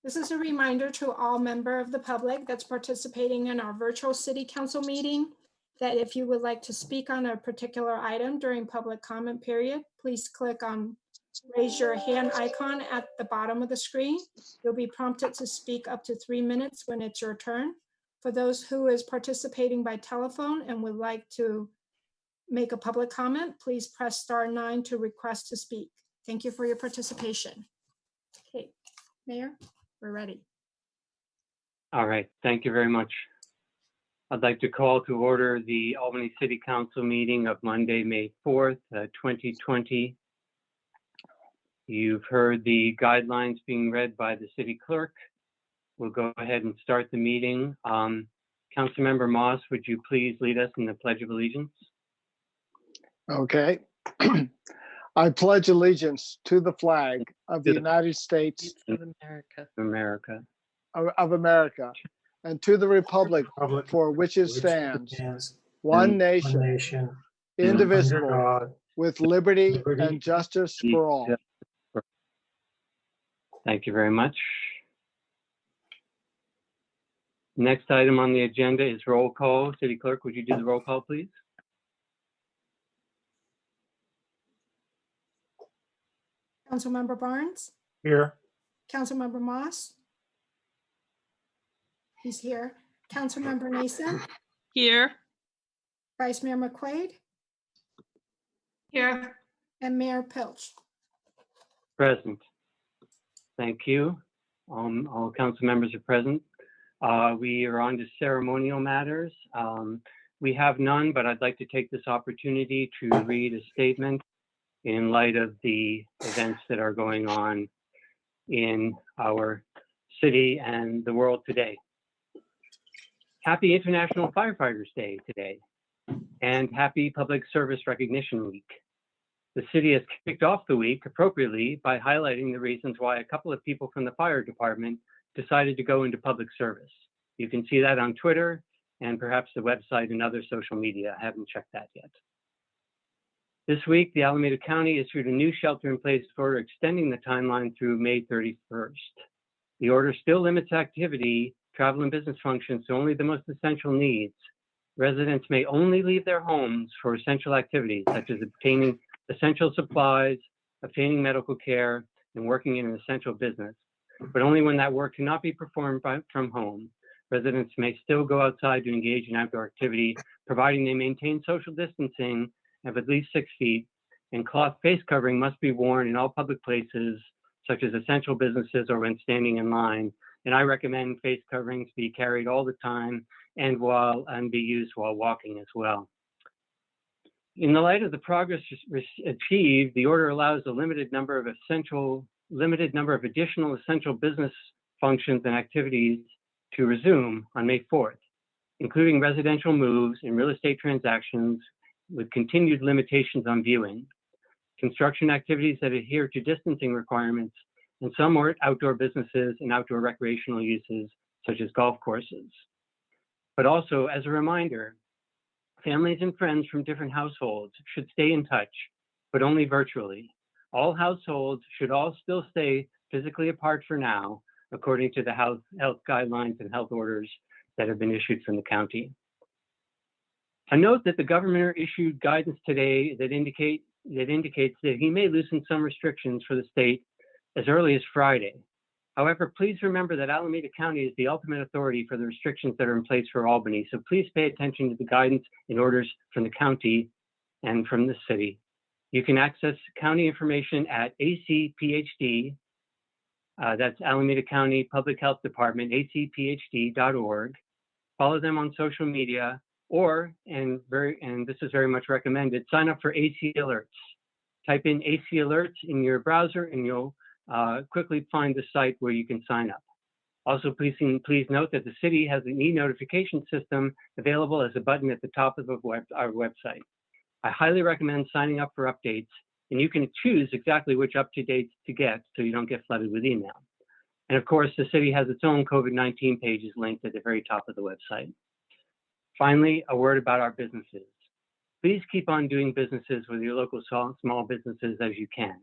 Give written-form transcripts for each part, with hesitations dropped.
This is a reminder to all members of the public that's participating in our virtual city council meeting that if you would like to speak on a particular item during public comment period, please click on raise your hand icon at the bottom of the screen. You'll be prompted to speak up to 3 minutes when it's your turn. For those who is participating by telephone and would like to make a public comment, please press *9 to request to speak. Thank you for your participation. Okay, Mayor, we're ready. All right, thank you very much. I'd like to call to order the Albany City Council meeting of Monday, May 4th, 2020. You've heard the guidelines being read by the city clerk. We'll go ahead and start the meeting. Councilmember Moss, would you please lead us in the Pledge of Allegiance? Okay. I pledge allegiance to the flag of the United States of America, of America, and to the republic for which it stands, one nation, indivisible, with liberty and justice for all. Thank you very much. Next item on the agenda is roll call. City Clerk, would you do the roll call, please? Councilmember Barnes? Here. Councilmember Moss? He's here. Councilmember Nason? Here. Vice Mayor McQuaid? Here. And Mayor Pilch? Present. Thank you. All council members are present. We are on to ceremonial matters. We have none, but I'd like to take this opportunity to read a statement in light of the events that are going on in our city and the world today. Happy International Firefighters Day today, and happy Public Service Recognition Week. The city has kicked off the week appropriately by highlighting the reasons why a couple of people from the fire department decided to go into public service. You can see that on Twitter and perhaps the website and other social media. I haven't checked that yet. This week, the Alameda County issued a new shelter-in-place order extending the timeline through May 31st. The order still limits activity, travel, and business functions to only the most essential needs. Residents may only leave their homes for essential activities, such as obtaining essential supplies, obtaining medical care, and working in an essential business, but only when that work cannot be performed from home. Residents may still go outside to engage in outdoor activity, providing they maintain social distancing of at least 6 feet, and cloth face covering must be worn in all public places, such as essential businesses or when standing in line. And I recommend face coverings be carried all the time and be used while walking as well. In the light of the progress achieved, the order allows a limited number of additional essential business functions and activities to resume on May 4th, including residential moves and real estate transactions with continued limitations on viewing, construction activities that adhere to distancing requirements, and some outdoor businesses and outdoor recreational uses, such as golf courses. But also, as a reminder, families and friends from different households should stay in touch, but only virtually. All households should still stay physically apart for now, according to the health guidelines and health orders that have been issued from the county. A note that the governor issued guidance today that indicates that he may loosen some restrictions for the state as early as Friday. However, please remember that Alameda County is the ultimate authority for the restrictions that are in place for Albany, so please pay attention to the guidance and orders from the county and from the city. You can access county information at ACPHD, that's Alameda County Public Health Department, acphd.org. Follow them on social media, or, and this is very much recommended, sign up for AC Alerts. Type in AC Alerts in your browser and you'll quickly find the site where you can sign up. Also, please note that the city has an e-notification system available as a button at the top of our website. I highly recommend signing up for updates, and you can choose exactly which up-to-dates to get so you don't get flooded with email. And of course, the city has its own COVID-19 pages linked at the very top of the website. Finally, a word about our businesses. Please keep on doing businesses with your local small businesses as you can.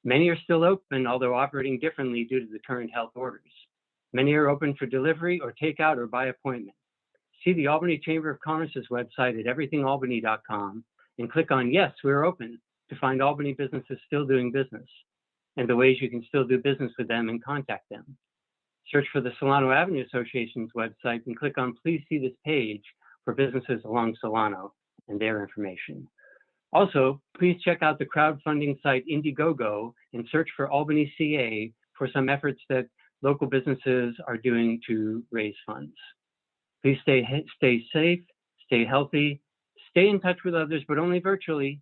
Many are still open, although operating differently due to the current health orders. Many are open for delivery or takeout or by appointment. See the Albany Chamber of Commerce's website at everythingalbany.com and click on Yes, we're open to find Albany businesses still doing business and the ways you can still do business with them and contact them. Search for the Solano Avenue Association's website and click on Please see this page for businesses along Solano and their information. Also, please check out the crowdfunding site Indiegogo and search for Albany CA for some efforts that local businesses are doing to raise funds. Please stay safe, stay healthy, stay in touch with others, but only virtually.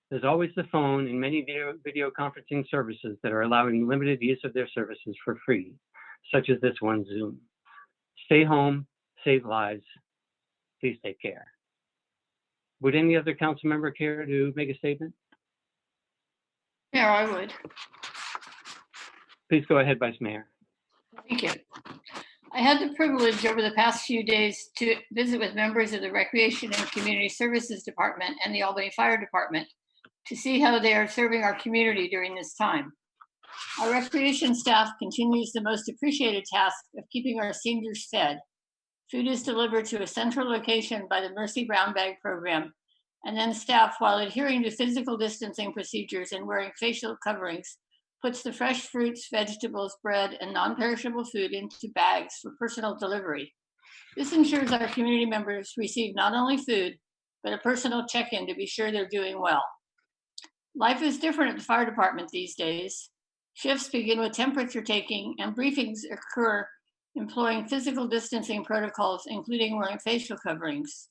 There's always the phone and many video conferencing services that are allowing limited use of their services for free, such as this one, Zoom. Stay home, save lives. Please take care. Would any other council member care to make a statement? Yeah, I would. Please go ahead, Vice Mayor. Thank you. I had the privilege over the past few days to visit with members of the Recreation and Community Services Department and the Albany Fire Department to see how they are serving our community during this time. Our recreation staff continues the most appreciated task of keeping our seniors fed. Food is delivered to a central location by the Mercy Brown Bag program, and then staff, while adhering to physical distancing procedures and wearing facial coverings, puts the fresh fruits, vegetables, bread, and non-perishable food into bags for personal delivery. This ensures our community members receive not only food, but a personal check-in to be sure they're doing well. Life is different at the fire department these days. Shifts begin with temperature taking, and briefings occur employing physical distancing protocols, including wearing facial coverings.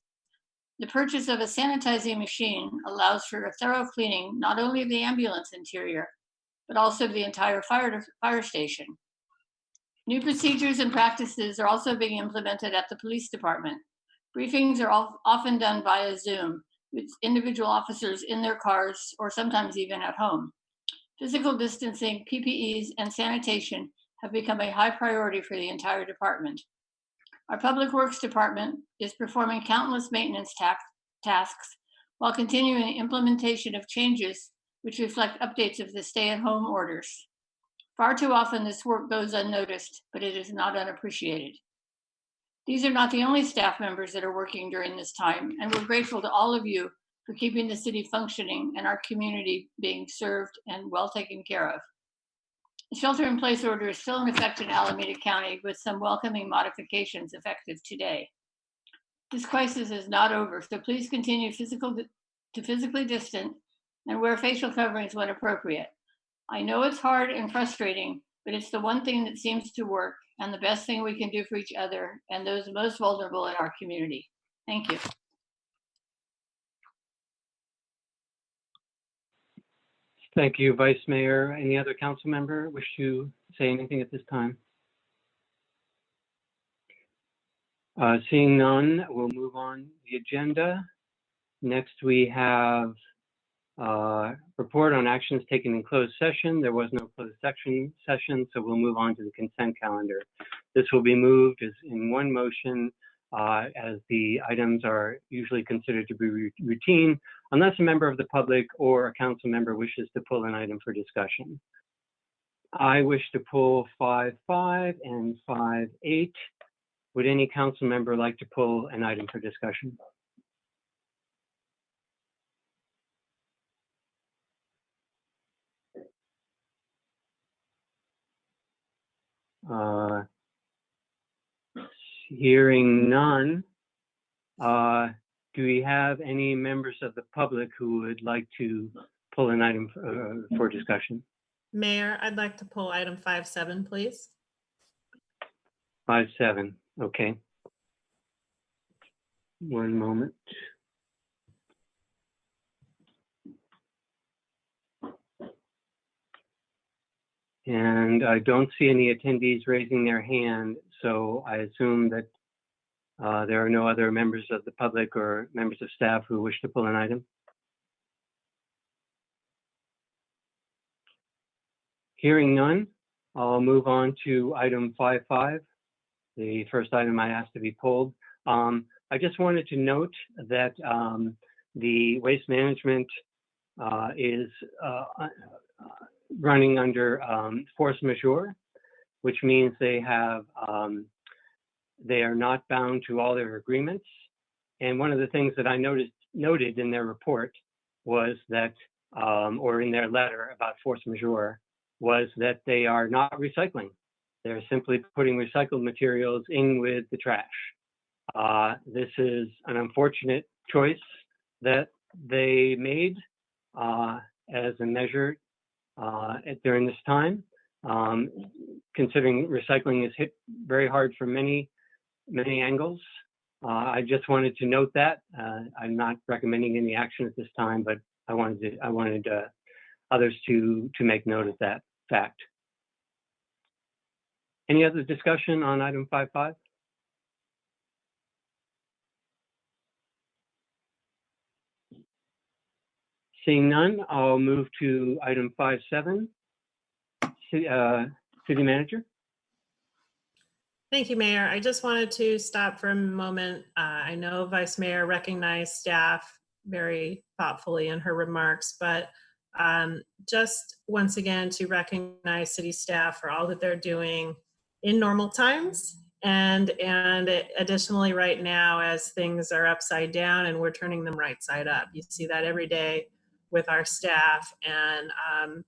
The purchase of a sanitizing machine allows for a thorough cleaning, not only of the ambulance interior, but also of the entire fire station. New procedures and practices are also being implemented at the police department. Briefings are often done via Zoom, with individual officers in their cars or sometimes even at home. Physical distancing, PPEs, and sanitation have become a high priority for the entire department. Our Public Works Department is performing countless maintenance tasks while continuing the implementation of changes which reflect updates of the stay-at-home orders. Far too often this work goes unnoticed, but it is not unappreciated. These are not the only staff members that are working during this time, and we're grateful to all of you for keeping the city functioning and our community being served and well taken care of. The shelter-in-place order is still in effect in Alameda County with some welcoming modifications effective today. This crisis is not over, so please continue to physically distant and wear facial coverings when appropriate. I know it's hard and frustrating, but it's the one thing that seems to work and the best thing we can do for each other and those most vulnerable in our community. Thank you. Thank you, Vice Mayor. Any other council member wish to say anything at this time? Seeing none, we'll move on the agenda. Next, we have report on actions taken in closed session. There was no closed session, so we'll move on to the consent calendar. This will be moved as in one motion, as the items are usually considered to be routine, unless a member of the public or a council member wishes to pull an item for discussion. I wish to pull 5.5 and 5.8. Would any council member like to pull an item for discussion? Hearing none, do we have any members of the public who would like to pull an item for discussion? Mayor, I'd like to pull item 5.7, please. 5.7, okay. One moment. And I don't see any attendees raising their hand, so I assume that there are no other members of the public or members of staff who wish to pull an item. Hearing none, I'll move on to item 5.5, the first item I asked to be pulled. I just wanted to note that the waste management is running under force majeure, which means they are not bound to all their agreements. And one of the things that I noted in their report was that, or in their letter about force majeure, was that they are not recycling. They're simply putting recycled materials in with the trash. This is an unfortunate choice that they made as a measure during this time, considering recycling is hit very hard from many angles. I just wanted to note that. I'm not recommending any action at this time, but I wanted others to make note of that fact. Any other discussion on item 5.5? Seeing none, I'll move to item 5.7. City Manager. Thank you, Mayor. I just wanted to stop for a moment. I know Vice Mayor recognized staff very thoughtfully in her remarks, but just once again to recognize city staff for all that they're doing in normal times, and additionally right now as things are upside down and we're turning them right side up. You see that every day with our staff, and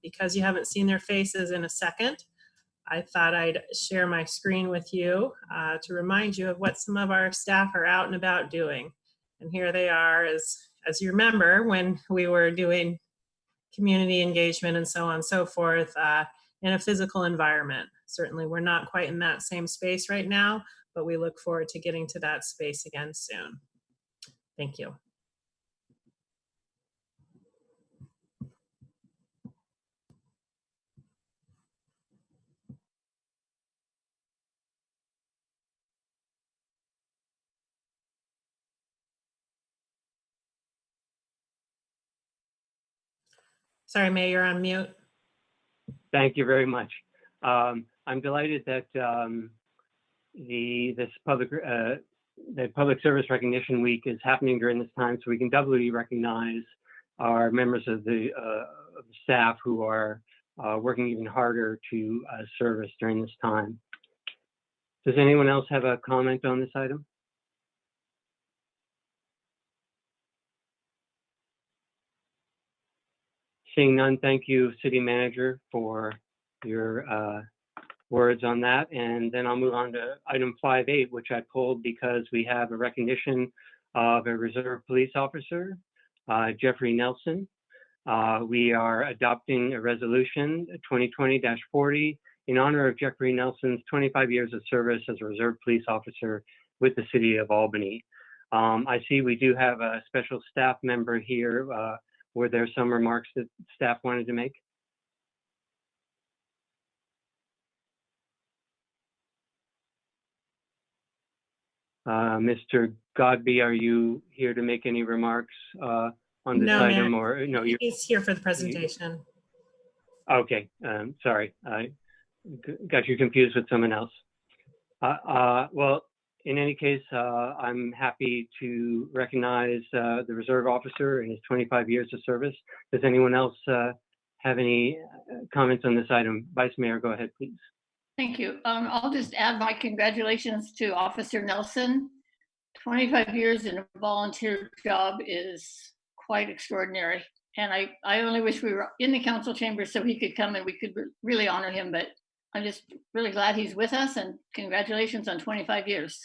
because you haven't seen their faces in a second, I thought I'd share my screen with you to remind you of what some of our staff are out and about doing. And here they are, as you remember, when we were doing community engagement and so on and so forth in a physical environment. Certainly we're not quite in that same space right now, but we look forward to getting to that space again soon. Thank you. Sorry, Mayor, you're on mute. Thank you very much. I'm delighted that the Public Service Recognition Week is happening during this time, so we can doubly recognize our members of the staff who are working even harder to service during this time. Does anyone else have a comment on this item? Seeing none, thank you, City Manager, for your words on that. And then I'll move on to item 5.8, which I pulled because we have a recognition of a reserve police officer, Jeffrey Nelson. We are adopting a resolution 2020-40 in honor of Jeffrey Nelson's 25 years of service as a reserve police officer with the City of Albany. I see we do have a special staff member here. Were there some remarks that staff wanted to make? Mr. Godby, are you here to make any remarks on this item? Mayor. Or no? He's here for the presentation. Okay, sorry, I got you confused with someone else. Well, in any case, I'm happy to recognize the reserve officer and his 25 years of service. Does anyone else have any comments on this item? Vice Mayor, go ahead, please. Thank you. I'll just add my congratulations to Officer Nelson. 25 years in a volunteer job is quite extraordinary. And I only wish we were in the council chamber so he could come and we could really honor him, but I'm just really glad he's with us, and congratulations on 25 years.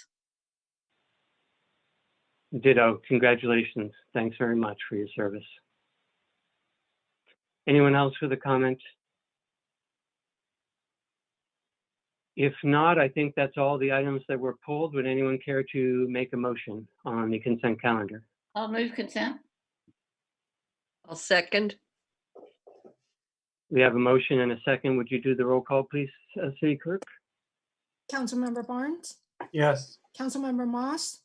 Ditto, congratulations. Thanks very much for your service. Anyone else with a comment? If not, I think that's all the items that were pulled. Would anyone care to make a motion on the consent calendar? I'll move consent. I'll second. We have a motion and a second. Would you do the roll call, please, City Clerk? Councilmember Barnes, Yes. Councilmember Moss,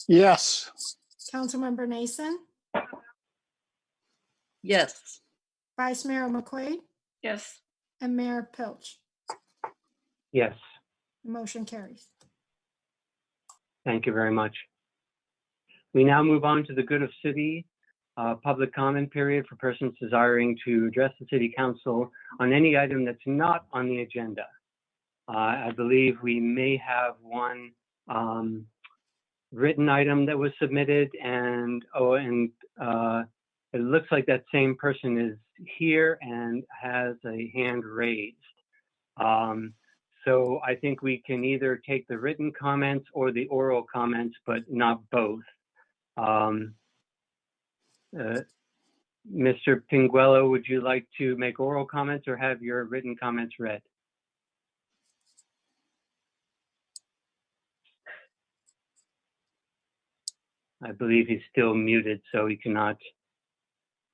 Yes. Councilmember Nason, Yes. Vice Mayor McQuaid, Yes. and Mayor Pilch. Yes, The motion carries. thank you very much. We now move on to the good of city public comment period for persons desiring to address the city council on any item that's not on the agenda. I believe we may have one written item that was submitted, and it looks like that same person is here and has a hand raised. So I think we can either take the written comments or the oral comments, but not both. Mr. Pinguello, would you like to make oral comments or have your written comments read? I believe he's still muted, so he cannot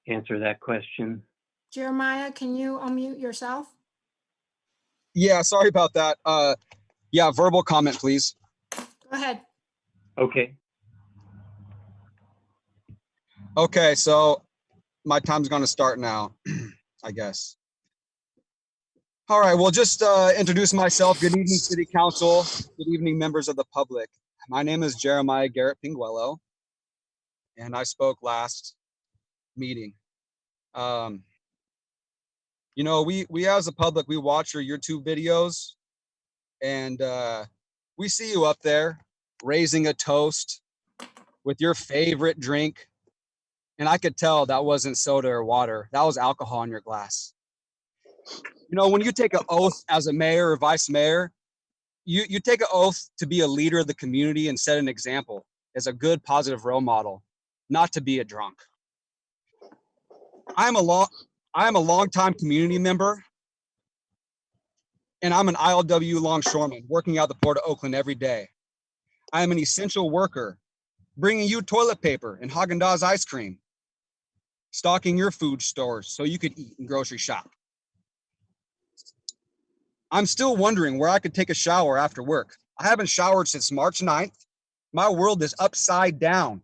answer that question. Jeremiah, can you unmute yourself? Yeah, sorry about that. Yeah, verbal comment, please. Go ahead. Okay. Okay, so my time's going to start now, I guess. All right, well, just introduce myself. Good evening, City Council. Good evening, members of the public. My name is Jeremiah Garrett Pinguello, and I spoke last meeting. You know, we as a public, we watch your YouTube videos, and we see you up there raising a toast with your favorite drink. And I could tell that wasn't soda or water. That was alcohol in your glass. You know, when you take an oath as a mayor or vice mayor, you take an oath to be a leader of the community and set an example as a good, positive role model, not to be a drunk. I am a longtime community member, and I'm an ILW longshoreman working out the Port of Oakland every day. I am an essential worker, bringing you toilet paper and Haagen-Dazs ice cream, stocking your food stores so you could eat and grocery shop. I'm still wondering where I could take a shower after work. I haven't showered since March 9th. My world is upside down.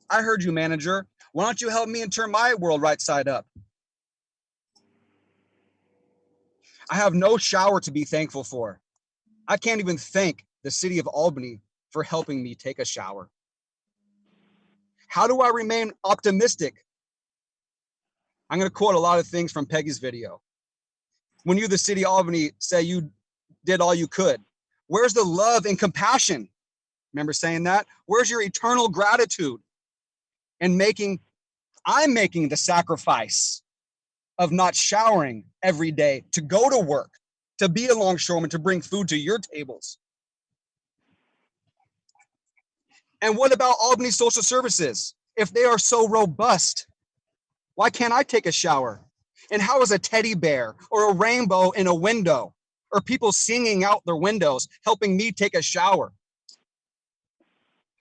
I heard you, manager. Why don't you help me and turn my world right side up? I have no shower to be thankful for. I can't even thank the city of Albany for helping me take a shower. How do I remain optimistic? I'm going to quote a lot of things from Peggy's video. When you, the city of Albany, say you did all you could, where's the love and compassion? Remember saying that? Where's your eternal gratitude? And I'm making the sacrifice of not showering every day to go to work, to be a longshoreman, to bring food to your tables. And what about Albany Social Services? If they are so robust, why can't I take a shower? And how is a teddy bear or a rainbow in a window or people singing out their windows helping me take a shower?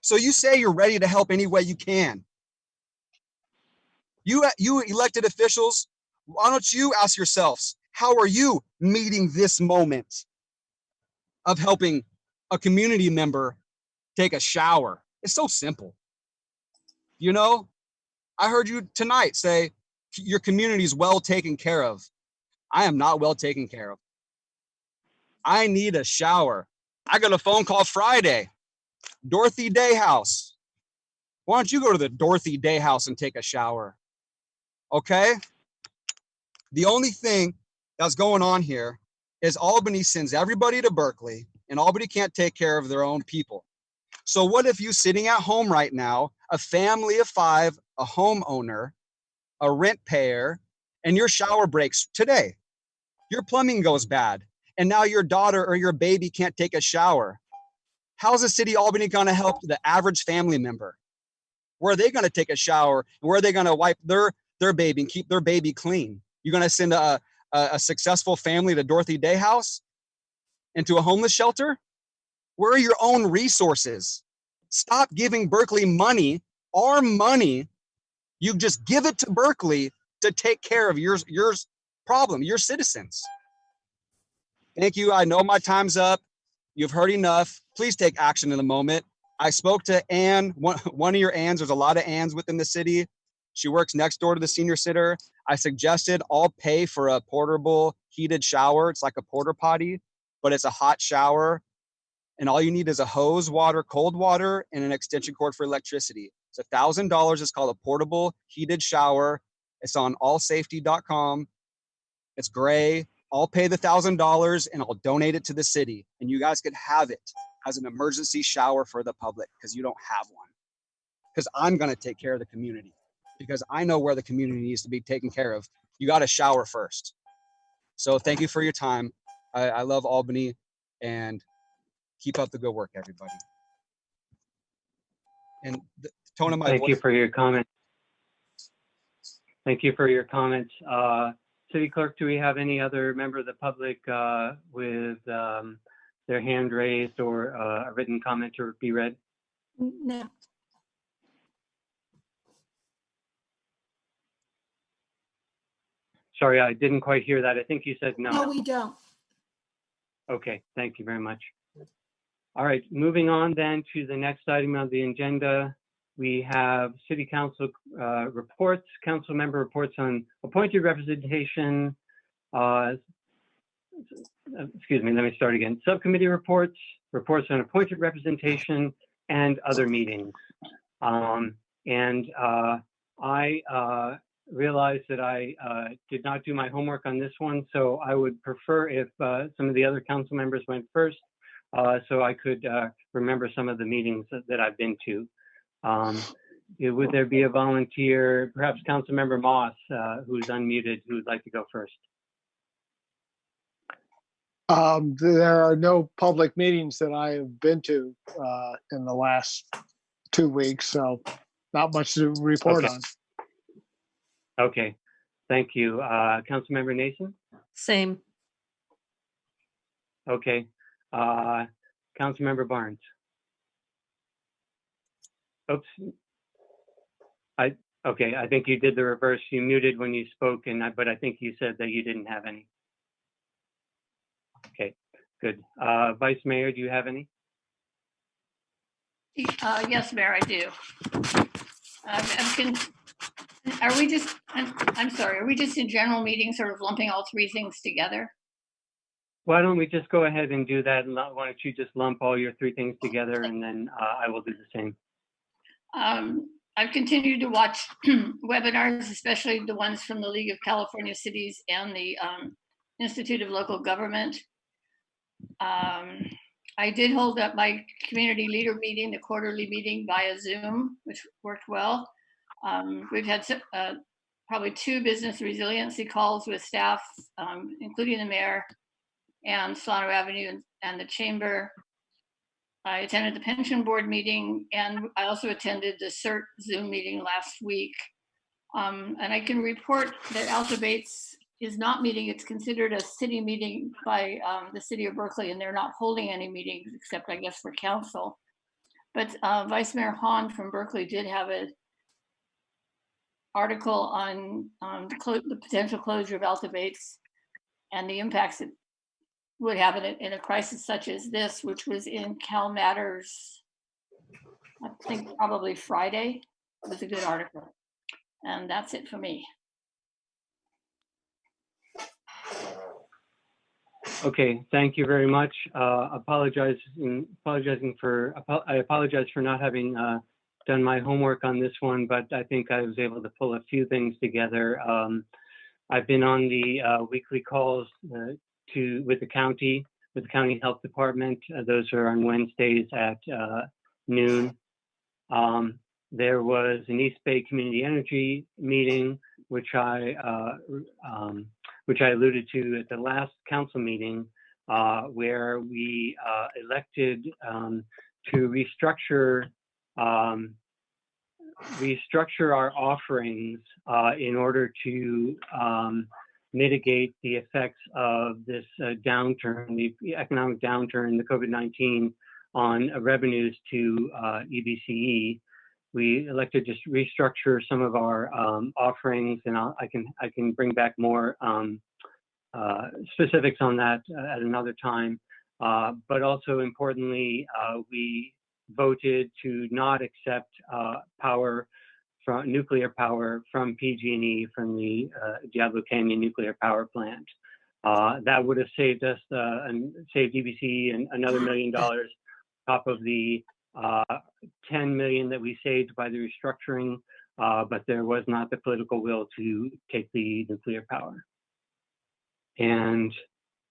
So you say you're ready to help any way you can. You elected officials, why don't you ask yourselves, how are you meeting this moment of helping a community member take a shower? It's so simple. You know, I heard you tonight say your community is well taken care of. I am not well taken care of. I need a shower. I got a phone call Friday. Dorothy Day House. Why don't you go to the Dorothy Day House and take a shower? Okay? The only thing that's going on here is Albany sends everybody to Berkeley, and Albany can't take care of their own people. So what if you sitting at home right now, a family of 5, a homeowner, a rent payer, and your shower breaks today? Your plumbing goes bad, and now your daughter or your baby can't take a shower. How's the city of Albany going to help the average family member? Where are they going to take a shower? Where are they going to wipe their baby and keep their baby clean? You're going to send a successful family to Dorothy Day House? Into a homeless shelter? Where are your own resources? Stop giving Berkeley money, our money. You just give it to Berkeley to take care of your problem, your citizens. Thank you. I know my time's up. You've heard enough. Please take action in the moment. I spoke to Ann, one of your Anns. There's a lot of Anns within the city. She works next door to the senior center. I suggested I'll pay for a portable heated shower. It's like a porta potty, but it's a hot shower. And all you need is a hose, water, cold water, and an extension cord for electricity. It's $1,000. It's called a portable heated shower. It's on allsafety.com. It's gray. I'll pay the $1,000 and I'll donate it to the city. And you guys could have it as an emergency shower for the public because you don't have one. Because I'm going to take care of the community. Because I know where the community needs to be taken care of. You got to shower first. So thank you for your time. I love Albany, and keep up the good work, everybody. And the tone of my Thank voice. you for your comments. Thank you for your comments. City Clerk, do we have any other member of the public with their hand raised or a written comment to be read? No. Sorry, I didn't quite hear that. I think you said no. No, we don't. Okay, thank you very much. All right, moving on then to the next item on the agenda. We have City Council reports, council member reports on appointed representation. Excuse me, let me start again. Subcommittee reports, reports on appointed representation, and other meetings. I realized that I did not do my homework on this one, so I would prefer if some of the other council members went first, so I could remember some of the meetings that I've been to. Would there be a volunteer, perhaps Councilmember Moss, who's unmuted, who would like to go first? There are no public meetings that I have been to in the last 2 weeks, so not much to report Okay. on. Okay, thank you. Councilmember Nason? Same. Okay. Councilmember Barnes? Oops. Okay, I think you did the reverse. You muted when you spoke, but I think you said that you didn't have any. Okay, good. Vice Mayor, do you have any? Yes, Mayor, I do. I'm sorry, are we just in general meeting sort of lumping all three things together? Why don't we just go ahead and do that? And why don't you just lump all your three things together, and then I will do the same. I've continued to watch webinars, especially the ones from the League of California Cities and the Institute of Local Government. I did hold up my community leader meeting, the quarterly meeting via Zoom, which worked well. We've had probably 2 business resiliency calls with staff, including the mayor and Solano Avenue and the chamber. I attended the pension board meeting, and I also attended the CERT Zoom meeting last week. And I can report that Alta Bates is not meeting. It's considered a city meeting by the city of Berkeley, and they're not holding any meetings except, I guess, for council. But Vice Mayor Hahn from Berkeley did have an article on the potential closure of Alta Bates and the impacts it would have in a crisis such as this, which was in Cal Matters, I think probably Friday. It was a good article. And that's it for me. Okay, thank you very much. I apologize for not having done my homework on this one, but I think I was able to pull a few things together. I've been on the weekly calls with the county health department. Those are on Wednesdays at noon. There was an East Bay Community Energy meeting, which I alluded to at the last council meeting, where we elected to restructure our offerings in order to mitigate the effects of this downturn, the economic downturn, the COVID-19 on revenues to EBCE. We elected to restructure some of our offerings, and I can bring back more specifics on that at another time. But also importantly, we voted to not accept power from nuclear power from PG&E, from the Diablo Canyon nuclear power plant. That would have saved us and saved EBC and another $1 million top of the 10 million that we saved by the restructuring, but there was not the political will to take the nuclear power. And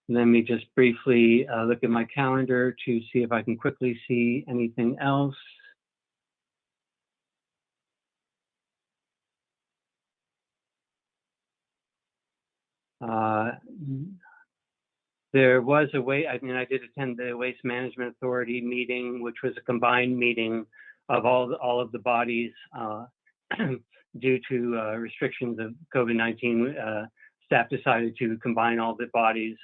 let me just briefly look at my calendar to see if I can quickly see anything else. There was a I did attend the Waste Management Authority meeting, which was a combined meeting of all of the bodies due to restrictions of COVID-19. Staff decided to combine all the bodies.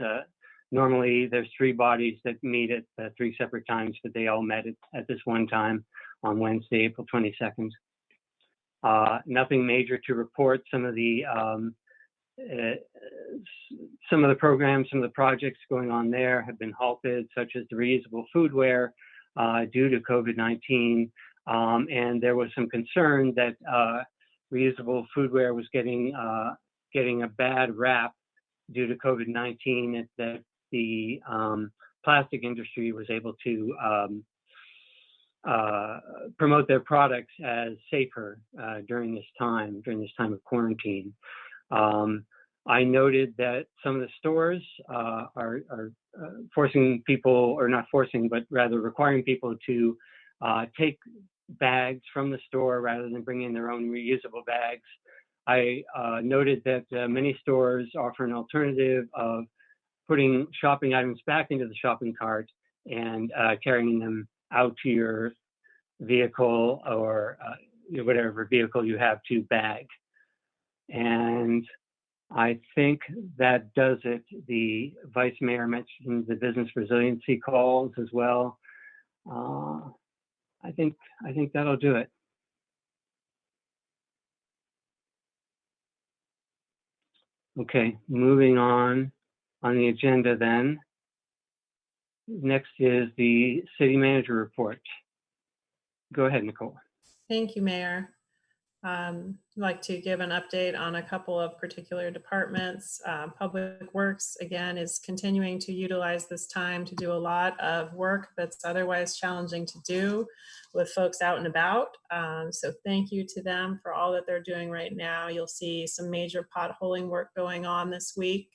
Normally, there's 3 bodies that meet at 3 separate times, but they all met at this one time on Wednesday, April 22nd. Nothing major to report. Some of the programs, some of the projects going on there have been halted, such as the reusable foodware due to COVID-19. And there was some concern that reusable foodware was getting a bad rap due to COVID-19, that the plastic industry was able to promote their products as safer during this time of quarantine. I noted that some of the stores are forcing people, or not forcing, but rather requiring people to take bags from the store rather than bring in their own reusable bags. I noted that many stores offer an alternative of putting shopping items back into the shopping cart and carrying them out to your vehicle, or whatever vehicle you have to bag. And I think that does it. The Vice Mayor mentioned the business resiliency calls as well. I think that'll do it. Okay, moving on the agenda then. Next is the City Manager report. Go ahead, Nicole. Thank you, Mayor. I'd like to give an update on a couple of particular departments. Public Works, again, is continuing to utilize this time to do a lot of work that's otherwise challenging to do with folks out and about. So thank you to them for all that they're doing right now. You'll see some major potholing work going on this week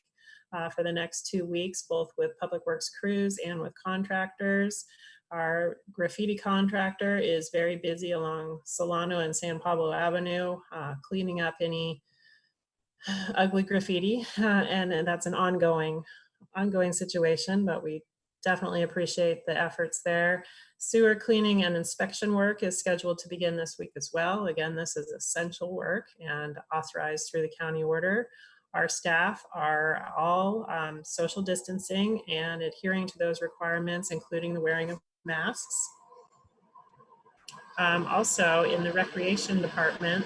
for the next 2 weeks, both with Public Works crews and with contractors. Our graffiti contractor is very busy along Solano and San Pablo Avenue, cleaning up any ugly graffiti, and that's an ongoing situation, but we definitely appreciate the efforts there. Sewer cleaning and inspection work is scheduled to begin this week as well. Again, this is essential work and authorized through the county order. Our staff are all social distancing and adhering to those requirements, including the wearing of masks. Also, in the recreation department,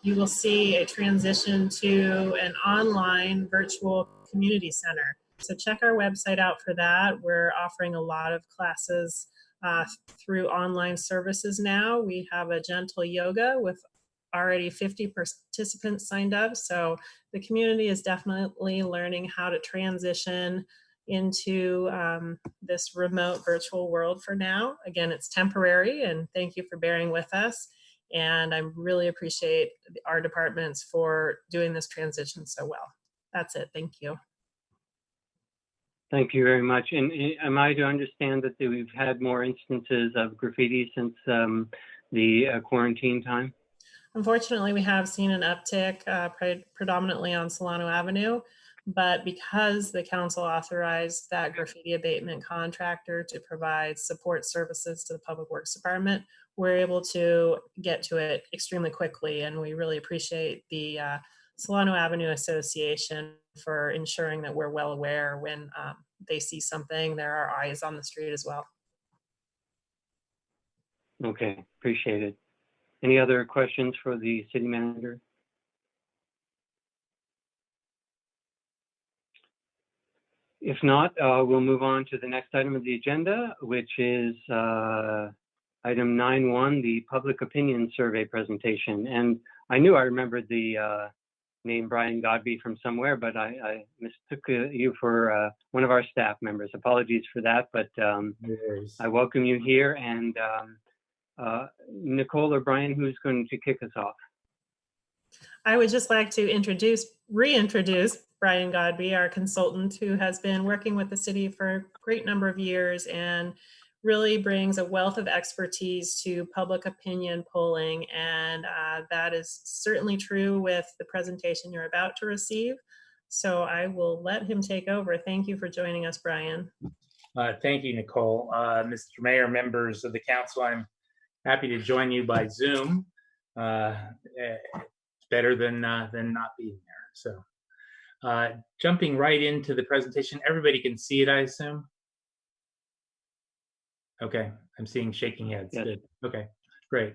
you will see a transition to an online virtual community center. So check our website out for that. We're offering a lot of classes through online services now. We have a gentle yoga with already 50 participants signed up. So the community is definitely learning how to transition into this remote virtual world for now. Again, it's temporary, and thank you for bearing with us. And I really appreciate our departments for doing this transition so well. That's it. Thank you. Thank you very much. And am I to understand that we've had more instances of graffiti since the quarantine time? Unfortunately, we have seen an uptick predominantly on Solano Avenue, but because the council authorized that graffiti abatement contractor to provide support services to the Public Works Department, we're able to get to it extremely quickly, and we really appreciate the Solano Avenue Association for ensuring that we're well aware when they see something. There are eyes on the street as well. Okay, appreciate it. Any other questions for the city manager? If not, we'll move on to the next item of the agenda, which is item 9.1, the public opinion survey presentation. And I knew I remembered the name Brian Godby from somewhere, but I mistook you for one of our staff members. Apologies for that, but I welcome you here. And Nicole or Brian, who's going to kick us off? I would just like to reintroduce Brian Godby, our consultant, who has been working with the city for a great number of years and really brings a wealth of expertise to public opinion polling. And that is certainly true with the presentation you're about to receive. So I will let him take over. Thank you for joining us, Brian. Thank you, Nicole. Mr. Mayor, members of the council, I'm happy to join you by Zoom. Better than not being there. So jumping right into the presentation, everybody can see it, I assume? Okay, I'm seeing shaking heads. Yes. Good. Okay, great.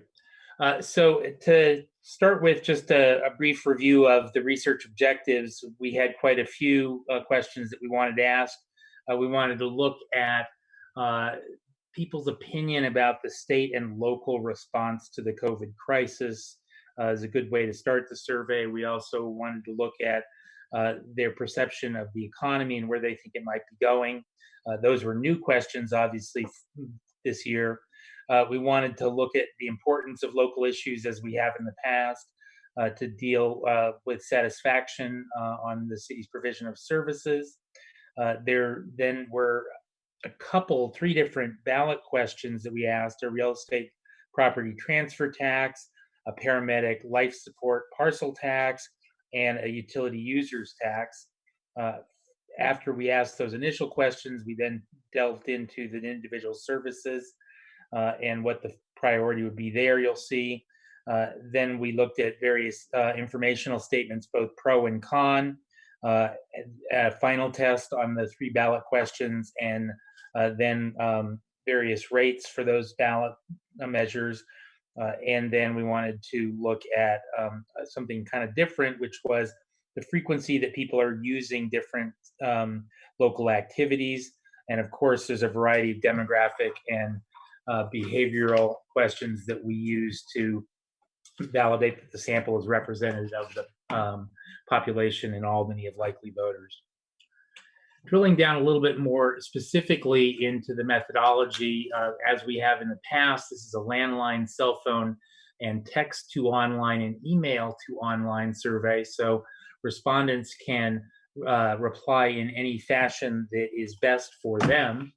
So to start with just a brief review of the research objectives, we had quite a few questions that we wanted to ask. We wanted to look at people's opinion about the state and local response to the COVID crisis. Is a good way to start the survey. We also wanted to look at their perception of the economy and where they think it might be going. Those were new questions, obviously, this year. We wanted to look at the importance of local issues as we have in the past to deal with satisfaction on the city's provision of services. There then were three different ballot questions that we asked: a real estate property transfer tax, a paramedic life support parcel tax, and a utility users tax. After we asked those initial questions, we then delved into the individual services and what the priority would be there, you'll see. Then we looked at various informational statements, both pro and con, a final test on the three ballot questions, and then various rates for those ballot measures. And then we wanted to look at something kind of different, which was the frequency that people are using different local activities. And of course, there's a variety of demographic and behavioral questions that we use to validate that the sample is representative of the population in Albany of likely voters. Drilling down a little bit more specifically into the methodology, as we have in the past, this is a landline, cell phone, and text to online and email to online survey. So respondents can reply in any fashion that is best for them.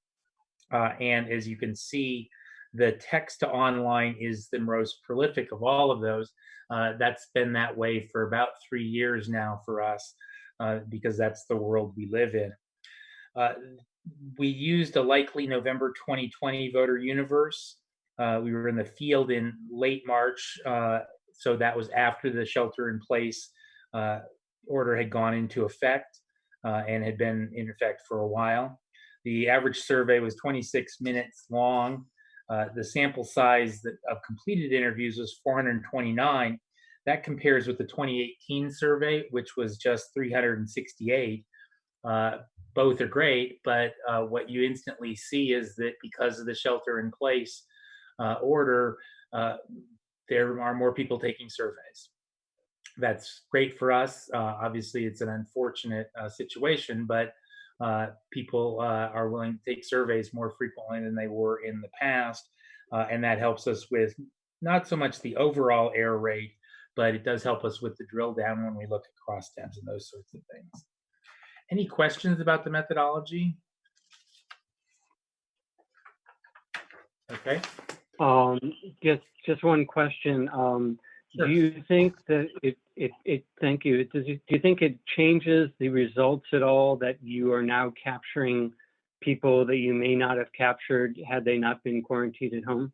And as you can see, the text to online is the most prolific of all of those. That's been that way for about 3 years now for us, because that's the world we live in. We used a likely November 2020 voter universe. We were in the field in late March, so that was after the shelter in place order had gone into effect and had been in effect for a while. The average survey was 26 minutes long. The sample size of completed interviews was 429. That compares with the 2018 survey, which was just 368. Both are great, but what you instantly see is that because of the shelter in place order, there are more people taking surveys. That's great for us. Obviously, it's an unfortunate situation, but people are willing to take surveys more frequently than they were in the past. And that helps us with not so much the overall error rate, but it does help us with the drill down when we look at cross tabs and those sorts of things. Any questions about the methodology? Okay. Just one question. Sure. Do you think that thank you. Do you think it changes the results at all that you are now capturing people that you may not have captured had they not been quarantined at home?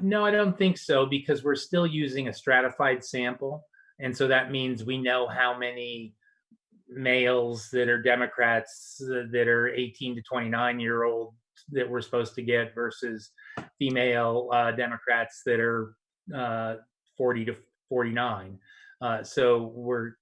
No, I don't think so, because we're still using a stratified sample. And so that means we know how many males that are Democrats that are 18 to 29-year-old that we're supposed to get versus female Democrats that are 40 to 49. So we're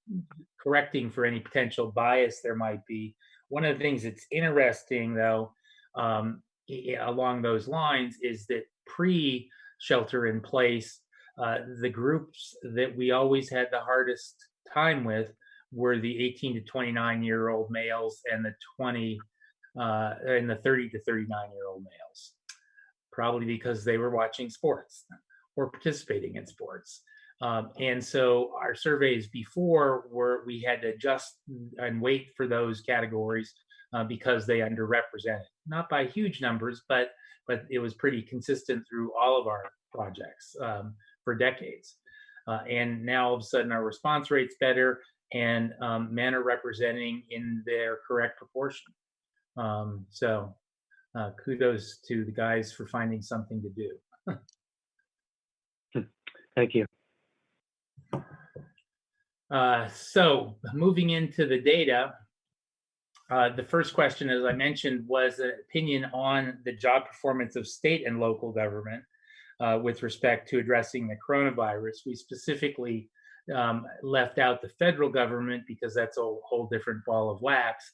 correcting for any potential bias there might be. One of the things that's interesting, though, along those lines is that pre-shelter in place, the groups that we always had the hardest time with were the 18 to 29-year-old males and the 30 to 39-year-old males, probably because they were watching sports or participating in sports. And so our surveys before we had to adjust and wait for those categories because they underrepresented, not by huge numbers, but it was pretty consistent through all of our projects for decades. And now all of a sudden our response rate's better, and men are representing in their correct proportion. So kudos to the guys for finding something to do. Thank you. So moving into the data, the first question, as I mentioned, was an opinion on the job performance of state and local government with respect to addressing the coronavirus. We specifically left out the federal government because that's a whole different ball of wax.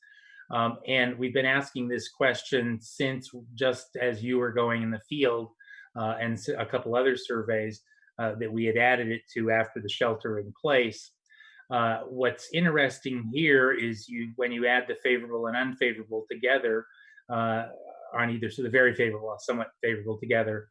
And we've been asking this question since, just as you were going in the field, and a couple other surveys that we had added it to after the shelter in place. What's interesting here is when you add the favorable and unfavorable together on either, so the very favorable, somewhat favorable together,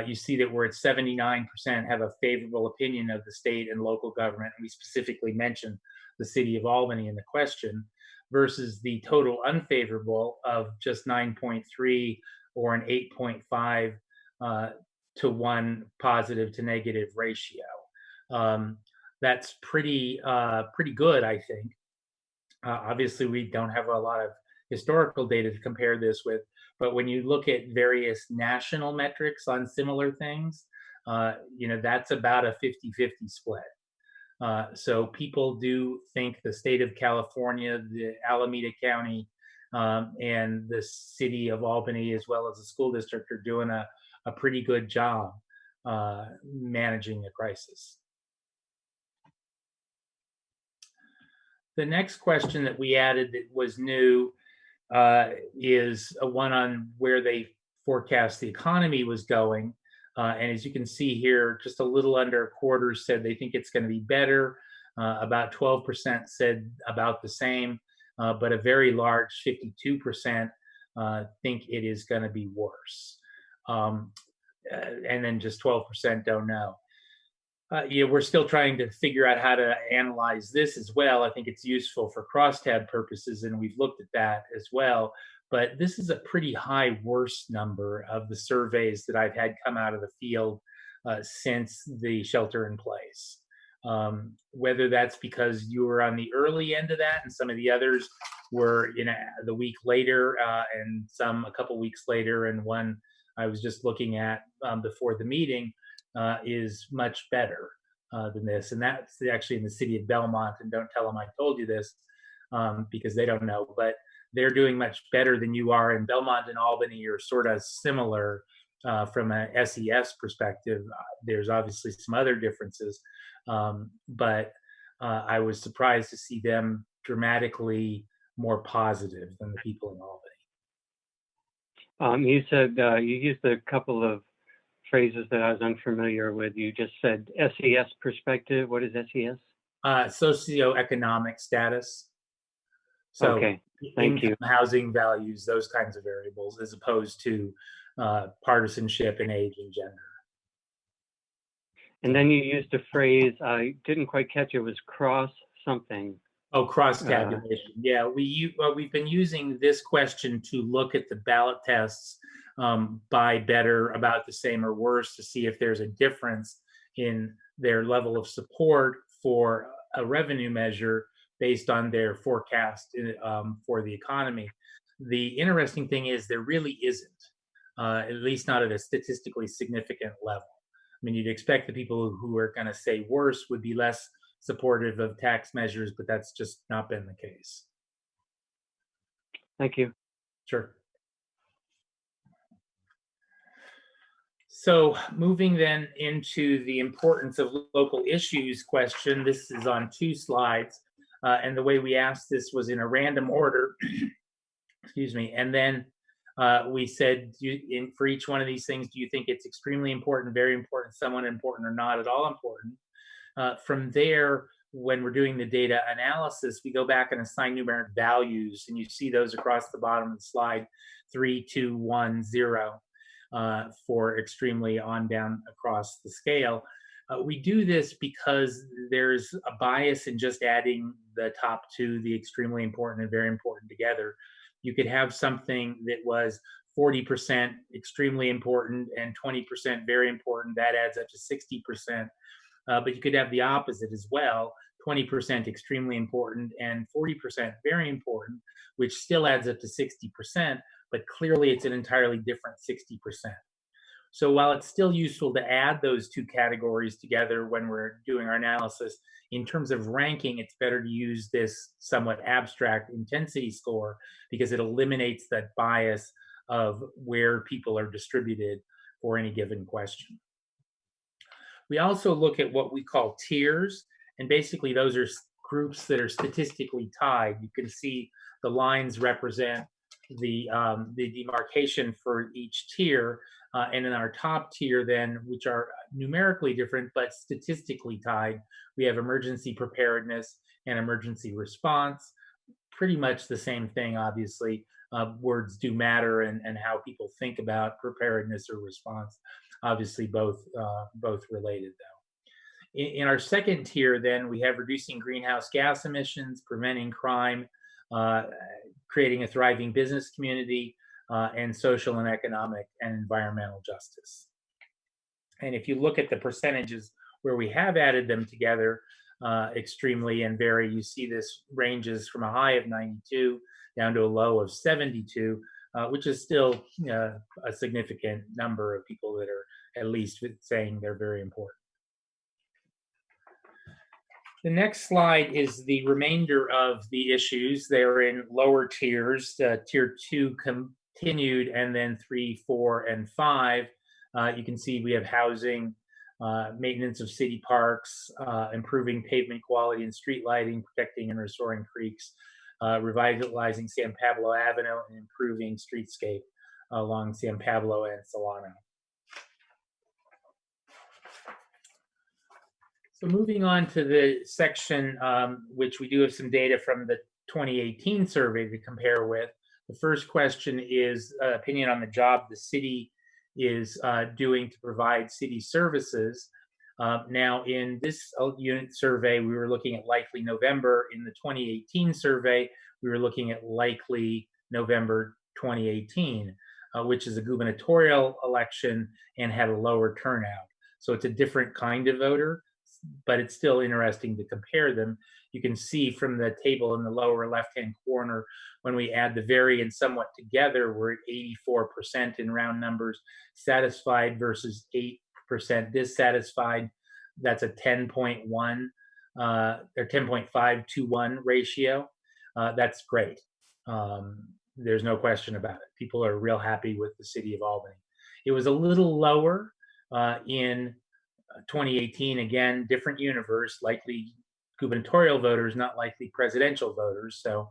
you see that we're at 79% have a favorable opinion of the state and local government. And we specifically mentioned the city of Albany in the question, versus the total unfavorable of just 9.3 or an 8.5 to 1 positive to negative ratio. That's pretty good, I think. Obviously, we don't have a lot of historical data to compare this with, but when you look at various national metrics on similar things, that's about a 50-50 split. So people do think the state of California, the Alameda County, and the city of Albany, as well as the school district, are doing a pretty good job managing the crisis. The next question that we added that was new is one on where they forecast the economy was going. And as you can see here, just a little under a quarter said they think it's going to be better. About 12% said about the same, but a very large 52% think it is going to be worse. And then just 12% don't know. We're still trying to figure out how to analyze this as well. I think it's useful for crosstab purposes, and we've looked at that as well. But this is a pretty high worst number of the surveys that I've had come out of the field since the shelter in place. Whether that's because you were on the early end of that and some of the others were the week later and some a couple weeks later, and one I was just looking at before the meeting is much better than this. And that's actually in the city of Belmont, and don't tell them I told you this because they don't know, but they're doing much better than you are. In Belmont and Albany are sort of similar from an SES perspective. There's obviously some other differences, but I was surprised to see them dramatically more positive than the people in Albany. You said you used a couple of phrases that I was unfamiliar with. You just said SES perspective. What is SES? Socioeconomic status. So okay, thank you. Housing values, those kinds of variables, as opposed to partisanship and age and gender. And then you used a phrase, I didn't quite catch it, was cross something. Oh, cross tabulation. Yeah, we've been using this question to look at the ballot tests by better, about the same, or worse, to see if there's a difference in their level of support for a revenue measure based on their forecast for the economy. The interesting thing is there really isn't, at least not at a statistically significant level. I mean, you'd expect the people who are going to say worse would be less supportive of tax measures, but that's just not been the case. Thank you. Sure. So moving then into the importance of local issues question, this is on 2 slides. And the way we asked this was in a random order, excuse me, and then We said, for each one of these things, do you think it's extremely important, very important, somewhat important, or not at all important? From there, when we're doing the data analysis, we go back and assign numeric values, and you see those across the bottom of the slide, 3, 2, 1, 0, for extremely on down across the scale. We do this because there's a bias in just adding the top two, the extremely important and very important, together. You could have something that was 40% extremely important and 20% very important. That adds up to 60%. But you could have the opposite as well, 20% extremely important and 40% very important, which still adds up to 60%, but clearly it's an entirely different 60%. So while it's still useful to add those two categories together when we're doing our analysis, in terms of ranking, it's better to use this somewhat abstract intensity score because it eliminates that bias of where people are distributed for any given question. We also look at what we call tiers, and basically those are groups that are statistically tied. You can see the lines represent the demarcation for each tier, and in our top tier then, which are numerically different but statistically tied, we have emergency preparedness and emergency response. Pretty much the same thing, obviously. Words do matter, and how people think about preparedness or response. Obviously, both related, though. In our second tier, then, we have reducing greenhouse gas emissions, preventing crime, creating a thriving business community, and social and economic and environmental justice. And if you look at the percentages where we have added them together, extremely and very, you see this ranges from a high of 92 down to a low of 72, which is still a significant number of people that are at least saying they're very important. The next slide is the remainder of the issues. They're in lower tiers, tier 2 continued, and then 3, 4, and 5. You can see we have housing, maintenance of city parks, improving pavement quality and street lighting, protecting and restoring creeks, revitalizing San Pablo Avenue, and improving streetscape along San Pablo and Solano. So moving on to the section, which we do have some data from the 2018 survey to compare with. The first question is opinion on the job the city is doing to provide city services. Now, in this unit survey, we were looking at likely November. In the 2018 survey, we were looking at likely November 2018, which is a gubernatorial election and had a lower turnout. So it's a different kind of voter, but it's still interesting to compare them. You can see from the table in the lower left-hand corner, when we add the very and somewhat together, we're at 84% in round numbers, satisfied versus 8% dissatisfied. That's a 10.1 or 10.5 to 1 ratio. That's great. There's no question about it. People are real happy with the city of Albany. It was a little lower in 2018, again, different universe, likely gubernatorial voters, not likely presidential voters. So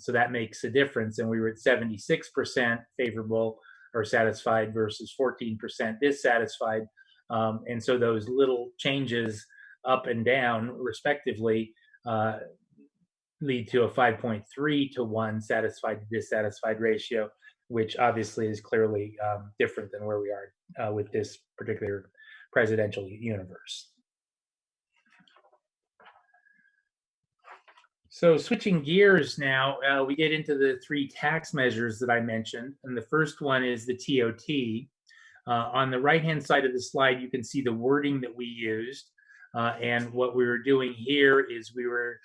that makes a difference. And we were at 76% favorable or satisfied versus 14% dissatisfied. And so those little changes up and down, respectively, lead to a 5.3 to 1 satisfied to dissatisfied ratio, which obviously is clearly different than where we are with this particular presidential universe. So switching gears now, we get into the 3 tax measures that I mentioned. And the first one is the TOT. On the right-hand side of the slide, you can see the wording that we used. And what we were doing here is we were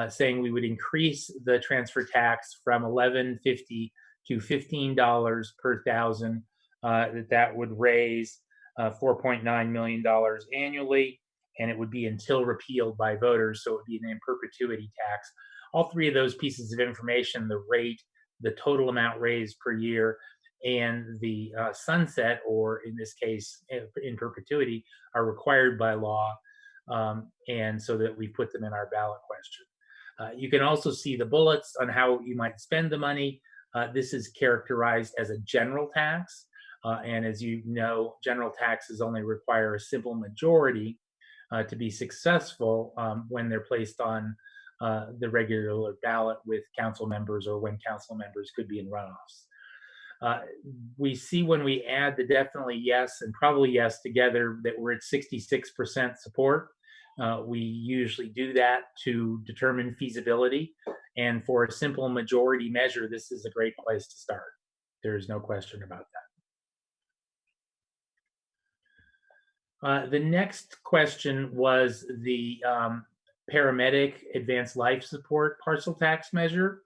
saying we would increase the transfer tax from $11.50 to $15 per thousand. That would raise $4.9 million annually, and it would be until repealed by voters, so it would be an in perpetuity tax. All 3 of those pieces of information, the rate, the total amount raised per year, and the sunset, or in this case, in perpetuity, are required by law, and so that we put them in our ballot question. You can also see the bullets on how you might spend the money, This is characterized as a general tax. And as you know, general taxes only require a simple majority to be successful when they're placed on the regular ballot with council members, or when council members could be in runoffs. We see when we add the definitely yes and probably yes together that we're at 66% support. We usually do that to determine feasibility. And for a simple majority measure, this is a great place to start. There's no question about that. The next question was the paramedic advanced life support parcel tax measure.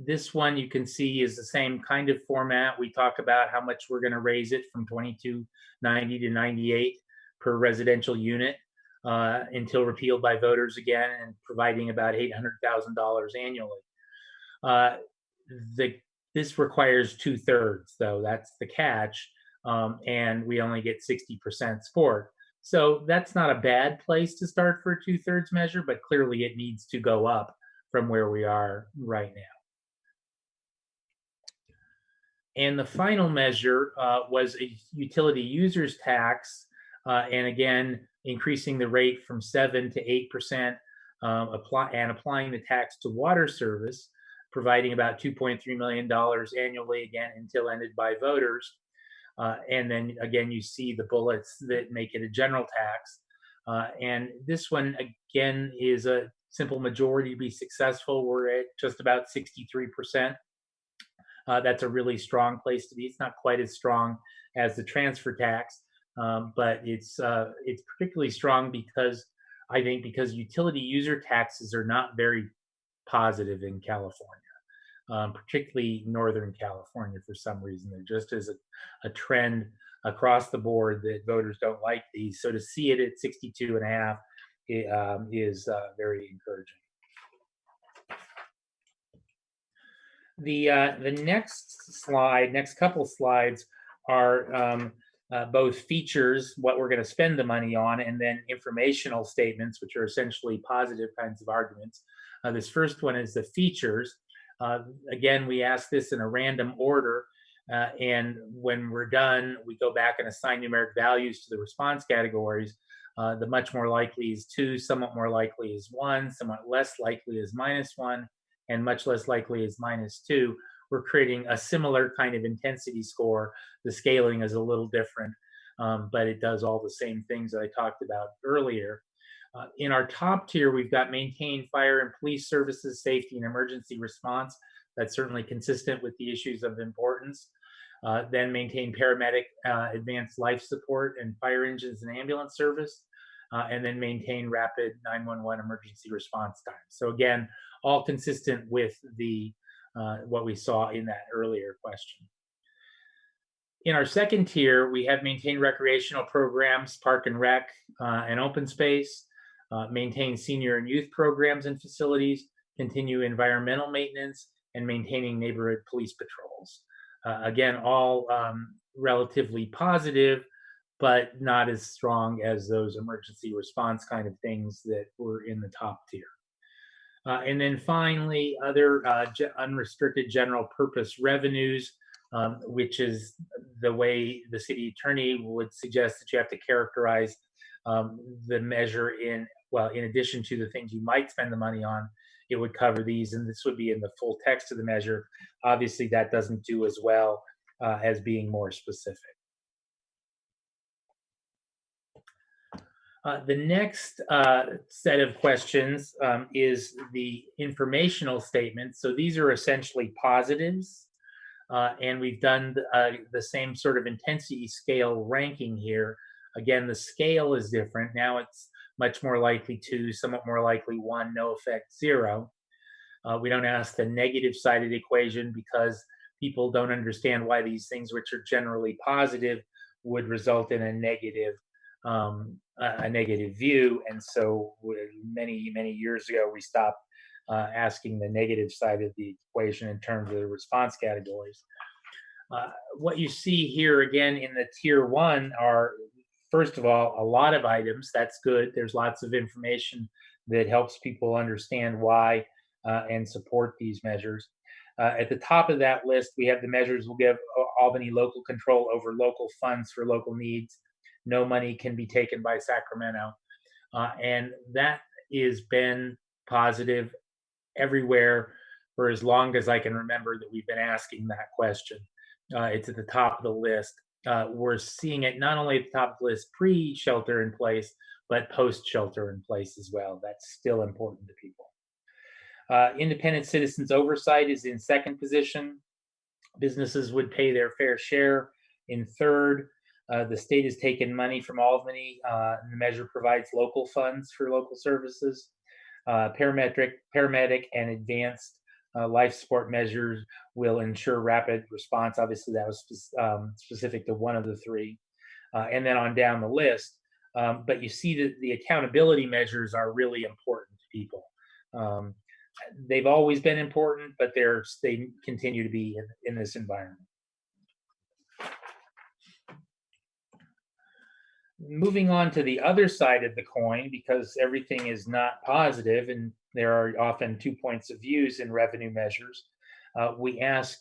This one you can see is the same kind of format. We talk about how much we're going to raise it from $22.90 to $98 per residential unit until repealed by voters again, and providing about $800,000 annually. This requires 2/3, though. That's the catch, and we only get 60% support. So that's not a bad place to start for a 2/3 measure, but clearly it needs to go up from where we are right now. And the final measure was a utility users tax, and again, increasing the rate from 7% to 8%, applying the tax to water service, providing about $2.3 million annually, again, until ended by voters. And then again, you see the bullets that make it a general tax. And this one, again, is a simple majority to be successful. We're at just about 63%. That's a really strong place to be. It's not quite as strong as the transfer tax, but it's particularly strong because I think because utility user taxes are not very positive in California, particularly Northern California for some reason. There just is a trend across the board that voters don't like these. So to see it at 62.5 is very encouraging. The next couple slides are both features, what we're going to spend the money on, and then informational statements, which are essentially positive kinds of arguments. This first one is the features. Again, we ask this in a random order, and when we're done, we go back and assign numeric values to the response categories. The much more likely is 2, somewhat more likely is 1, somewhat less likely is -1, and much less likely is -2. We're creating a similar kind of intensity score. The scaling is a little different, but it does all the same things that I talked about earlier. In our top tier, we've got maintain fire and police services, safety and emergency response. That's certainly consistent with the issues of importance. Then maintain paramedic advanced life support and fire engines and ambulance service. And then maintain rapid 911 emergency response time. So again, all consistent with the what we saw in that earlier question. In our second tier, we have maintained recreational programs, park and rec, and open space, maintain senior and youth programs and facilities, continue environmental maintenance, and maintaining neighborhood police patrols. Again, all relatively positive, but not as strong as those emergency response kind of things that were in the top tier. And then finally, other unrestricted general purpose revenues, which is the way the city attorney would suggest that you have to characterize the measure in addition to the things you might spend the money on, it would cover these, and this would be in the full text of the measure. Obviously, that doesn't do as well as being more specific. The next set of questions is the informational statement. So these are essentially positives, and we've done the same sort of intensity scale ranking here. Again, the scale is different. Now it's much more likely 2, somewhat more likely 1, no effect 0. We don't ask the negative side of the equation because people don't understand why these things, which are generally positive, would result in a negative view. And so many years ago, we stopped asking the negative side of the equation in terms of the response categories. What you see here again in the tier 1 are, first of all, a lot of items. That's good. There's lots of information that helps people understand why and support these measures. At the top of that list, we have the measures will give Albany local control over local funds for local needs. No money can be taken by Sacramento. And that has been positive everywhere for as long as I can remember that we've been asking that question. It's at the top of the list. We're seeing it not only at the top of the list pre-shelter in place, but post-shelter in place as well. That's still important to people. Independent citizens oversight is in second position. Businesses would pay their fair share in third. The state has taken money from Albany. The measure provides local funds for local services. Paramedic and advanced life support measures will ensure rapid response. Obviously, that was specific to one of the three. And then on down the list. But you see that the accountability measures are really important to people. They've always been important, but they continue to be in this environment. Moving on to the other side of the coin, because everything is not positive and there are often 2 points of views in revenue measures, we ask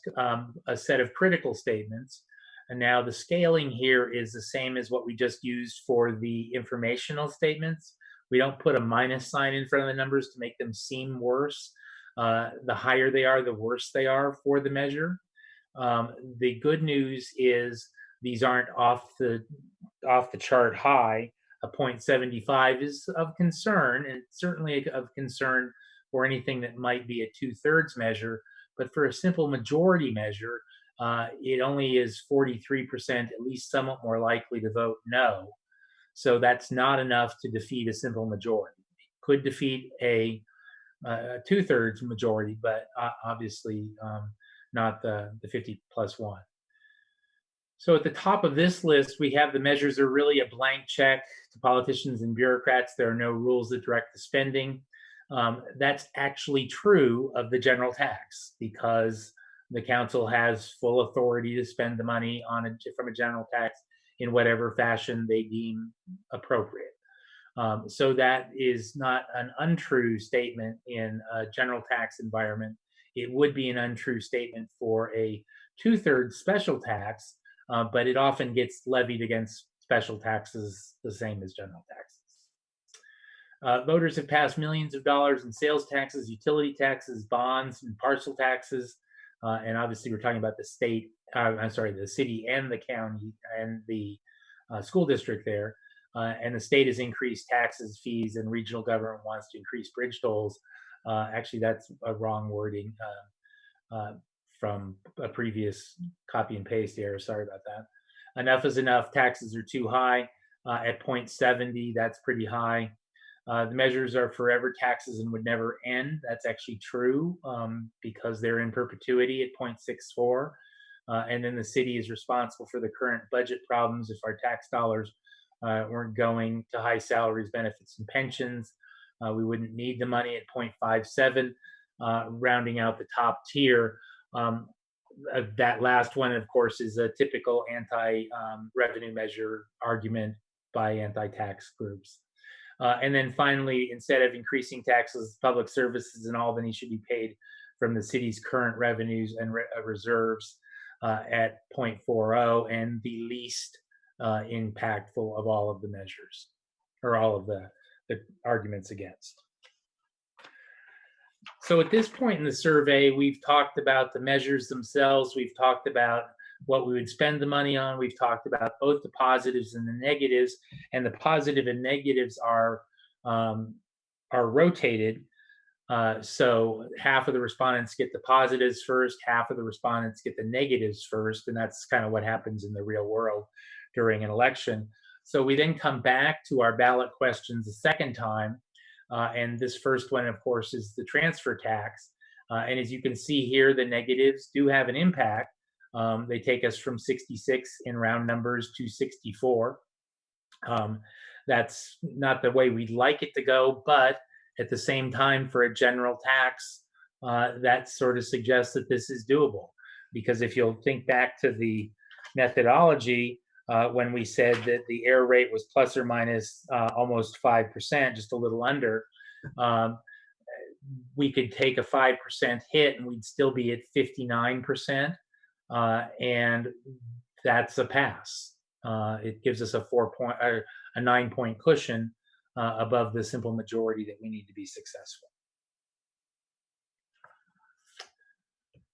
a set of critical statements. And now the scaling here is the same as what we just used for the informational statements. We don't put a minus sign in front of the numbers to make them seem worse. The higher they are, the worse they are for the measure. The good news is these aren't off the chart high. A 0.75 is of concern, and certainly of concern for anything that might be a 2/3 measure. But for a simple majority measure, it only is 43%, at least somewhat more likely to vote no. So that's not enough to defeat a simple majority. It could defeat a 2/3 majority, but obviously not the 50+1. So at the top of this list, we have the measures are really a blank check to politicians and bureaucrats. There are no rules that direct the spending. That's actually true of the general tax because the council has full authority to spend the money from a general tax in whatever fashion they deem appropriate. So that is not an untrue statement in a general tax environment. It would be an untrue statement for a 2/3 special tax, but it often gets levied against special taxes the same as general taxes. Voters have passed millions of dollars in sales taxes, utility taxes, bonds, and parcel taxes. And obviously we're talking about the state, the city and the county and the school district there. And the state has increased taxes, fees, and regional government wants to increase bridge tolls. Actually, that's a wrong wording from a previous copy and paste error. Sorry about that. Enough is enough. Taxes are too high. At 0.70, that's pretty high. The measures are forever taxes and would never end. That's actually true because they're in perpetuity at 0.64. And then the city is responsible for the current budget problems if our tax dollars weren't going to high salaries, benefits, and pensions. We wouldn't need the money at 0.57, rounding out the top tier. That last one, of course, is a typical anti-revenue measure argument by anti-tax groups. And then finally, instead of increasing taxes, public services in Albany should be paid from the city's current revenues and reserves at 0.40, and the least impactful of all of the measures, or all of the arguments against. So at this point in the survey, we've talked about the measures themselves. We've talked about what we would spend the money on. We've talked about both the positives and the negatives, and the positive and negatives are rotated. So half of the respondents get the positives first, half of the respondents get the negatives first, and that's kind of what happens in the real world during an election. So we then come back to our ballot questions a second time, and this first one, of course, is the transfer tax. And as you can see here, the negatives do have an impact. They take us from 66 in round numbers to 64. That's not the way we'd like it to go, but at the same time, for a general tax, that sort of suggests that this is doable. Because if you'll think back to the methodology, when we said that the error rate was plus or minus almost 5%, just a little under, we could take a 5% hit and we'd still be at 59%. And that's a pass. It gives us a 9-point cushion above the simple majority that we need to be successful.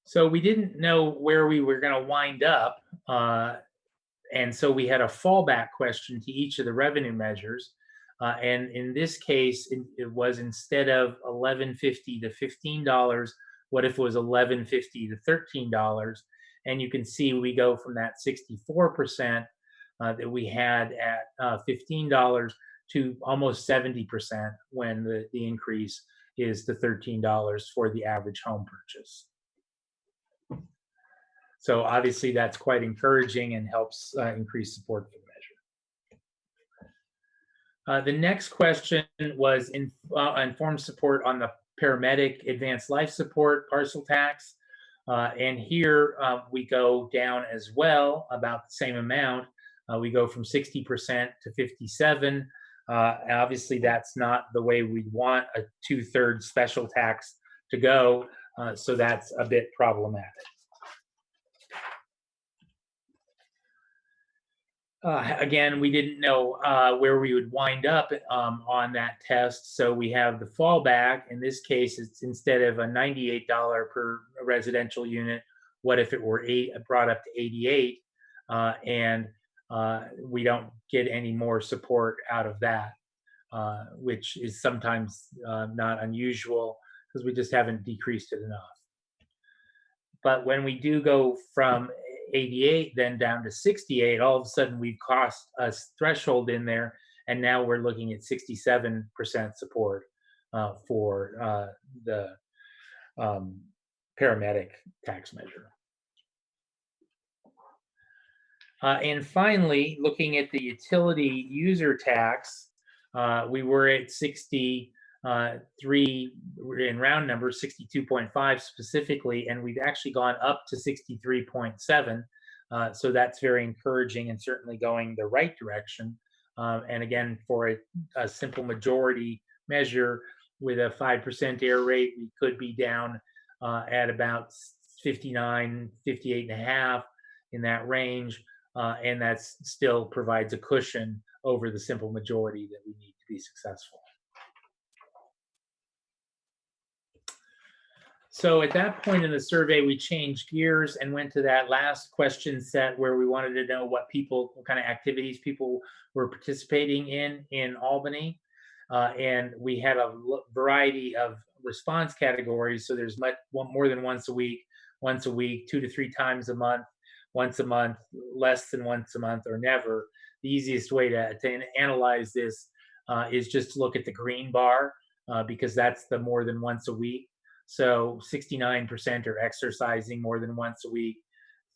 So we didn't know where we were going to wind up. And so we had a fallback question to each of the revenue measures. And in this case, it was instead of $11.50 to $15, what if it was $11.50 to $13? And you can see we go from that 64% that we had at $15 to almost 70% when the increase is to $13 for the average home purchase. So obviously that's quite encouraging and helps increase support for the measure. The next question was informed support on the paramedic advanced life support parcel tax. And here we go down as well, about the same amount. We go from 60% to 57%. Obviously that's not the way we'd want a 2/3 special tax to go. So that's a bit problematic. Again, we didn't know where we would wind up on that test, so we have the fallback. In this case, it's instead of a $98 per residential unit, what if it were brought up to 88, and we don't get any more support out of that, which is sometimes not unusual because we just haven't decreased it enough. But when we do go from 88 then down to 68, all of a sudden we've crossed a threshold in there, and now we're looking at 67% support for the paramedic tax measure. And finally, looking at the utility user tax, we were at 63 in round numbers, 62.5 specifically, and we've actually gone up to 63.7. So that's very encouraging and certainly going the right direction. And again, for a simple majority measure with a 5% error rate, we could be down at about 59, 58.5 in that range. And that still provides a cushion over the simple majority that we need to be successful. So at that point in the survey, we changed gears and went to that last question set where we wanted to know what kind of activities people were participating in Albany. And we had a variety of response categories. So there's more than once a week, 2 to 3 times a month, once a month, less than once a month, or never. The easiest way to analyze this is just to look at the green bar because that's the more than once a week. So 69% are exercising more than once a week,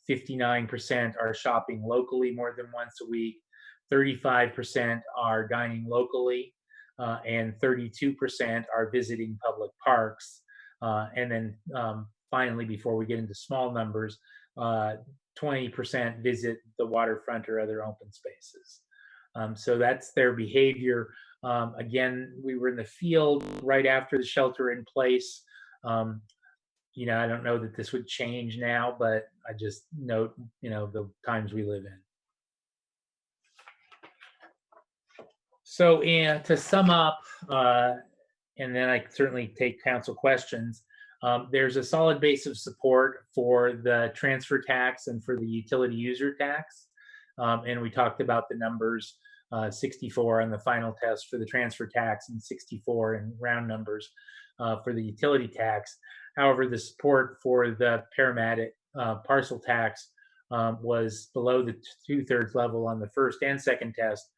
59% are shopping locally more than once a week, 35% are dining locally, and 32% are visiting public parks. And then finally, before we get into small numbers, 20% visit the waterfront or other open spaces. So that's their behavior. Again, we were in the field right after the shelter in place. You know, I don't know that this would change now, but I just note, you know, the times we live in. So to sum up, and then I certainly take council questions, there's a solid base of support for the transfer tax and for the utility user tax. And we talked about the numbers, 64 on the final test for the transfer tax and 64 in round numbers for the utility tax. However, the support for the paramedic parcel tax was below the 2/3 level on the first and second test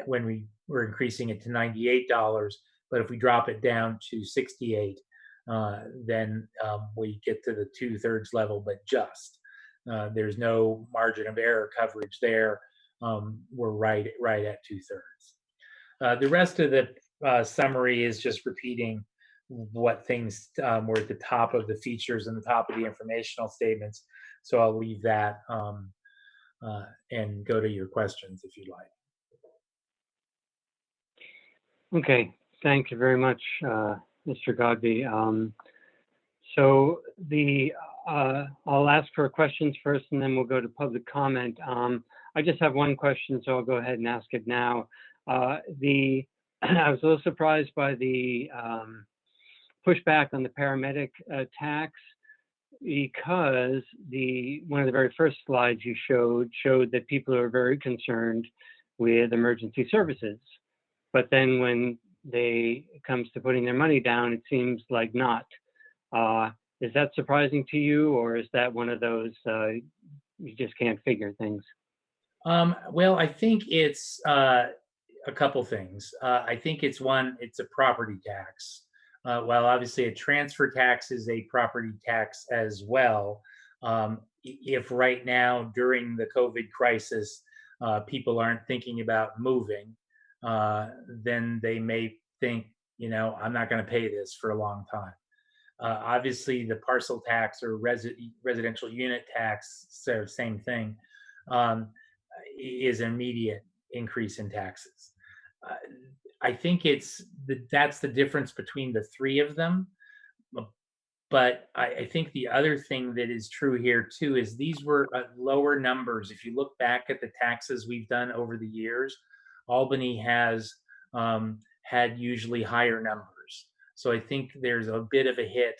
when we were increasing it to $98. But if we drop it down to 68, then we get to the 2/3 level, but just. There's no margin of error coverage there. We're right at 2/3. The rest of the summary is just repeating what things were at the top of the features and the top of the informational statements. So I'll leave that and go to your questions if you'd like. Okay, thank you very much, Mr. Godby. So I'll ask for questions first, and then we'll go to public comment. I just have one question, so I'll go ahead and ask it now. I was a little surprised by the pushback on the paramedic tax, because one of the very first slides you showed that people are very concerned with emergency services. But then when it comes to putting their money down, it seems like not. Is that surprising to you, or is that one of those you just can't figure things? Well, I think it's a couple things. I think it's a property tax. While obviously a transfer tax is a property tax as well, if right now during the COVID crisis, people aren't thinking about moving, then they may think, I'm not going to pay this for a long time. Obviously, the parcel tax or residential unit tax, so same thing, is an immediate increase in taxes. I think that's the difference between the three of them. But I think the other thing that is true here too is these were lower numbers. If you look back at the taxes we've done over the years, Albany has had usually higher numbers. So I think there's a bit of a hit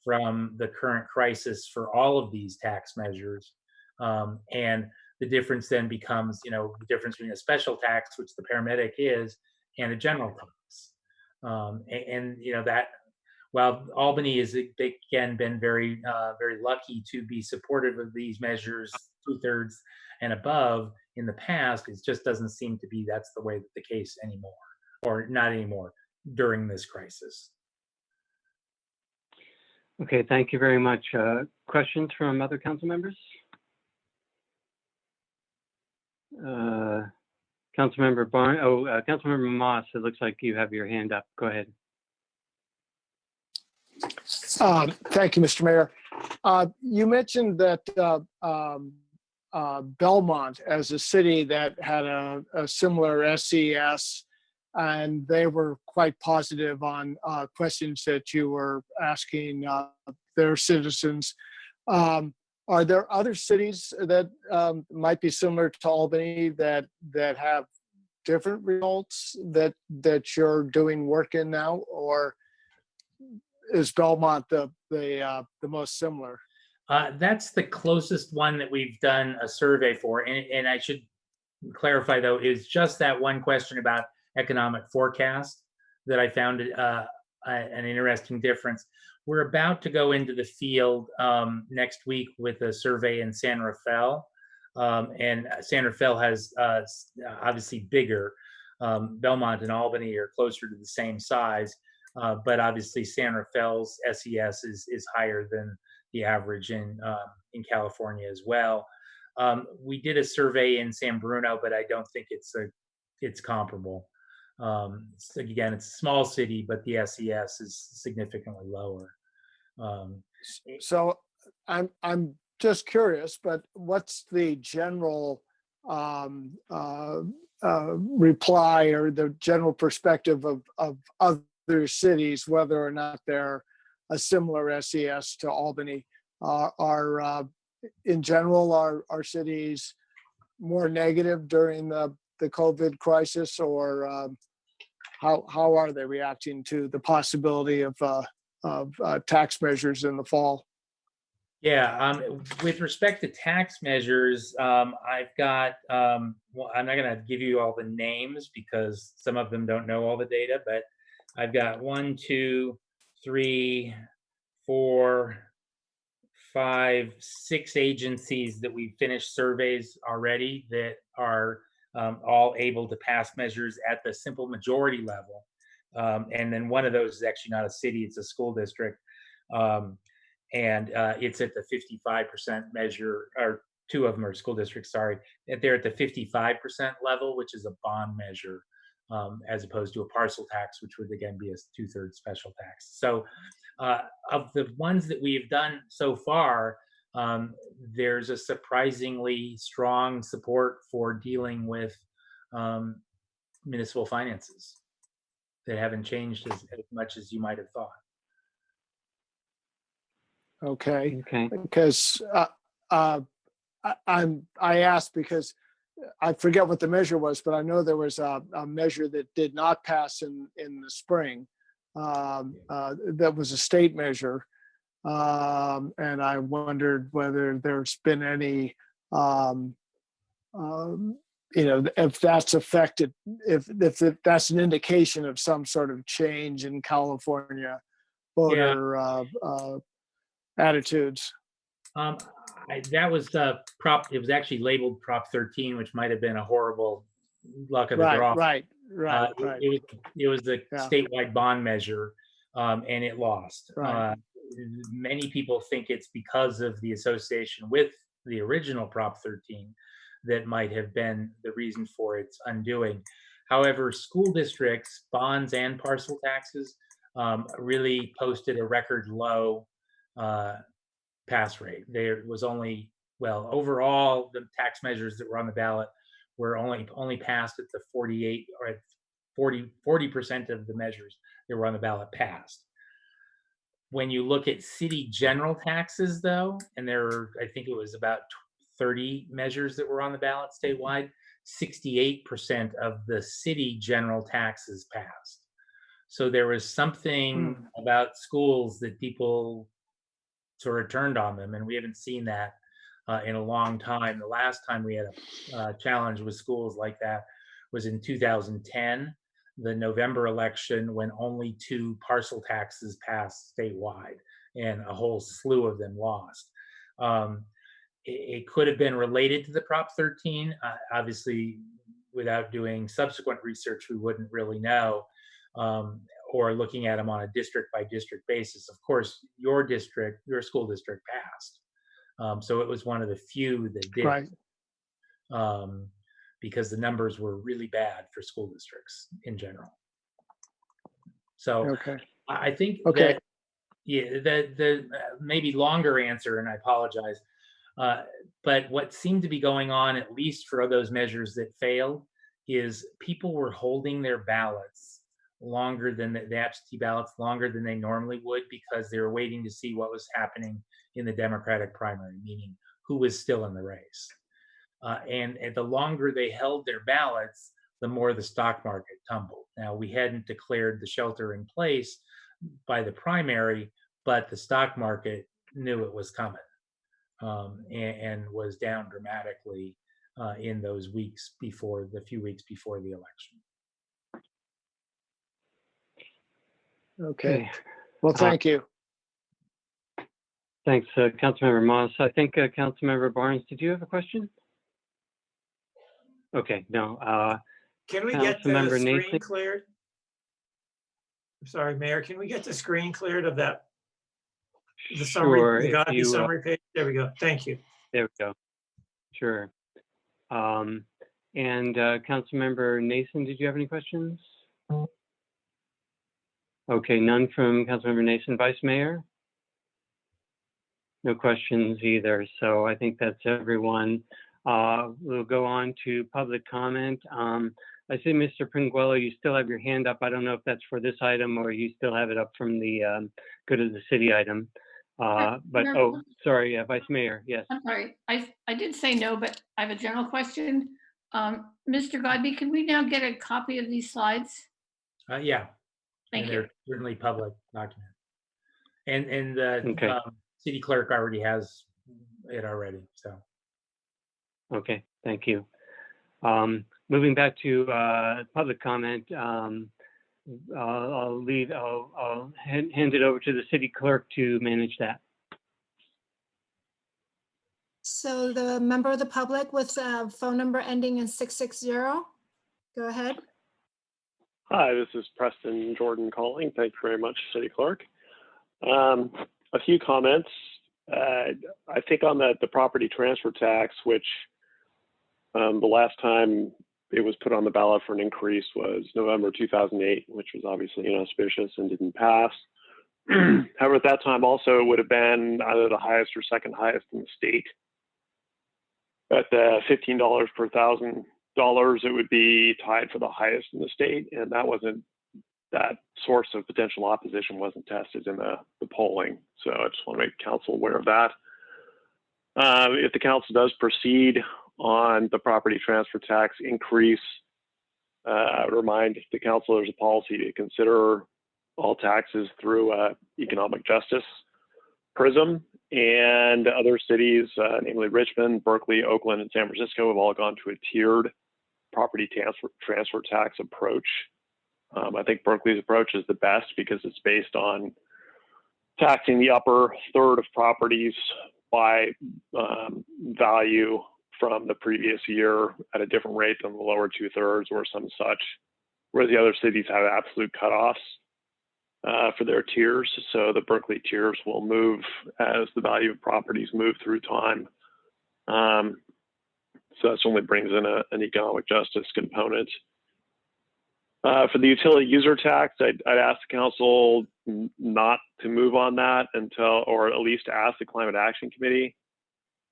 from the current crisis for all of these tax measures. And the difference then becomes, the difference between a special tax, which the paramedic is, and a general tax. That while Albany has again been very, very lucky to be supportive of these measures, 2/3 and above in the past, it just doesn't seem to be that's the way that the case anymore, or not anymore during this crisis. Okay, thank you very much. Questions from other council members? Councilmember Councilmember Moss, it looks like you have your hand up. Go ahead. Thank you, Mr. Mayor. You mentioned that Belmont as a city that had a similar SES, and they were quite positive on questions that you were asking their citizens. Are there other cities that might be similar to Albany that have different results that you're doing work in now, or is Belmont the most similar? That's the closest one that we've done a survey for, and I should clarify though, is just that one question about economic forecast that I found an interesting difference. We're about to go into the field next week with a survey in San Rafael, and San Rafael has obviously bigger. Belmont and Albany are closer to the same size, but obviously San Rafael's SES is higher than the average in California as well. We did a survey in San Bruno, but I don't think it's comparable. So again, it's a small city, but the SES is significantly lower. So I'm just curious, but what's the general reply or the general perspective of other cities, whether or not they're a similar SES to Albany? In general, are cities more negative during the COVID crisis, or how are they reacting to the possibility of tax measures in the fall? Yeah, with respect to tax measures, I've got, well, I'm not going to give you all the names because some of them don't know all the data, but I've got 1, 2, 3, 4, 5, 6 agencies that we've finished surveys already that are all able to pass measures at the simple majority level. And then one of those is actually not a city, it's a school district. And it's at the 55% measure, or 2 of them are school districts, sorry. They're at the 55% level, which is a bond measure, as opposed to a parcel tax, which would again be a 2/3 special tax. So of the ones that we've done so far, there's a surprisingly strong support for dealing with municipal finances. that haven't changed as much as you might have thought. Okay, Okay. because I asked because I forget what the measure was, but I know there was a measure that did not pass in the spring. That was a state measure. And I wondered whether there's been any, if that's affected, if that's an indication of some sort of change in California voter attitudes. That was it was actually labeled Prop 13, which might have been a horrible luck of the draw. Right. It was the Yeah. statewide bond measure, and it lost. Right. Many people think it's because of the association with the original Prop 13 that might have been the reason for its undoing. However, school districts, bonds, and parcel taxes really posted a record low pass rate. There was only, overall, the tax measures that were on the ballot were only passed at the 48 or at 40% of the measures that were on the ballot passed. When you look at city general taxes, though, and I think it was about 30 measures that were on the ballot statewide, 68% of the city general taxes passed. So there was something about schools that people sort of turned on them, and we haven't seen that in a long time. The last time we had a challenge with schools like that was in 2010, the November election, when only 2 parcel taxes passed statewide and a whole slew of them lost. It could have been related to the Prop 13. Obviously, without doing subsequent research, we wouldn't really know, or looking at them on a district by district basis. Of course, your school district passed. So it was one of the few that did. Right. Because the numbers were really bad for school districts in general. So Okay. I think Okay. that, the maybe longer answer, and I apologize, but what seemed to be going on, at least for those measures that failed, is people were holding their ballots longer than the absentee ballots longer than they normally would, because they were waiting to see what was happening in the Democratic primary, meaning who was still in the race. And the longer they held their ballots, the more the stock market tumbled. Now, we hadn't declared the shelter in place by the primary, but the stock market knew it was coming, and was down dramatically in those few weeks before the election. Okay. Well, thank you. Thanks, Councilmember Moss. I think Councilmember Barnes, did you have a question? Okay, no. Can we get the Councilmember screen Nathan? cleared? I'm sorry, Mayor, can we get the screen cleared of that? The summary, Sure. the Godby summary page? There we go. Thank you. There we go. Sure. And Councilmember Nason, did you have any questions? Okay, none from Councilmember Nason. Vice Mayor? No questions either. So I think that's everyone. We'll go on to public comment. I see Mr. Pinguello, you still have your hand up. I don't know if that's for this item or you still have it up from the go to the city item. Sorry, Vice Mayor, yes. I'm sorry, I did say no, but I have a general question. Mr. Godby, can we now get a copy of these slides? Yeah. Thank you. They're certainly public documents. And the Okay. City clerk already has it already, so. Okay, thank you. Moving back to public comment, I'll hand it over to the city clerk to manage that. So the member of the public with a phone number ending in 660, go ahead. Hi, this is Preston Jordan calling. Thank you very much, City Clerk. A few comments. I think on the property transfer tax, which the last time it was put on the ballot for an increase was November 2008, which was obviously inauspicious and didn't pass. However, at that time also it would have been either the highest or second highest in the state. At the $15 per $1,000, it would be tied for the highest in the state, and that wasn't that source of potential opposition wasn't tested in the polling. So I just want to make council aware of that. If the council does proceed on the property transfer tax increase, I would remind the council there's a policy to consider all taxes through economic justice prism, and other cities, namely Richmond, Berkeley, Oakland, and San Francisco, have all gone to a tiered property transfer tax approach. I think Berkeley's approach is the best because it's based on taxing the upper third of properties by value from the previous year at a different rate than the lower 2/3 or some such, whereas the other cities have absolute cutoffs for their tiers. So the Berkeley tiers will move as the value of properties move through time. So that only brings in an economic justice component. For the utility user tax, I'd ask the council not to move on that until, or at least ask the Climate Action Committee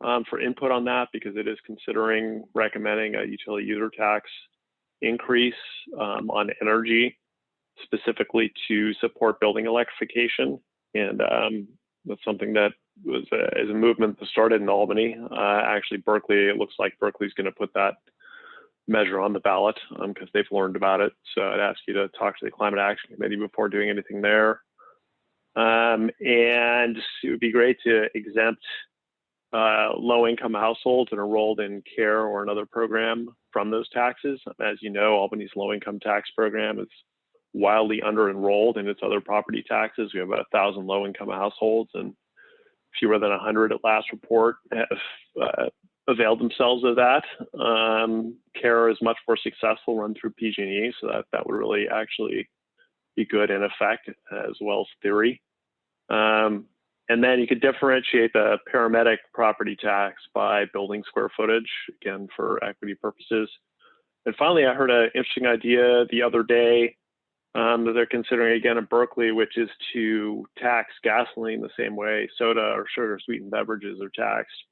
for input on that, because it is considering recommending a utility user tax increase on energy, specifically to support building electrification. And that's something that is a movement that started in Albany. Actually, Berkeley, it looks like Berkeley's going to put that measure on the ballot because they've learned about it. So I'd ask you to talk to the Climate Action Committee before doing anything there. And it would be great to exempt low-income households that are enrolled in CARE or another program from those taxes. As you know, Albany's low-income tax program is wildly under-enrolled in its other property taxes. We have about 1,000 low-income households, and fewer than 100 at last report have availed themselves of that. CARE is much more successful, run through PG&E, so that would really actually be good in effect as well as theory. And then you could differentiate the paramedic property tax by building square footage, again, for equity purposes. And finally, I heard an interesting idea the other day that they're considering again in Berkeley, which is to tax gasoline the same way soda or sugar sweetened beverages are taxed,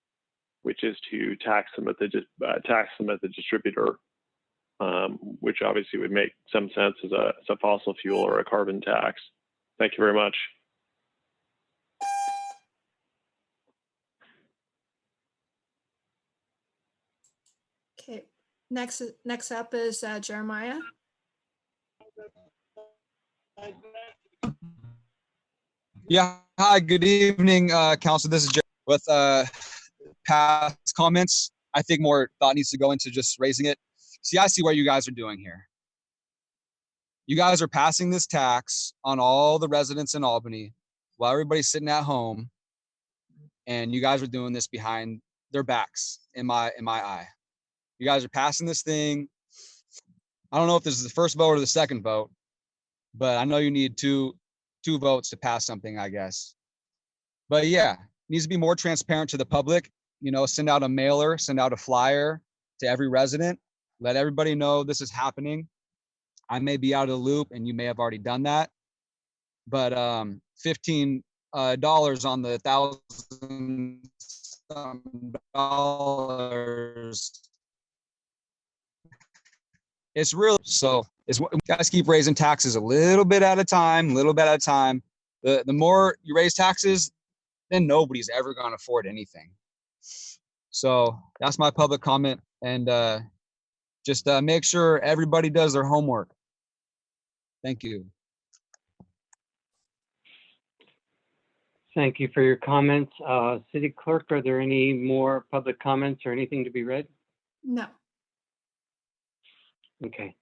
which is to tax them at the distributor, which obviously would make some sense as a fossil fuel or a carbon tax. Thank you very much. Okay, next up is Jeremiah. Yeah, hi, good evening, Council. This is Jerry with past comments. I think more thought needs to go into just raising it. See, I see what you guys are doing here. You guys are passing this tax on all the residents in Albany while everybody's sitting at home, and you guys are doing this behind their backs, in my eye. You guys are passing this thing. I don't know if this is the first vote or the second vote, but I know you need two votes to pass something, I guess. But yeah, it needs to be more transparent to the public. You know, send out a mailer, send out a flyer to every resident, let everybody know this is happening. I may be out of the loop and you may have already done that, but $15 on the $1,000, it's real. So it's, you guys keep raising taxes a little bit at a time, The more you raise taxes, then nobody's ever going to afford anything. So that's my public comment. And just make sure everybody does their homework. Thank you. Thank you for your comments. City Clerk, are there any more public comments or anything to be read? No. Okay,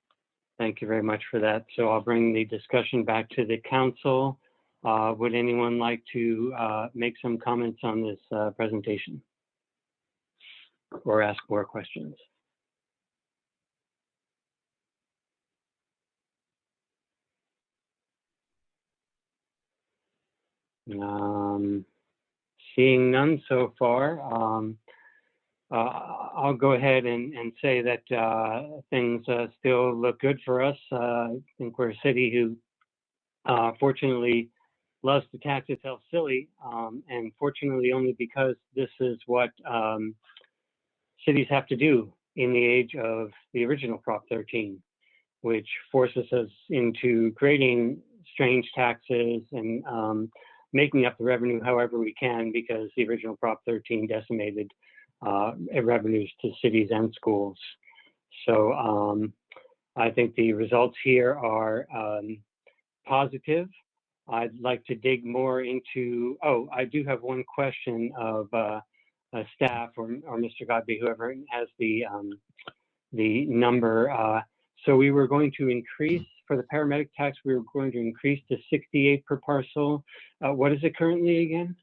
thank you very much for that. So I'll bring the discussion back to the council. Would anyone like to make some comments on this presentation or ask more questions? Seeing none so far, I'll go ahead and say that things still look good for us. I think we're a city who fortunately loves to tax itself silly, and fortunately only because this is what cities have to do in the age of the original Prop 13. which forces us into creating strange taxes and making up the revenue however we can, because the original Prop 13 decimated revenues to cities and schools. So I think the results here are positive. I'd like to dig more into, I do have one question of staff or Mr. Godby, whoever has the number. So we were going to increase, for the paramedic tax, we were going to increase to 68 per parcel. What is it currently again?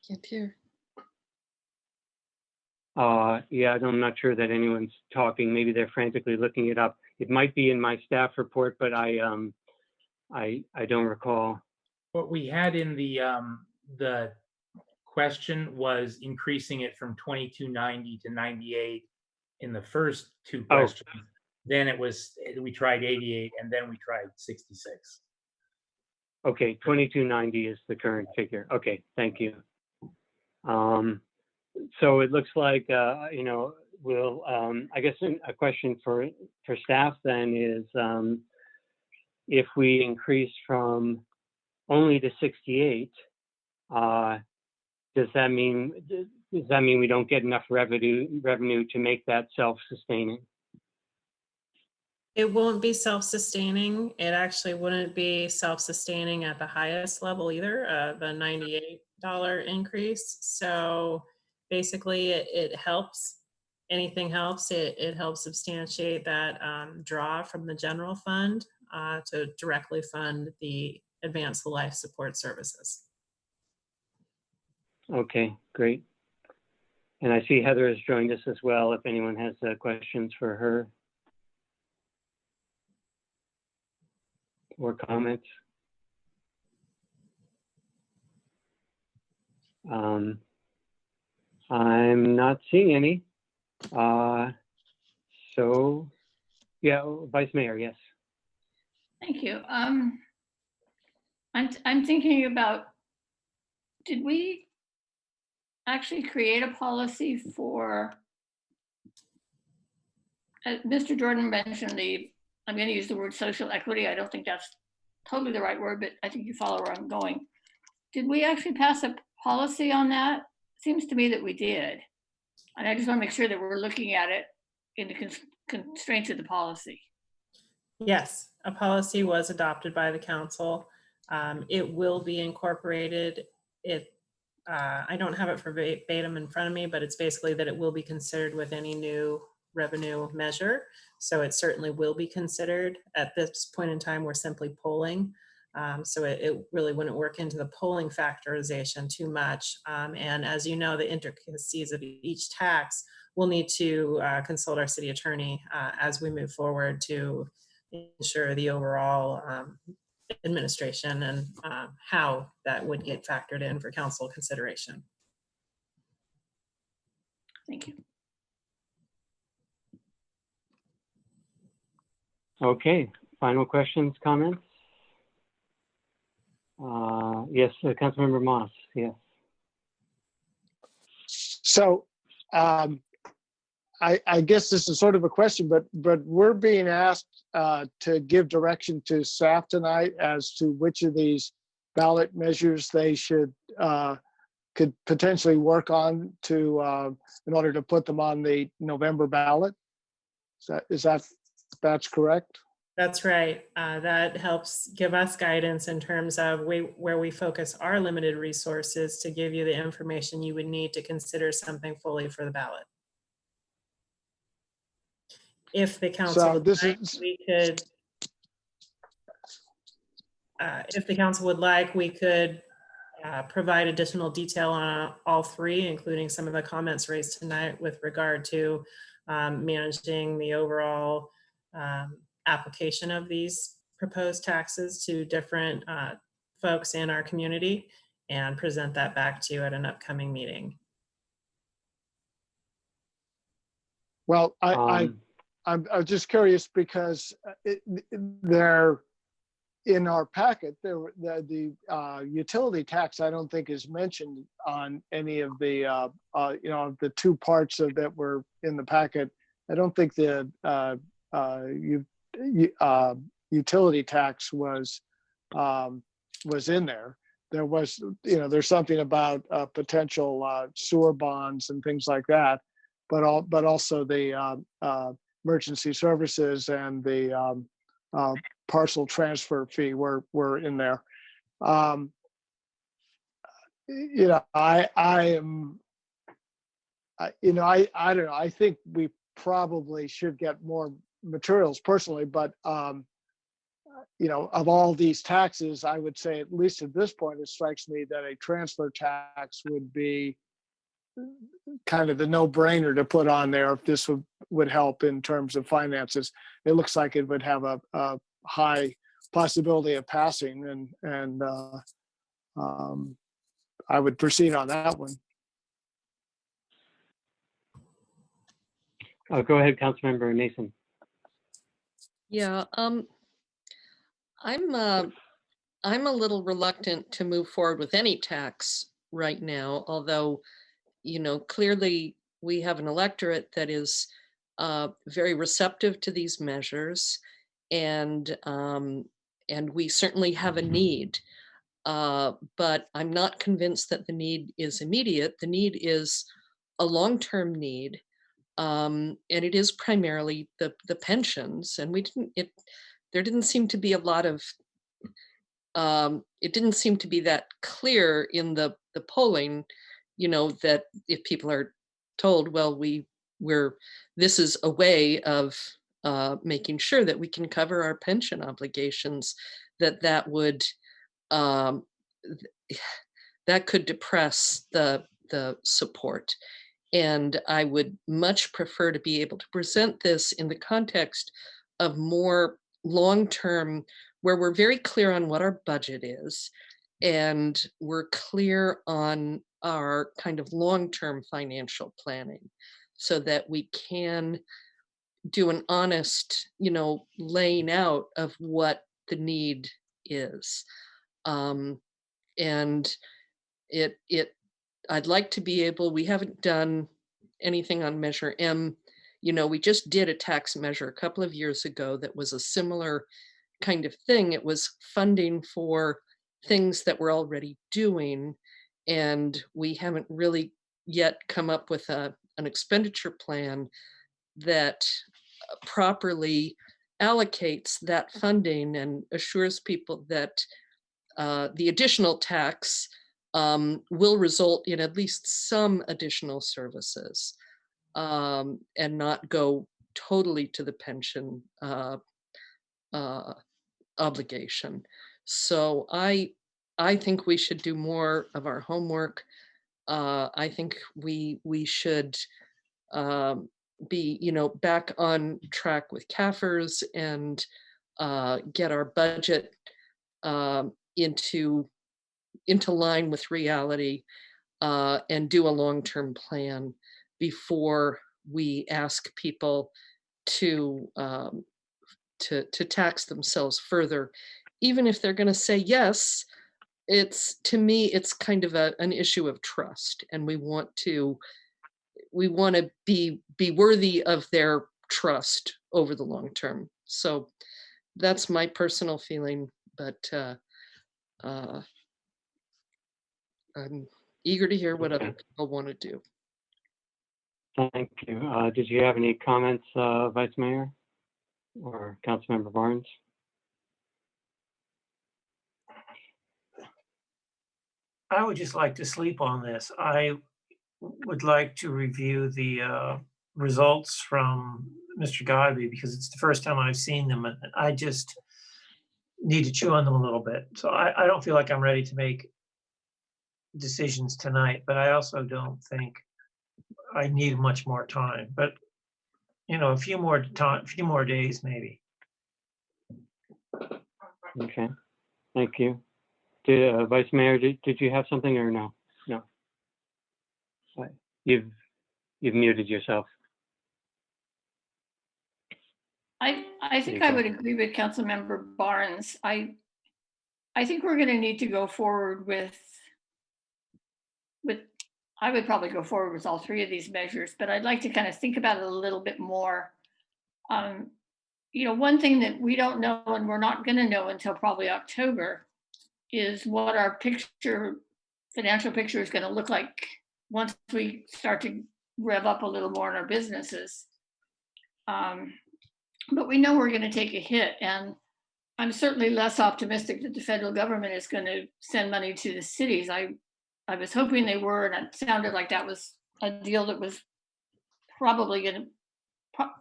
Can't hear. Yeah, I'm not sure that anyone's talking. Maybe they're frantically looking it up. It might be in my staff report, but I don't recall. What we had in the question was increasing it from 2290 to 98 in the first two questions. Then we tried 88, and then we tried 66. Okay, 2290 is the current figure. Okay, thank you. So it looks like, we'll, I guess a question for staff then is, if we increase from only to 68, does that mean we don't get enough revenue to make that self-sustaining? It won't be self-sustaining. It actually wouldn't be self-sustaining at the highest level either, the $98 increase. So basically it helps. Anything helps. It helps substantiate that draw from the general fund to directly fund the advanced life support services. Okay, great. And I see Heather has joined us as well, if anyone has questions for her or comments. I'm not seeing any. So, yeah, Vice Mayor, yes. Thank you. I'm thinking about, did we actually create a policy for, Mr. Jordan mentioned I'm going to use the word social equity. I don't think that's totally the right word, but I think you follow where I'm going. Did we actually pass a policy on that? Seems to me that we did. And I just want to make sure that we're looking at it in the constraints of the policy. Yes, a policy was adopted by the council. It will be incorporated. I don't have it verbatim in front of me, but it's basically that it will be considered with any new revenue measure. So it certainly will be considered. At this point in time, we're simply polling. So it really wouldn't work into the polling factorization too much. And as you know, the intricacies of each tax, we'll need to consult our city attorney as we move forward to ensure the overall administration and how that would get factored in for council consideration. Thank you. Okay, final questions, comments? Yes, Councilmember Moss, yes. So I guess this is sort of a question, but we're being asked to give direction to staff tonight as to which of these ballot measures they could potentially work on to in order to put them on the November ballot. That's correct? That's right. That helps give us guidance in terms of where we focus our limited resources to give you the information you would need to consider something fully for the ballot. If the council would like, we could, if the council would like, we could provide additional detail on all three, including some of the comments raised tonight with regard to managing the overall application of these proposed taxes to different folks in our community and present that back to you at an upcoming meeting. Well, I'm just curious because in our packet, the utility tax, I don't think is mentioned on any of the, the two parts that were in the packet. I don't think the utility tax was in there. There was, there's something about potential sewer bonds and things like that, but also the emergency services and the parcel transfer fee were in there. I don't know. I think we probably should get more materials personally, but of all these taxes, I would say, at least at this point, it strikes me that a transfer tax would be kind of the no-brainer to put on there if this would help in terms of finances. It looks like it would have a high possibility of passing, and I would proceed on that one. Go ahead, Councilmember Nason. Yeah, I'm a little reluctant to move forward with any tax right now, although, clearly we have an electorate that is very receptive to these measures, and we certainly have a need. But I'm not convinced that the need is immediate. The need is a long-term need, and it is primarily the pensions. And there didn't seem to be a lot of, it didn't seem to be that clear in the polling, that if people are told, well, this is a way of making sure that we can cover our pension obligations, that would that could depress the support. And I would much prefer to be able to present this in the context of more long-term, where we're very clear on what our budget is, and we're clear on our kind of long-term financial planning, so that we can do an honest, laying out of what the need is. And I'd like to be able, we haven't done anything on Measure M. We just did a tax measure a couple of years ago that was a similar kind of thing. It was funding for things that we're already doing, and we haven't really yet come up with an expenditure plan that properly allocates that funding and assures people that the additional tax will result in at least some additional services, and not go totally to the pension obligation. So I think we should do more of our homework. I think we should be, back on track with CAFRs and get our budget into line with reality, and do a long-term plan before we ask people to tax themselves further, even if they're going to say yes. To me, it's kind of an issue of trust, and we want to be worthy of their trust over the long term. So that's my personal feeling, but I'm eager to hear what other people want to do. Thank you. Did you have any comments, Vice Mayor or Councilmember Barnes? I would just like to sleep on this. I would like to review the results from Mr. Godby, because it's the first time I've seen them, and I just need to chew on them a little bit. So I don't feel like I'm ready to make decisions tonight, but I also don't think I need much more time. But a few more days maybe. Okay, thank you. Vice Mayor, did you have something or no? No. You've muted yourself. I think I would agree with Councilmember Barnes. I I think we're going to need to go forward with, I would probably go forward with all three of these measures, but I'd like to kind of think about it a little bit more. You know, one thing that we don't know, and we're not going to know until probably October, is what our financial picture is going to look like once we start to rev up a little more in our businesses. But we know we're going to take a hit, and I'm certainly less optimistic that the federal government is going to send money to the cities. I was hoping they were, and it sounded like that was a deal that was probably going to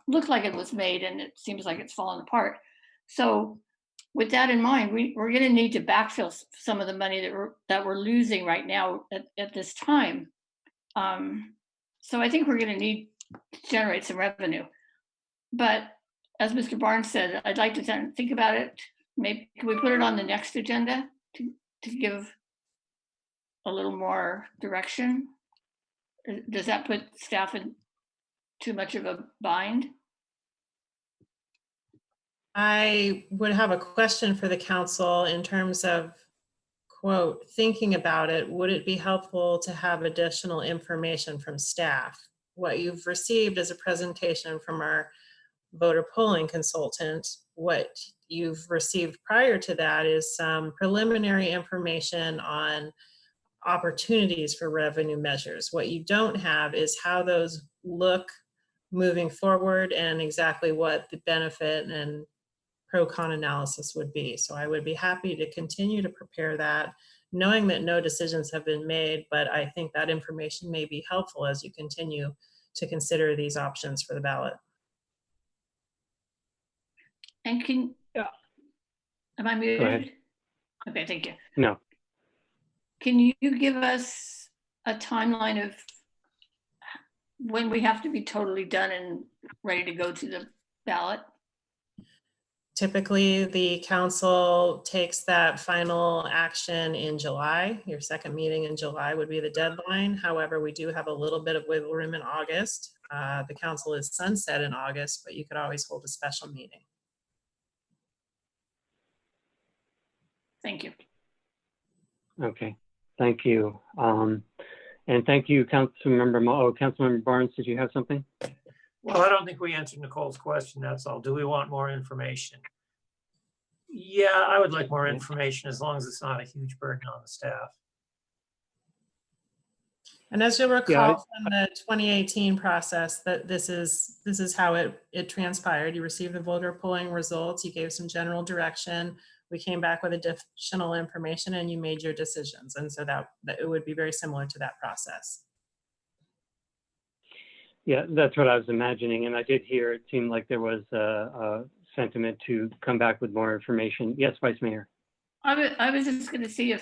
look like it was made, and it seems like it's fallen apart. So with that in mind, we're going to need to backfill some of the money that we're losing right now at this time. So I think we're going to need to generate some revenue. But as Mr. Barnes said, I'd like to think about it. Maybe can we put it on the next agenda to give a little more direction? Does that put staff in too much of a bind? I would have a question for the council in terms of, quote, thinking about it, would it be helpful to have additional information from staff? What you've received is a presentation from our voter polling consultant. What you've received prior to that is some preliminary information on opportunities for revenue measures. What you don't have is how those look moving forward and exactly what the benefit and pro-con analysis would be. So I would be happy to continue to prepare that, knowing that no decisions have been made, but I think that information may be helpful as you continue to consider these options for the ballot. And am I muted? Go ahead. Okay, thank you. No. Can you give us a timeline of when we have to be totally done and ready to go to the ballot? Typically, the council takes that final action in July. Your second meeting in July would be the deadline. However, we do have a little bit of wiggle room in August. The council is sunset in August, but you could always hold a special meeting. Thank you. Okay, thank you. And thank you, Councilmember Barnes, did you have something? Well, I don't think we answered Nicole's question, that's all. Do we want more information? Yeah, I would like more information as long as it's not a huge burden on the staff. And as you'll recall from the 2018 process, that this is how it transpired. You received the voter polling results, you gave some general direction, we came back with additional information, and you made your decisions. And so that it would be very similar to that process. Yeah, that's what I was imagining, and I did hear it seemed like there was a sentiment to come back with more information. Yes, Vice Mayor. I was just going to see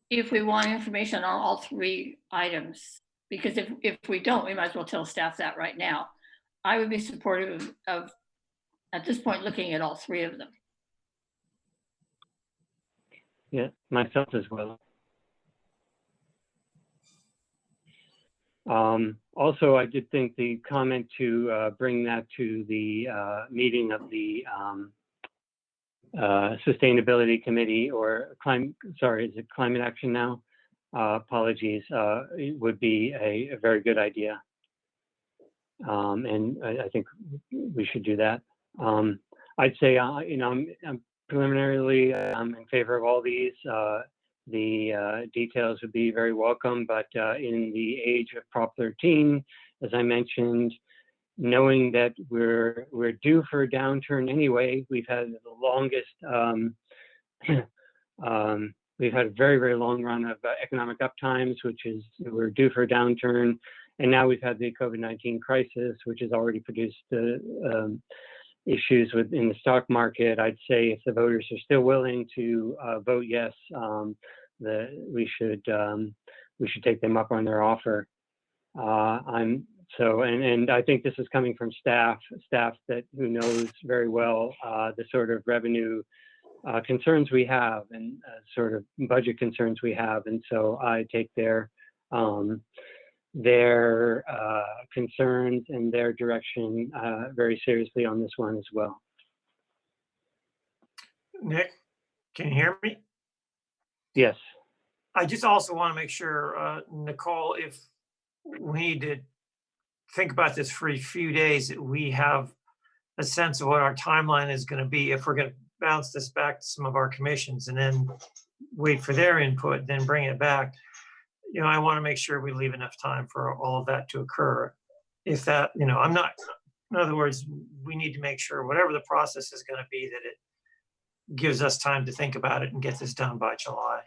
if we want information on all three items, because if we don't, we might as well tell staff that right now. I would be supportive of at this point looking at all three of them. Yeah, myself as well. Also, I did think the comment to bring that to the meeting of the Sustainability Committee, or is it Climate Action now? Apologies, it would be a very good idea. And I think we should do that. I'd say, I'm preliminarily, I'm in favor of all these. The details would be very welcome, but in the age of Prop 13, as I mentioned, knowing that we're due for a downturn anyway, we've had the longest, we've had a very, very long run of economic uptimes, which is we're due for a downturn, and now we've had the COVID-19 crisis, which has already produced issues in the stock market. I'd say if the voters are still willing to vote yes, we should take them up on their offer. And I think this is coming from staff who knows very well the sort of revenue concerns we have and sort of budget concerns we have, and so I take their concerns and their direction very seriously on this one as well. Nick, Can you hear me? Yes. I just also want to make sure, Nicole, if we need to think about this for a few days, that we have a sense of what our timeline is going to be if we're going to bounce this back to some of our commissions and then wait for their input, then bring it back. You know, I want to make sure we leave enough time for all of that to occur. If that, you know, I'm not, in other words, we need to make sure whatever the process is going to be, that it gives us time to think about it and get this done by July.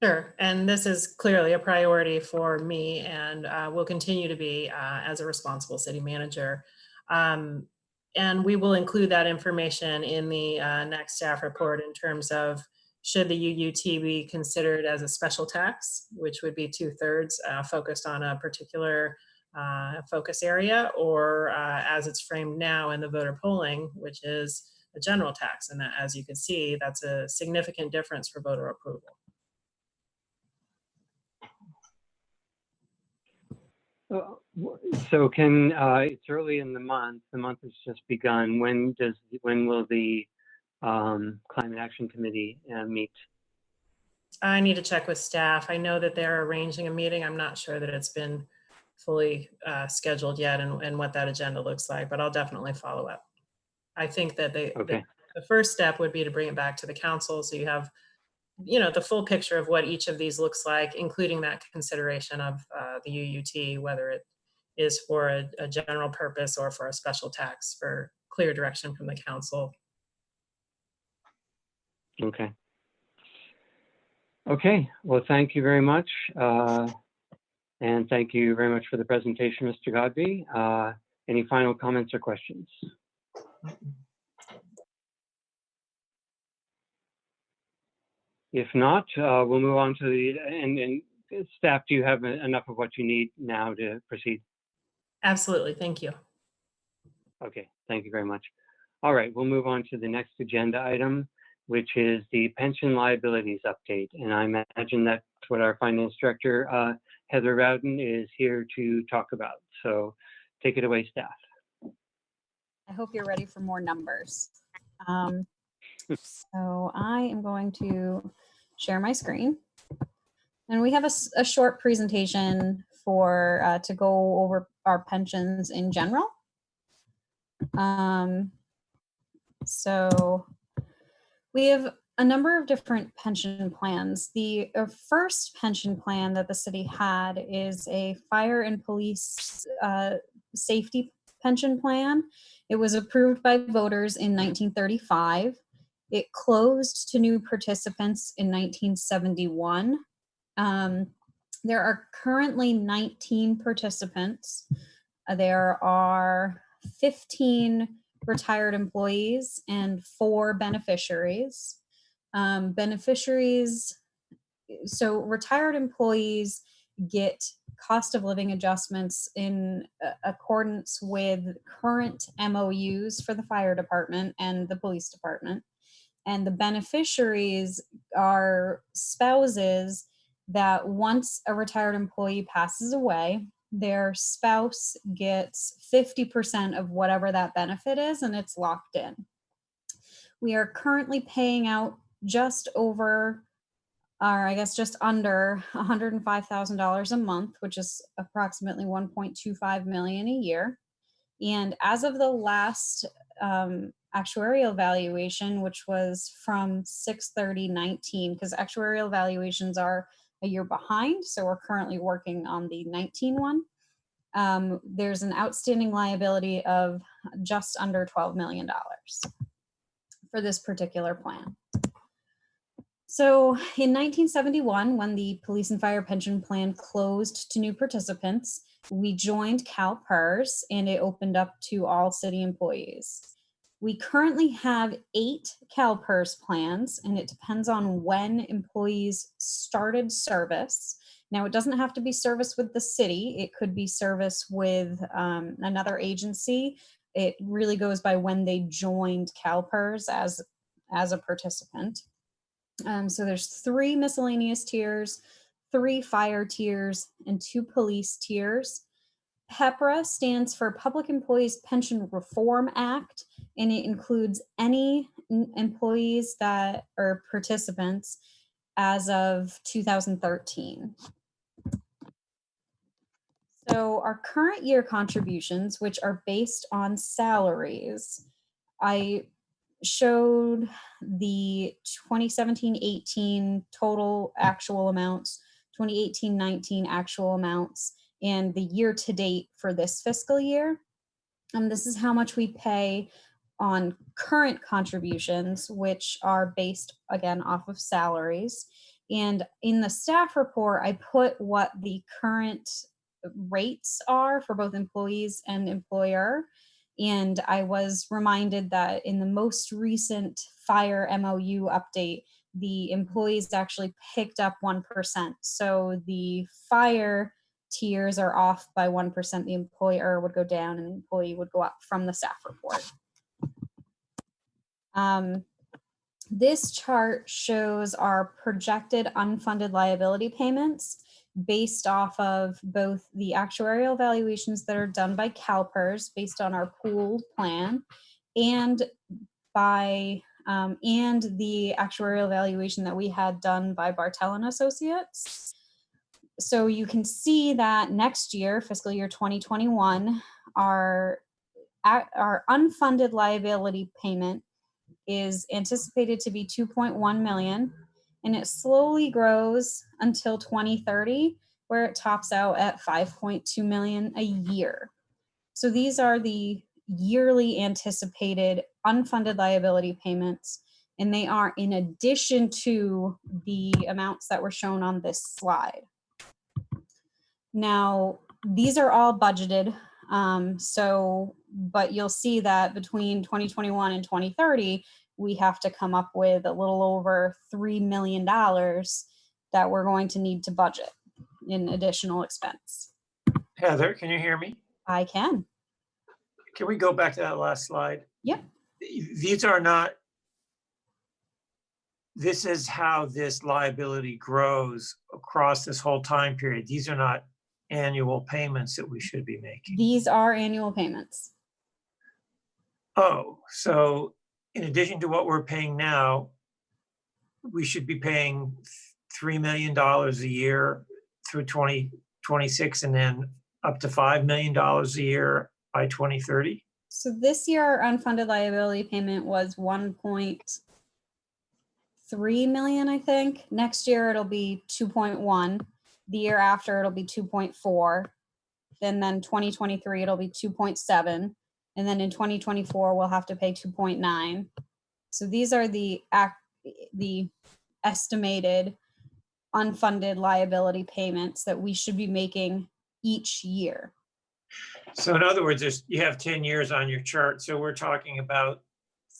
Sure, and this is clearly a priority for me and will continue to be as a responsible city manager. And we will include that information in the next staff report in terms of should the UUT be considered as a special tax, which would be 2/3 focused on a particular focus area, or as it's framed now in the voter polling, which is a general tax. And that, as you can see, that's a significant difference for voter approval. So can, it's early in the month has just begun. When will the Climate Action Committee meet? I need to check with staff. I know that they're arranging a meeting. I'm not sure that it's been fully scheduled yet and what that agenda looks like, but I'll definitely follow up. I think that the first step would be to bring it back to the council so you have, you know, the full picture of what each of these looks like, including that consideration of the UUT, whether it is for a general purpose or for a special tax, for clear direction from the council. Okay. Okay, well, thank you very much. And thank you very much for the presentation, Mr. Godby. Any final comments or questions? If not, we'll move on to the, and staff, do you have enough of what you need now to proceed? Absolutely, thank you. Okay, thank you very much. All right, we'll move on to the next agenda item, which is the pension liabilities update. And I imagine that's what our finance director, Heather Rowden, is here to talk about. So take it away, staff. I hope you're ready for more numbers. So I am going to share my screen. And we have a short presentation for to go over our pensions in general. So we have a number of different pension plans. The first pension plan that the city had is a fire and police safety pension plan. It was approved by voters in 1935. It closed to new participants in 1971. There are currently 19 participants. There are 15 retired employees and 4 beneficiaries. So retired employees get cost of living adjustments in accordance with current MOUs for the fire department and the police department. And the beneficiaries are spouses that once a retired employee passes away, their spouse gets 50% of whatever that benefit is, and it's locked in. We are currently paying out just over, or I guess just under $105,000 a month, which is approximately $1.25 million a year. And as of the last actuarial valuation, which was from 6/30/19, because actuarial valuations are a year behind, so we're currently working on the 19 one. There's an outstanding liability of just under $12 million for this particular plan. So in 1971, when the police and fire pension plan closed to new participants, we joined CalPERS and it opened up to all city employees. We currently have 8 CalPERS plans, and it depends on when employees started service. Now, it doesn't have to be service with the city. It could be service with another agency. It really goes by when they joined CalPERS as a participant. So there's 3 miscellaneous tiers, 3 fire tiers, and 2 police tiers. HEPRA stands for Public Employees Pension Reform Act, and it includes any employees that are participants as of 2013. So our current year contributions, which are based on salaries, I showed the 2017-18 total actual amounts, 2018-19 actual amounts, and the year to date for this fiscal year. And this is how much we pay on current contributions, which are based, again, off of salaries. And in the staff report, I put what the current rates are for both employees and employer. And I was reminded that in the most recent fire MOU update, the employees actually picked up 1%. So the fire tiers are off by 1%. The employer would go down and the employee would go up from the staff report. This chart shows our projected unfunded liability payments based off of both the actuarial valuations that are done by CalPERS based on our pooled plan, and by and the actuarial valuation that we had done by Bartel and Associates. So you can see that next year, fiscal year 2021, our unfunded liability payment is anticipated to be 2.1 million, and it slowly grows until 2030, where it tops out at 5.2 million a year. So these are the yearly anticipated unfunded liability payments, and they are in addition to the amounts that were shown on this slide. Now, these are all budgeted, but you'll see that between 2021 and 2030, we have to come up with a little over $3 million that we're going to need to budget in additional expense. Heather, can you hear me? I can. Can we go back to that last slide? Yep. These are not, this is how this liability grows across this whole time period. These are not annual payments that we should be making. These are annual payments. Oh, so in addition to what we're paying now, we should be paying $3 million a year through 2026, and then up to $5 million a year by 2030. So this year, our unfunded liability payment was 1.3 million, I think. Next year, it'll be 2.1. The year after, it'll be 2.4. Then 2023, it'll be 2.7. And then in 2024, we'll have to pay 2.9. So these are the estimated unfunded liability payments that we should be making each year. So in other words, you have 10 years on your chart. So we're talking about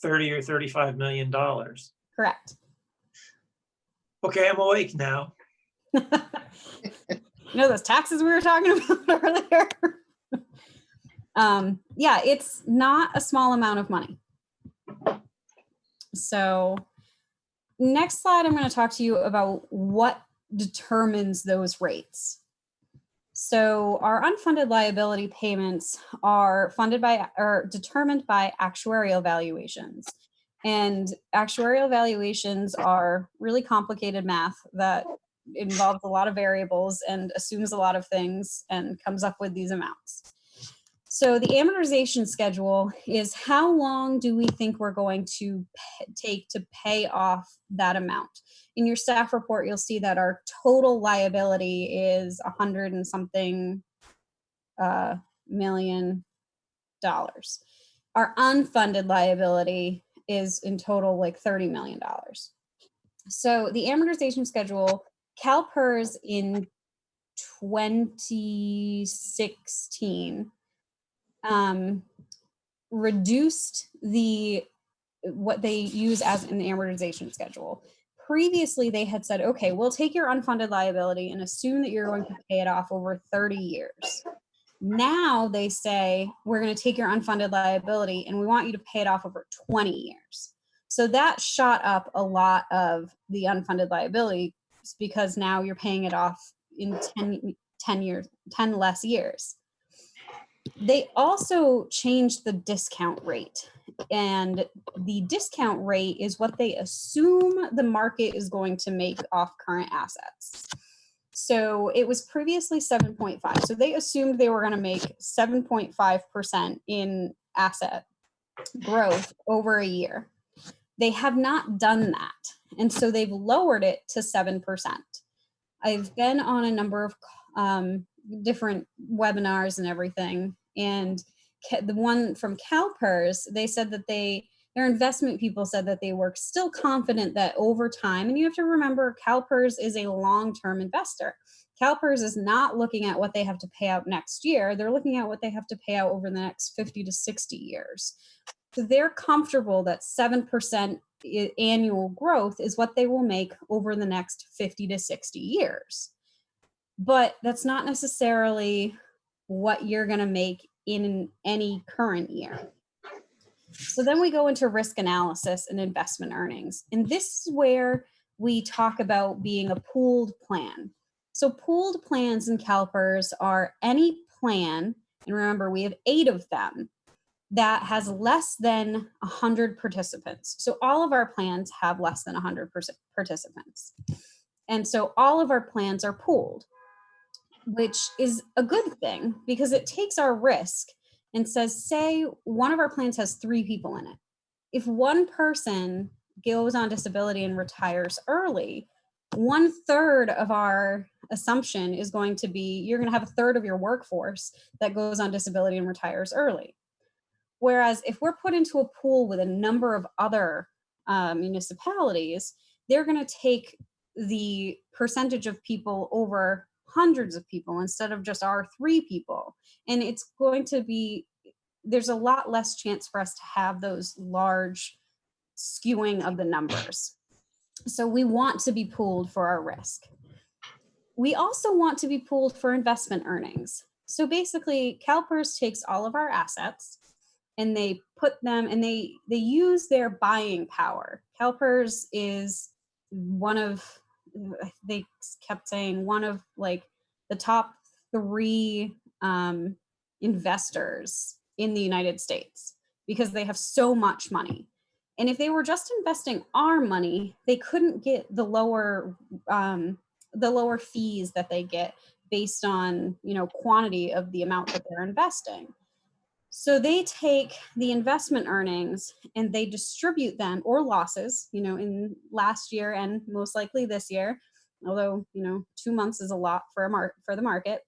$30 or $35 million. Correct. Okay, I'm awake now. You know those taxes we were talking about earlier? Yeah, it's not a small amount of money. So next slide, I'm going to talk to you about what determines those rates. So our unfunded liability payments are funded by or determined by actuarial valuations. And actuarial valuations are really complicated math that involves a lot of variables and assumes a lot of things and comes up with these amounts. So the amortization schedule is how long do we think we're going to take to pay off that amount. In your staff report, you'll see that our total liability is $100 and something million. Our unfunded liability is in total like $30 million. So the amortization schedule, CalPERS in 2016 reduced what they use as an amortization schedule. Previously, they had said, okay, we'll take your unfunded liability and assume that you're going to pay it off over 30 years. Now they say, we're going to take your unfunded liability and we want you to pay it off over 20 years. So that shot up a lot of the unfunded liability because now you're paying it off in 10 less years. They also changed the discount rate, and the discount rate is what they assume the market is going to make off current assets. So it was previously 7.5. So they assumed they were going to make 7.5% in asset growth over a year. They have not done that. And so they've lowered it to 7%. I've been on a number of different webinars and everything. And the one from CalPERS, they said that their investment people said that they were still confident that over time, and you have to remember CalPERS is a long-term investor. CalPERS is not looking at what they have to pay out next year. They're looking at what they have to pay out over the next 50 to 60 years. So they're comfortable that 7% annual growth is what they will make over the next 50 to 60 years. But that's not necessarily what you're going to make in any current year. So then we go into risk analysis and investment earnings. And this is where we talk about being a pooled plan. So pooled plans in CalPERS are any plan, and remember we have 8 of them, that has less than 100 participants. So all of our plans have less than 100 participants. And so all of our plans are pooled, which is a good thing because it takes our risk and says, say one of our plans has 3 people in it. If one person goes on disability and retires early, 1/3 of our assumption is going to be, you're going to have 1/3 of your workforce that goes on disability and retires early. Whereas if we're put into a pool with a number of other municipalities, they're going to take the percentage of people over hundreds of people instead of just our 3 people. And it's going to be, there's a lot less chance for us to have those large skewing of the numbers. So we want to be pooled for our risk. We also want to be pooled for investment earnings. So basically, CalPERS takes all of our assets and they put them, and they use their buying power. CalPERS is one of, they kept saying, one of like the top 3 investors in the United States because they have so much money. And if they were just investing our money, they couldn't get the lower fees that they get based on, quantity of the amount that they're investing. So they take the investment earnings and they distribute them, or losses, in last year and most likely this year, although, 2 months is a lot for the market,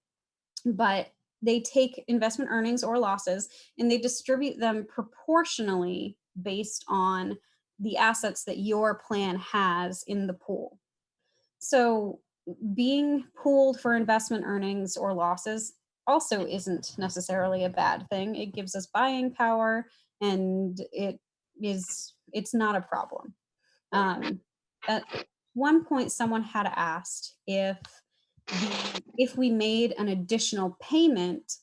but they take investment earnings or losses and they distribute them proportionally based on the assets that your plan has in the pool. So being pooled for investment earnings or losses also isn't necessarily a bad thing. It gives us buying power, and it's not a problem. At one point, someone had asked if we made an additional payment,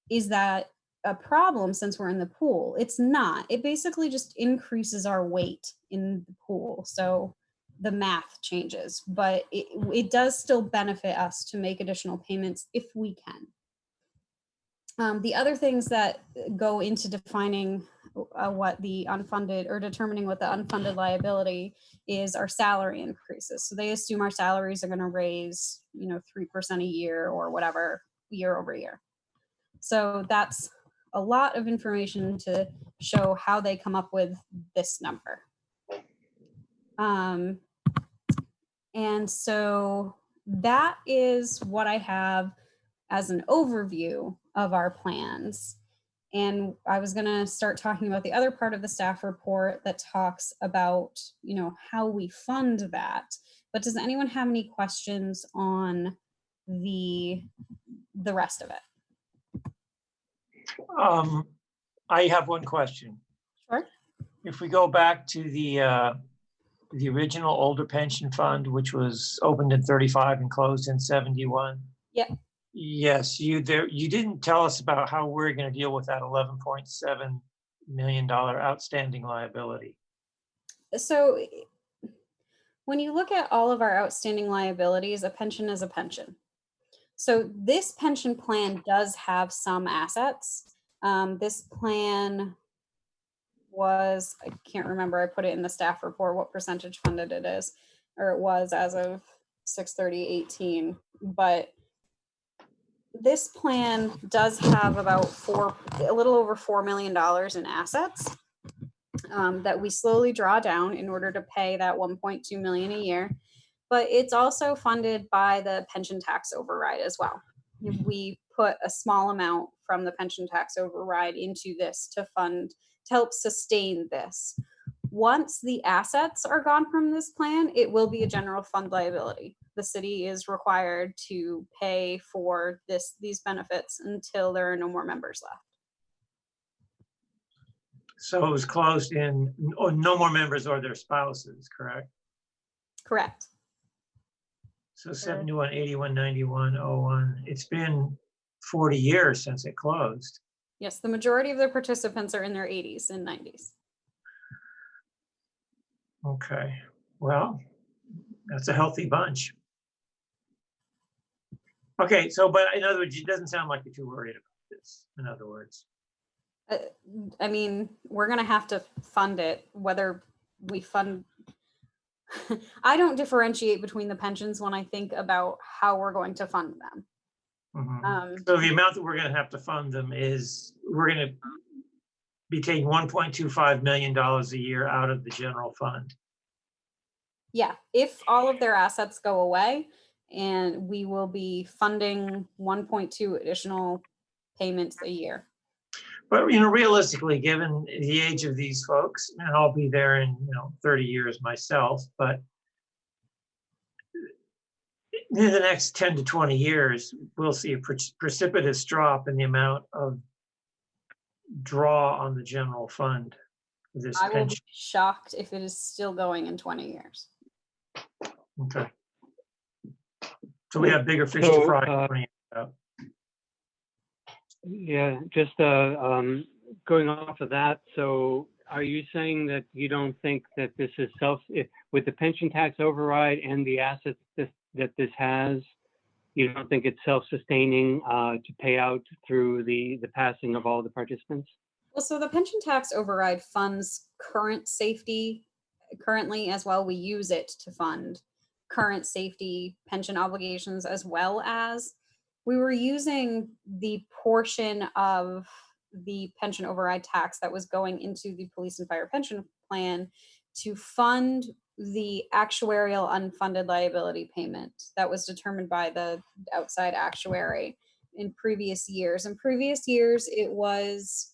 is that a problem since we're in the pool? It's not. It basically just increases our weight in the pool. So the math changes, but it does still benefit us to make additional payments if we can. The other things that go into defining what the unfunded, or determining what the unfunded liability is, are salary increases. So they assume our salaries are going to raise, 3% a year or whatever, year over year. So that's a lot of information to show how they come up with this number. And so that is what I have as an overview of our plans. And I was going to start talking about the other part of the staff report that talks about, how we fund that. But does anyone have any questions on the rest of it? I have one question. Sure. If we go back to the original older pension fund, which was opened in 35 and closed in 71. Yeah. Yes, you didn't tell us about how we're going to deal with that $11.7 million outstanding liability. So when you look at all of our outstanding liabilities, a pension is a pension. So this pension plan does have some assets. This plan was, I can't remember, I put it in the staff report, what percentage funded it is, or it was as of 6/30/18. But this plan does have about a little over $4 million in assets that we slowly draw down in order to pay that 1.2 million a year. But it's also funded by the pension tax override as well. We put a small amount from the pension tax override into this to help sustain this. Once the assets are gone from this plan, it will be a general fund liability. The city is required to pay for these benefits until there are no more members left. So it was closed in, oh, no more members or their spouses, correct? Correct. So 71, 81, 91, 01. It's been 40 years since it closed. Yes, the majority of the participants are in their 80s and 90s. Okay, well, that's a healthy bunch. Okay, so, but in other words, it doesn't sound like you're too worried about this, in other words. I mean, we're going to have to fund it, whether we fund. I don't differentiate between the pensions when I think about how we're going to fund them. Mm-hmm. So the amount that we're going to have to fund them is, we're going to be taking $1.25 million a year out of the general fund. Yeah, if all of their assets go away, and we will be funding 1.2 additional payments a year. But, you know, realistically, given the age of these folks, and I'll be there in, 30 years myself, but in the next 10 to 20 years, we'll see a precipitous drop in the amount of draw on the general fund. This I will pension. be shocked if it is still going in 20 years. Okay. So we have bigger fish to fry. Yeah, just going off of that, so are you saying that you don't think that this is with the pension tax override and the assets that this has, you don't think it's self-sustaining to pay out through the passing of all the participants? Well, so the pension tax override funds current safety currently as well. We use it to fund current safety pension obligations, as well as we were using the portion of the pension override tax that was going into the police and fire pension plan to fund the actuarial unfunded liability payment that was determined by the outside actuary in previous years. In previous years, it was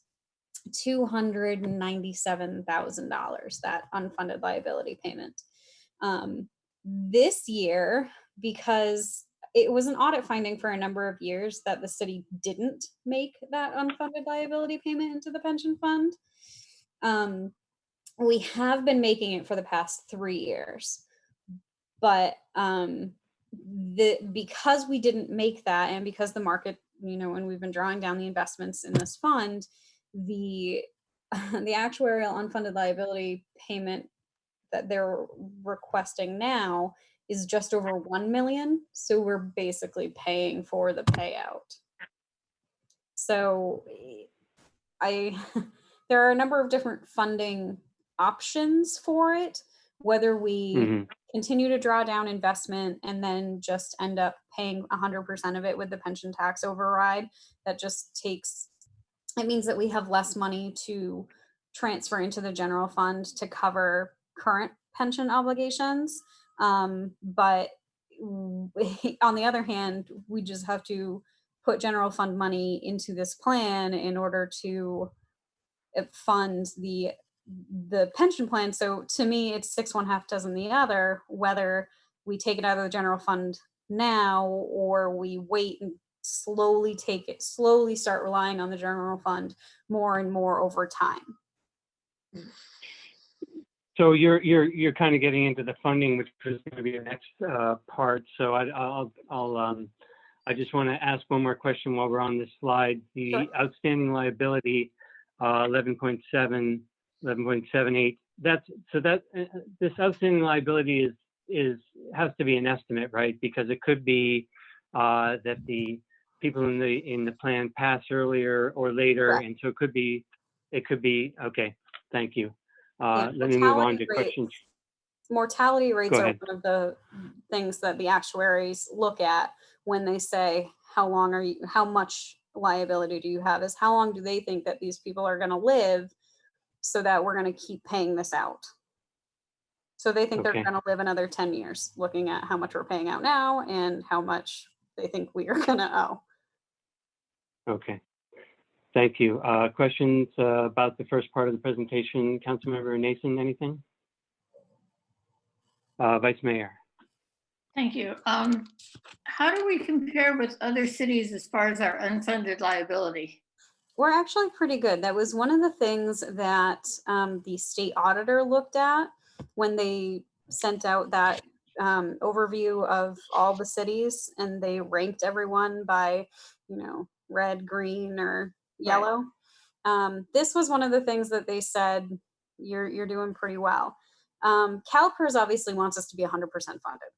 $297,000, that unfunded liability payment. This year, because it was an audit finding for a number of years that the city didn't make that unfunded liability payment into the pension fund, we have been making it for the past 3 years. But because we didn't make that, and because the market, and we've been drawing down the investments in this fund, the actuarial unfunded liability payment that they're requesting now is just over 1 million. So we're basically paying for the payout. So there are a number of different funding options for it, whether we continue to draw down investment and then just end up paying 100% of it with the pension tax override. That just it means that we have less money to transfer into the general fund to cover current pension obligations. But on the other hand, we just have to put general fund money into this plan in order to fund the pension plan. So to me, it's 6 1/2 dozen the other, whether we take it out of the general fund now or we wait and slowly start relying on the general fund more and more over time. So you're kind of getting into the funding, which is going to be the next part. So I just want to ask one more question while we're on this slide. The Sure. Outstanding liability, 11.78. This outstanding liability has to be an estimate, right? Because it could be that the people in the plan pass earlier or later, Correct. and so it could be okay. Thank you. Yeah, Let me move on mortality to rate- questions. Mortality rates Go are ahead. one of the things that the actuaries look at when they say, how much liability do you have, is how long do they think that these people are going to live so that we're going to keep paying this out. So they think Okay. they're going to live another 10 years, looking at how much we're paying out now and how much they think we are going to owe. Okay. Thank you. Questions about the first part of the presentation? Councilmember Nason, anything? Vice Mayor. Thank you. How do we compare with other cities as far as our unfunded liability? We're actually pretty good. That was one of the things that the state auditor looked at when they sent out that overview of all the cities, and they ranked everyone by, red, green, or yellow. This was one of the things that they said, you're doing pretty well. CalPERS obviously wants us to be 100% funded.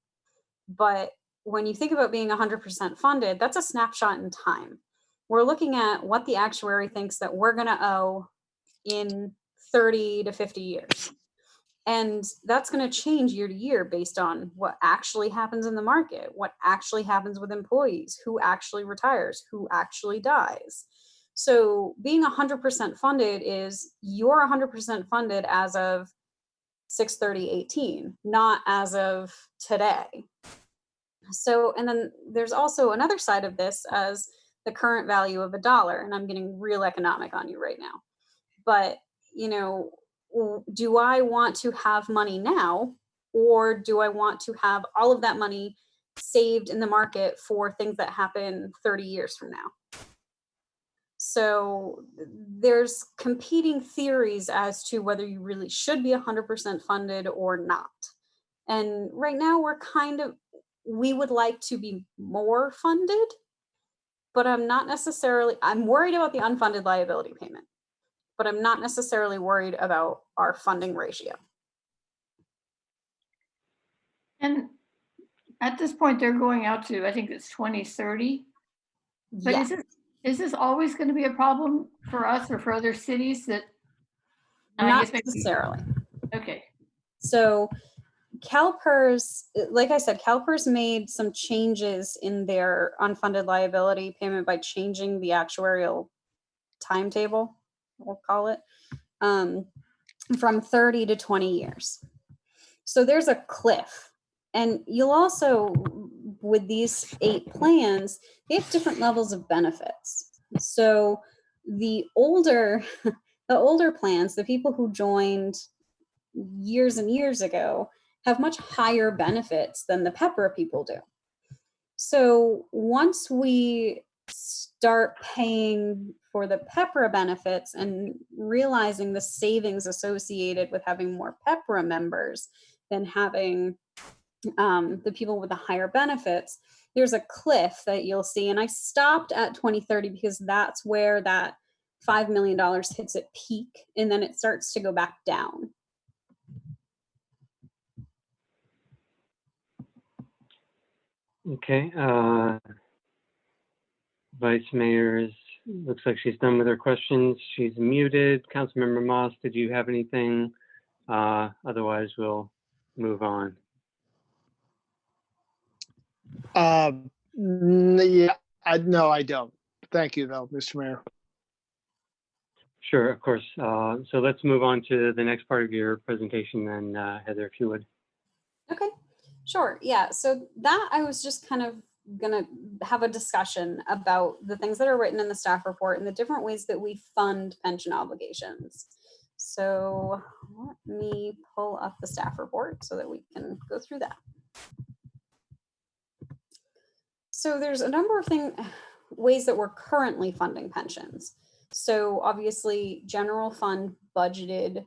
But when you think about being 100% funded, that's a snapshot in time. We're looking at what the actuary thinks that we're going to owe in 30 to 50 years. And that's going to change year to year based on what actually happens in the market, what actually happens with employees, who actually retires, who actually dies. So being 100% funded is you're 100% funded as of 6/30/18, not as of today. So, and then there's also another side of this as the current value of $1, and I'm getting real economic on you right now. But, do I want to have money now, or do I want to have all of that money saved in the market for things that happen 30 years from now? So there's competing theories as to whether you really should be 100% funded or not. And right now we would like to be more funded, but I'm worried about the unfunded liability payment, but I'm not necessarily worried about our funding ratio. And at this point, they're going out to, I think it's 2030. But Yeah. is this always going to be a problem for us or for other cities that? Not necessarily. Okay. So CalPERS, like I said, CalPERS made some changes in their unfunded liability payment by changing the actuarial timetable, we'll call it, from 30 to 20 years. So there's a cliff. And you'll also, with these 8 plans, they have different levels of benefits. So the older plans, the people who joined years and years ago, have much higher benefits than the PEPRA people do. So once we start paying for the PEPRA benefits and realizing the savings associated with having more PEPRA members than having the people with the higher benefits, there's a cliff that you'll see. And I stopped at 2030 because that's where that $5 million hits its peak, and then it starts to go back down. Okay. Vice Mayor looks like she's done with her questions. She's muted. Councilmember Moss, did you have anything? Otherwise, we'll move on. Yeah, no, I don't. Thank you, though, Mr. Mayor. Sure, of course. So let's move on to the next part of your presentation then, Heather, if you would. Okay, sure. Yeah, so that I was just kind of gonna have a discussion about the things that are written in the staff report and the different ways that we fund pension obligations. So let me pull up the staff report so that we can go through that. So there's a number of ways that we're currently funding pensions. So obviously general fund budgeted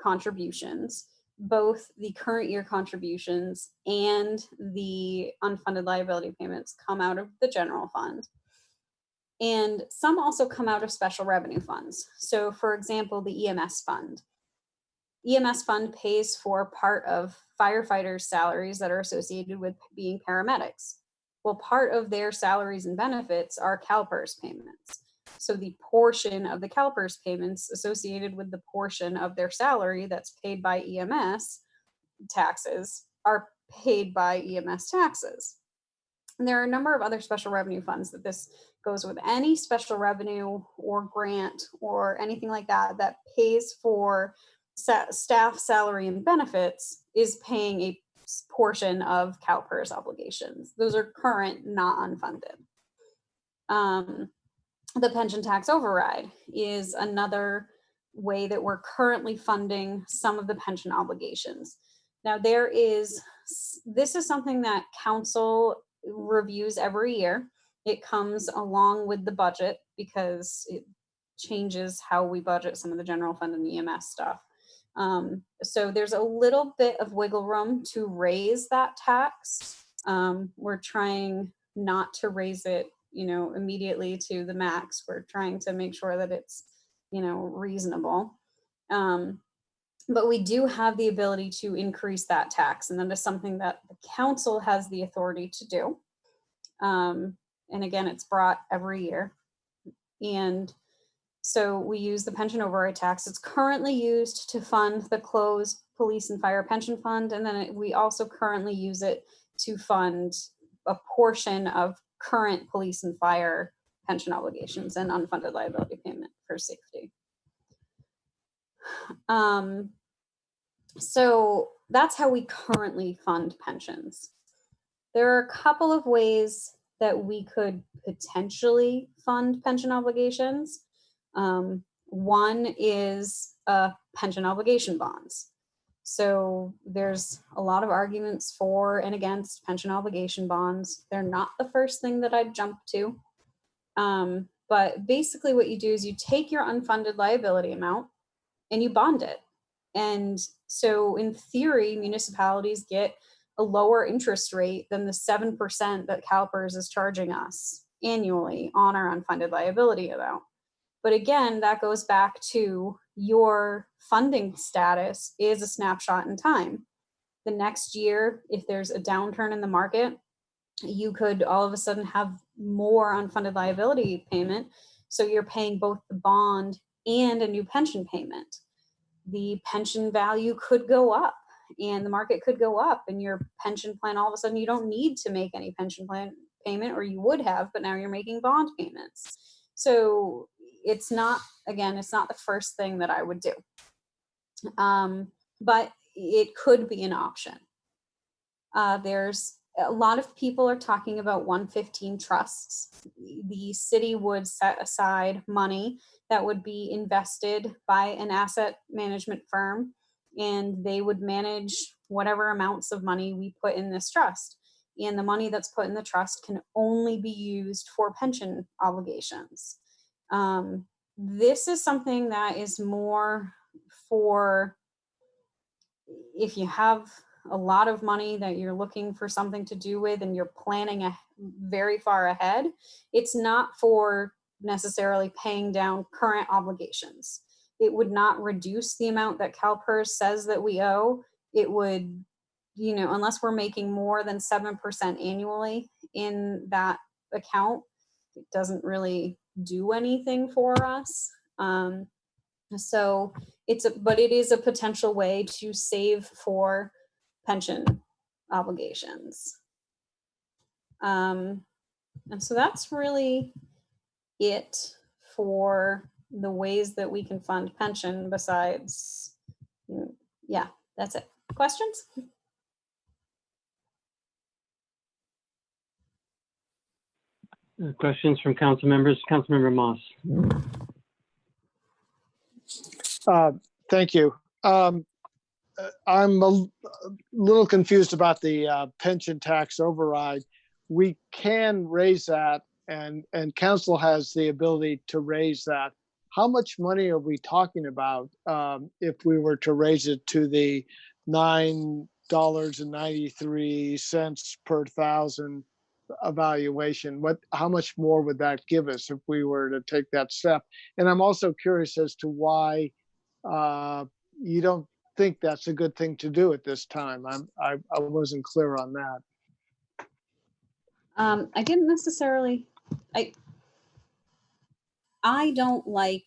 contributions, both the current year contributions and the unfunded liability payments come out of the general fund. And some also come out of special revenue funds. So for example, the EMS fund. EMS fund pays for part of firefighters' salaries that are associated with being paramedics. Well, part of their salaries and benefits are CalPERS payments. So the portion of the CalPERS payments associated with the portion of their salary that's paid by EMS taxes are paid by EMS taxes. And there are a number of other special revenue funds that this goes with. Any special revenue or grant or anything like that that pays for staff salary and benefits is paying a portion of CalPERS obligations. Those are current, not unfunded. The pension tax override is another way that we're currently funding some of the pension obligations. Now this is something that council reviews every year. It comes along with the budget because it changes how we budget some of the general fund and EMS stuff. So there's a little bit of wiggle room to raise that tax. We're trying not to raise it, immediately to the max. We're trying to make sure that it's, reasonable. But we do have the ability to increase that tax, and that is something that the council has the authority to do. And again, it's brought every year. And so we use the pension override tax. It's currently used to fund the closed police and fire pension fund. And then we also currently use it to fund a portion of current police and fire pension obligations and unfunded liability payment for safety. So that's how we currently fund pensions. There are a couple of ways that we could potentially fund pension obligations. One is pension obligation bonds. So there's a lot of arguments for and against pension obligation bonds. They're not the first thing that I'd jump to. But basically what you do is you take your unfunded liability amount and you bond it. And so in theory, municipalities get a lower interest rate than the 7% that CalPERS is charging us annually on our unfunded liability amount. But again, that goes back to your funding status is a snapshot in time. The next year, if there's a downturn in the market, you could all of a sudden have more unfunded liability payment. So you're paying both the bond and a new pension payment. The pension value could go up and the market could go up, and your pension plan, all of a sudden you don't need to make any pension plan payment, or you would have, but now you're making bond payments. So it's not the first thing that I would do. But it could be an option. There's a lot of people are talking about 115 trusts. The city would set aside money that would be invested by an asset management firm, and they would manage whatever amounts of money we put in this trust. And the money that's put in the trust can only be used for pension obligations. This is something that is more for if you have a lot of money that you're looking for something to do with and you're planning very far ahead. It's not for necessarily paying down current obligations. It would not reduce the amount that CalPERS says that we owe. It would, unless we're making more than 7% annually in that account, it doesn't really do anything for us. So but it is a potential way to save for pension obligations. And so that's really it for the ways that we can fund pension besides, yeah, that's it. Questions? Questions from council members? Councilmember Moss. Thank you. I'm a little confused about the pension tax override. We can raise that, and council has the ability to raise that. How much money are we talking about if we were to raise it to the $9.93 per thousand evaluation? How much more would that give us if we were to take that step? And I'm also curious as to why you don't think that's a good thing to do at this time. I wasn't clear on that. I didn't necessarily, I don't like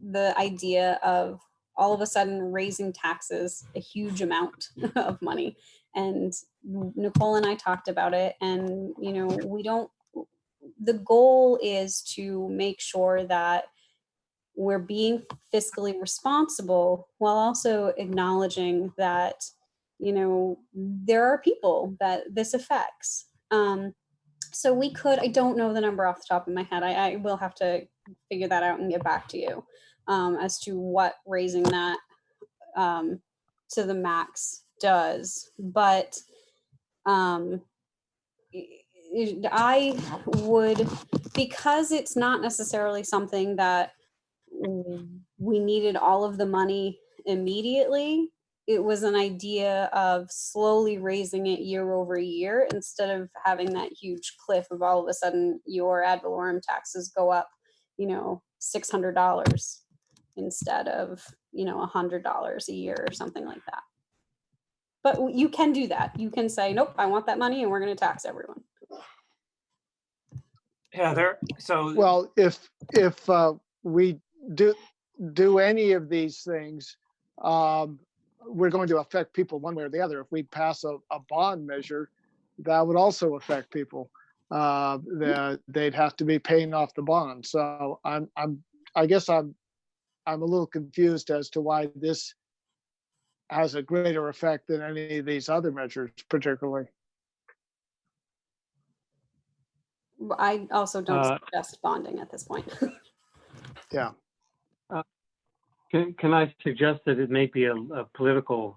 the idea of all of a sudden raising taxes a huge amount of money. And Nicole and I talked about it, and the goal is to make sure that we're being fiscally responsible while also acknowledging that there are people that this affects. So we could, I don't know the number off the top of my head. I will have to figure that out and get back to you as to what raising that to the max does. But I would, because it's not necessarily something that we needed all of the money immediately. It was an idea of slowly raising it year over year instead of having that huge cliff of all of a sudden your ad valorem taxes go up, $600 instead of, $100 a year or something like that. But you can do that. You can say, nope, I want that money and we're going to tax everyone. Heather, so Well, if we do any of these things, we're going to affect people one way or the other. If we pass a bond measure, that would also affect people. They'd have to be paying off the bond. So I guess I'm a little confused as to why this has a greater effect than any of these other measures, particularly. I also don't suggest bonding at this point. Yeah. Can I suggest that it may be a political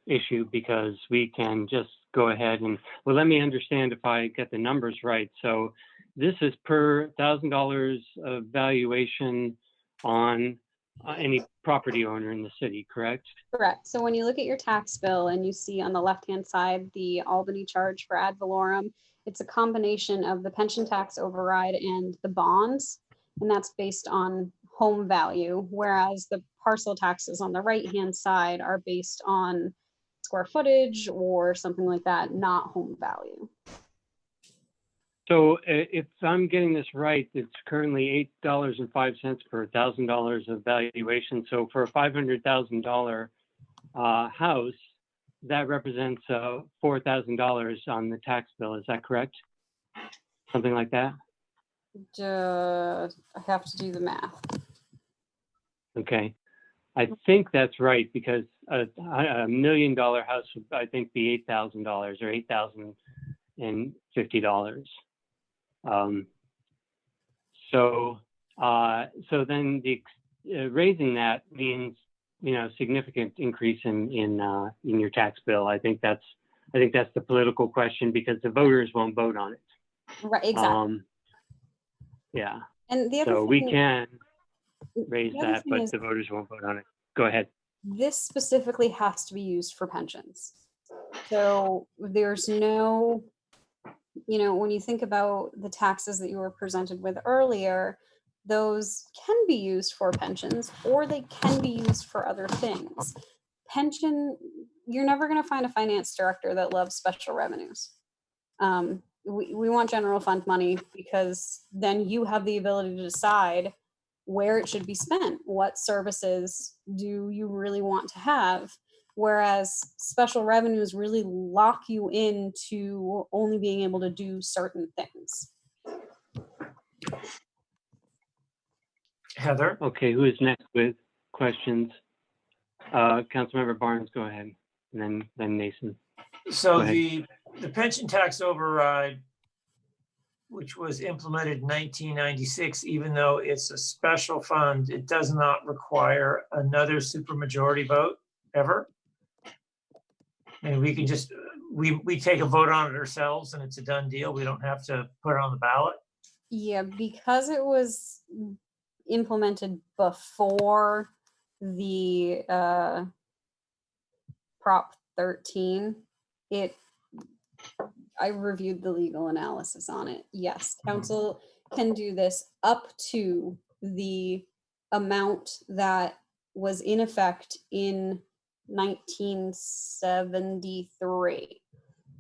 issue, because we can just go ahead and, well, let me understand if I get the numbers right. So this is per $1,000 of valuation on any property owner in the city, correct? Correct. So when you look at your tax bill and you see on the left-hand side the Albany charge for ad valorem, it's a combination of the pension tax override and the bonds, and that's based on home value, whereas the parcel taxes on the right-hand side are based on square footage or something like that, not home value. So if I'm getting this right, it's currently $8.05 per $1,000 of valuation. So for a $500,000 house, that represents $4,000 on the tax bill. Is that correct? Something like that? I have to do the math. Okay. I think that's right, because a $1 million house would, I think, be $8,000 or $8,050. So then raising that means, significant increase in your tax bill. I think that's the political question, because the voters won't vote on it. Right, exactly. Yeah. And the other So thing, we can raise that, but the voters won't vote on it. Go ahead. This specifically has to be used for pensions. So there's no, when you think about the taxes that you were presented with earlier, those can be used for pensions or they can be used for other things. Pension, you're never going to find a finance director that loves special revenues. We want general fund money, because then you have the ability to decide where it should be spent. What services do you really want to have? Whereas special revenues really lock you into only being able to do certain things. Heather. Okay, who is next with questions? Councilmember Barnes, go ahead, and then Nason. So the pension tax override, which was implemented in 1996, even though it's a special fund, it does not require another supermajority vote ever. And we can just, we take a vote on it ourselves and it's a done deal. We don't have to put it on the ballot. Yeah, because it was implemented before the Prop 13, I reviewed the legal analysis on it. Yes, council can do this up to the amount that was in effect in 1973.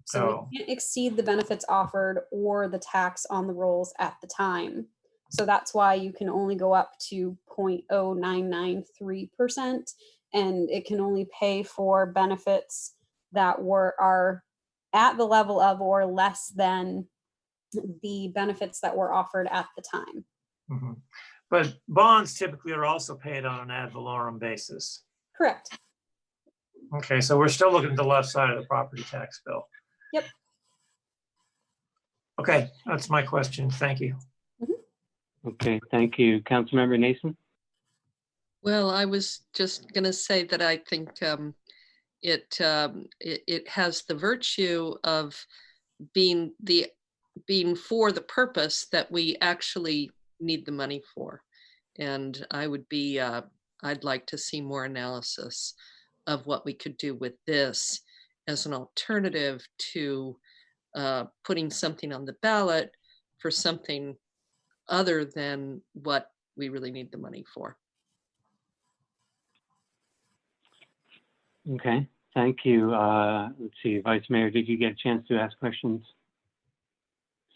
So Oh. we can't exceed the benefits offered or the tax on the rolls at the time. So that's why you can only go up to 0.0993%, and it can only pay for benefits that are at the level of or less than the benefits that were offered at the time. Mhm. But bonds typically are also paid on an ad valorem basis. Correct. Okay, so we're still looking at the left side of the property tax bill. Yep. Okay, that's my question. Thank you. Okay, thank you. Councilmember Nason? Well, I was just going to say that I think it has the virtue of being for the purpose that we actually need the money for. And I'd like to see more analysis of what we could do with this as an alternative to putting something on the ballot for something other than what we really need the money for. Okay, thank you. Let's see, Vice Mayor, did you get a chance to ask questions?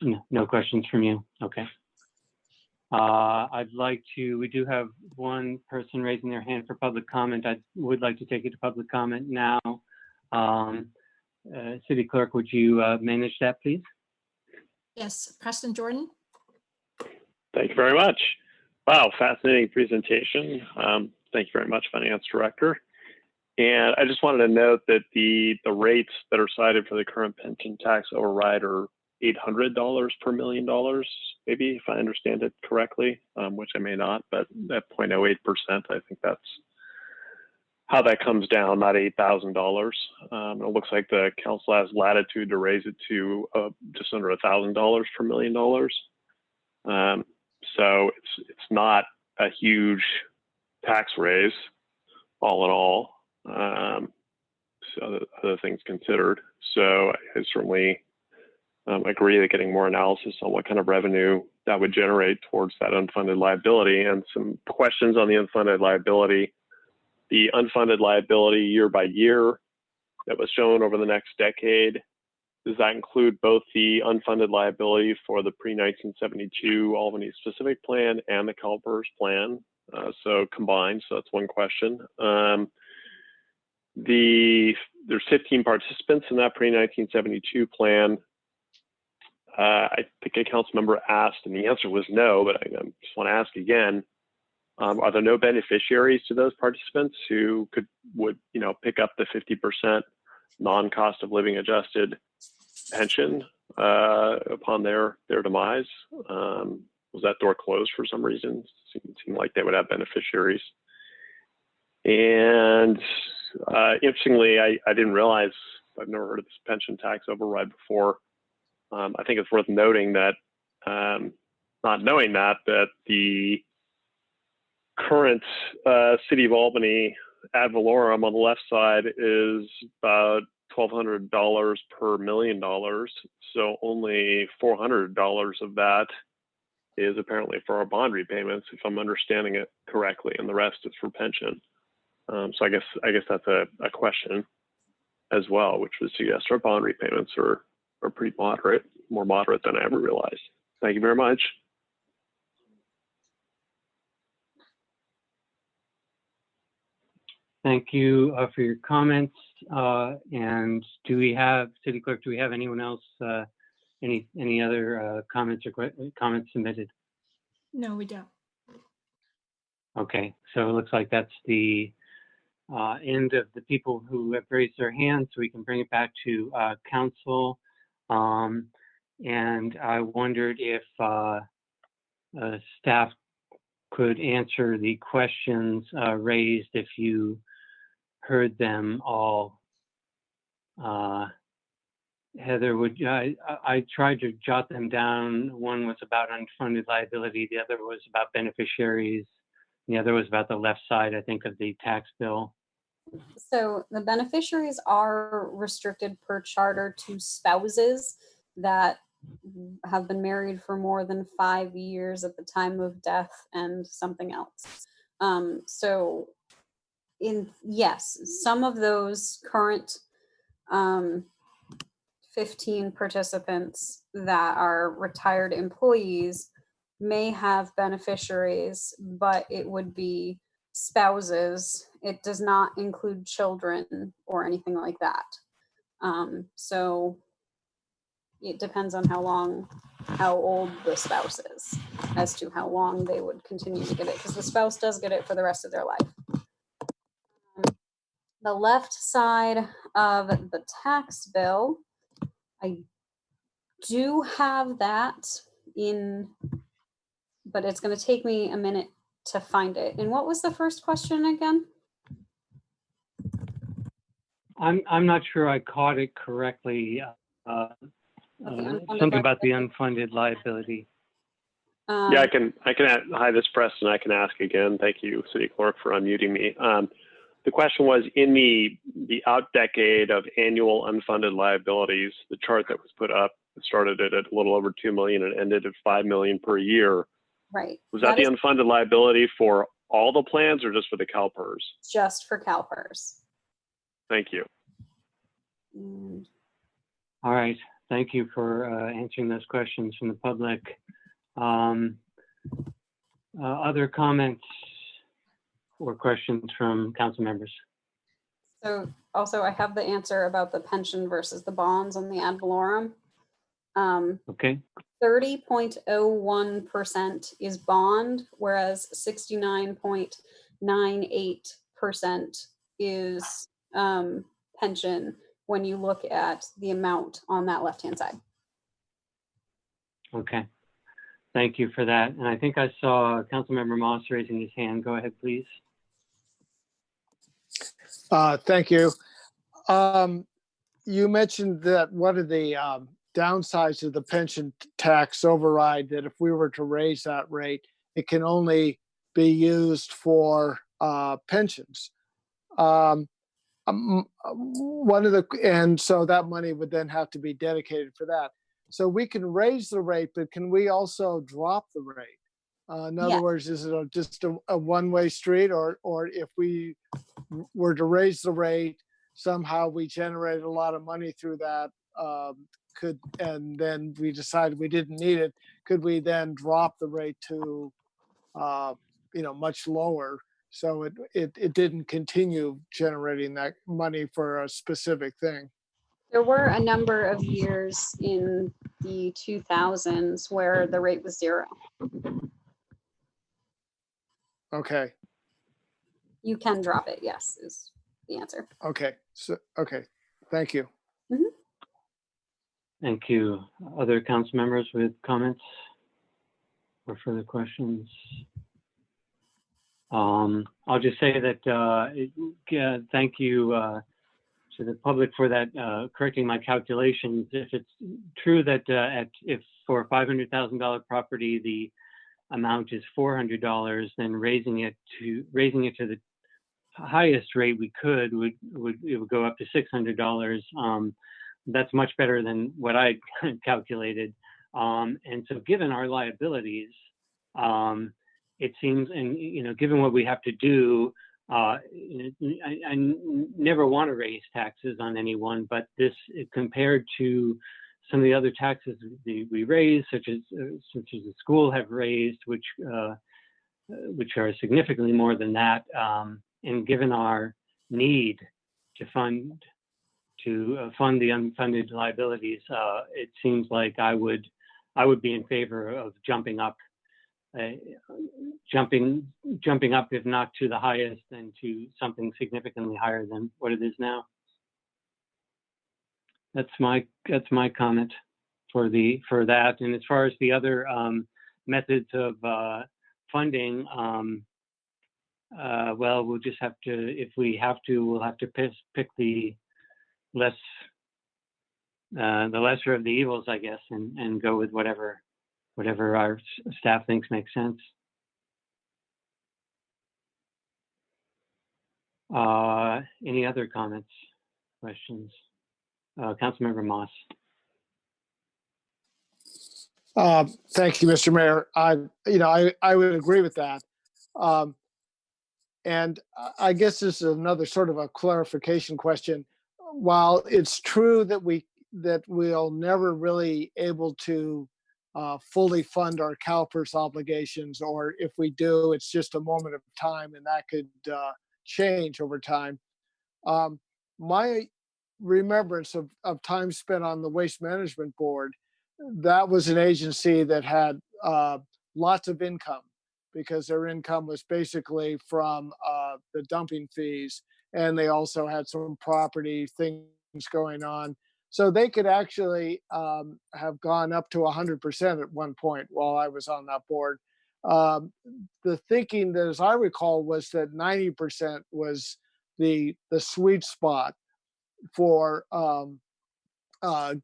No questions from you. Okay. We do have one person raising their hand for public comment. I would like to take it to public comment now. City Clerk, would you manage that, please? Yes, Preston Jordan. Thank you very much. Wow, fascinating presentation. Thank you very much, Finance Director. And I just wanted to note that the rates that are cited for the current pension tax override are $800 per $1 million, maybe, if I understand it correctly, which I may not, but at 0.08%, I think that's how that comes down, not $8,000. It looks like the council has latitude to raise it to just under $1,000 per $1 million. So it's not a huge tax raise, all in all. So other things considered. So I certainly agree that getting more analysis on what kind of revenue that would generate towards that unfunded liability, and some questions on the unfunded liability. The unfunded liability year by year that was shown over the next decade, does that include both the unfunded liability for the pre-1972 Albany specific plan and the CalPERS plan? So combined, so that's one question. There's 15 participants in that pre-1972 plan. I think a council member asked, and the answer was no, but I just want to ask again, are there no beneficiaries to those participants who would pick up the 50% non-cost of living adjusted pension upon their demise? Was that door closed for some reason? It seemed like they would have beneficiaries. And interestingly, I didn't realize, I've never heard of this pension tax override before. I think it's worth noting that, not knowing that the current City of Albany ad valorem on the left side is about $1,200 per $1 million. So only $400 of that is apparently for our bond repayments, if I'm understanding it correctly, and the rest is for pension. So I guess that's a question as well, which would suggest our bond repayments are pretty moderate, more moderate than I ever realized. Thank you very much. Thank you for your comments. And City Clerk, do we have anyone else, any other comments or comments submitted? No, we don't. Okay, so it looks like that's the end of the people who have raised their hands, so we can bring it back to council. And I wondered if staff could answer the questions raised if you heard them all. Heather, I tried to jot them down. One was about unfunded liability. The other was about beneficiaries. The other was about the left side, I think, of the tax bill. So the beneficiaries are restricted per charter to spouses that have been married for more than 5 years at the time of death and something else. So yes, some of those current 15 participants that are retired employees may have beneficiaries, but it would be spouses. It does not include children or anything like that. So it depends on how old the spouse is as to how long they would continue to get it, because the spouse does get it for the rest of their life. The left side of the tax bill, I do have that in, but it's going to take me a minute to find it. And what was the first question again? I'm not sure I caught it correctly. Something about the unfunded liability. Yeah, I can. Hi, this is Preston. I can ask again. Thank you, City Clerk, for unmuting me. The question was, in the out decade of annual unfunded liabilities, the chart that was put up started at a little over 2 million and ended at 5 million per year. Right. Was that the unfunded liability for all the plans or just for the CalPERS? Just for CalPERS. Thank you. All right. Thank you for answering those questions from the public. Other comments or questions from council members? So also I have the answer about the pension versus the bonds on the ad valorem. Okay. 30.01% is bond, whereas 69.98% is pension when you look at the amount on that left-hand side. Okay. Thank you for that. And I think I saw Councilmember Moss raising his hand. Go ahead, please. Thank you. You mentioned that one of the downsides of the pension tax override, that if we were to raise that rate, it can only be used for pensions. And so that money would then have to be dedicated for that. So we can raise the rate, but can we also drop the rate? In other words, is it just a one-way street, or if we were to raise the rate, somehow we generate a lot of money through that, and then we decided we didn't need it, could we then drop the rate to, much lower, so it didn't continue generating that money for a specific thing? There were a number of years in the 2000s where the rate was 0. Okay. You can drop it, yes, is the answer. Okay. So, okay. Thank you. Mm-hmm. Thank you. Other council members with comments or further questions? I'll just say that thank you to the public for that, correcting my calculations. If it's true that if for a $500,000 property the amount is $400, then raising it to the highest rate we could would go up to $600. That's much better than what I calculated. And so given our liabilities, it seems, and given what we have to do, I never want to raise taxes on anyone, but this, compared to some of the other taxes we raise, such as the school have raised, which are significantly more than that, and given our need to fund the unfunded liabilities, it seems like I would be in favor of jumping up, if not to the highest, then to something significantly higher than what it is now. That's my comment for that. And as far as the other methods of funding, well, we'll just have to, if we have to, we'll have to pick the lesser of the evils, I guess, and go with whatever our staff thinks makes sense. Any other comments, questions? Councilmember Moss. Thank you, Mr. Mayor. I would agree with that. And I guess this is another sort of a clarification question. While it's true that that we'll never really able to fully fund our CalPERS obligations, or if we do, it's just a moment of time, and that could change over time. My remembrance of time spent on the Waste Management Board, that was an agency that had lots of income, because their income was basically from the dumping fees, and they also had some property things going on. So they could actually have gone up to 100% at one point while I was on that board. The thinking, that, as I recall, was that 90% was the sweet spot for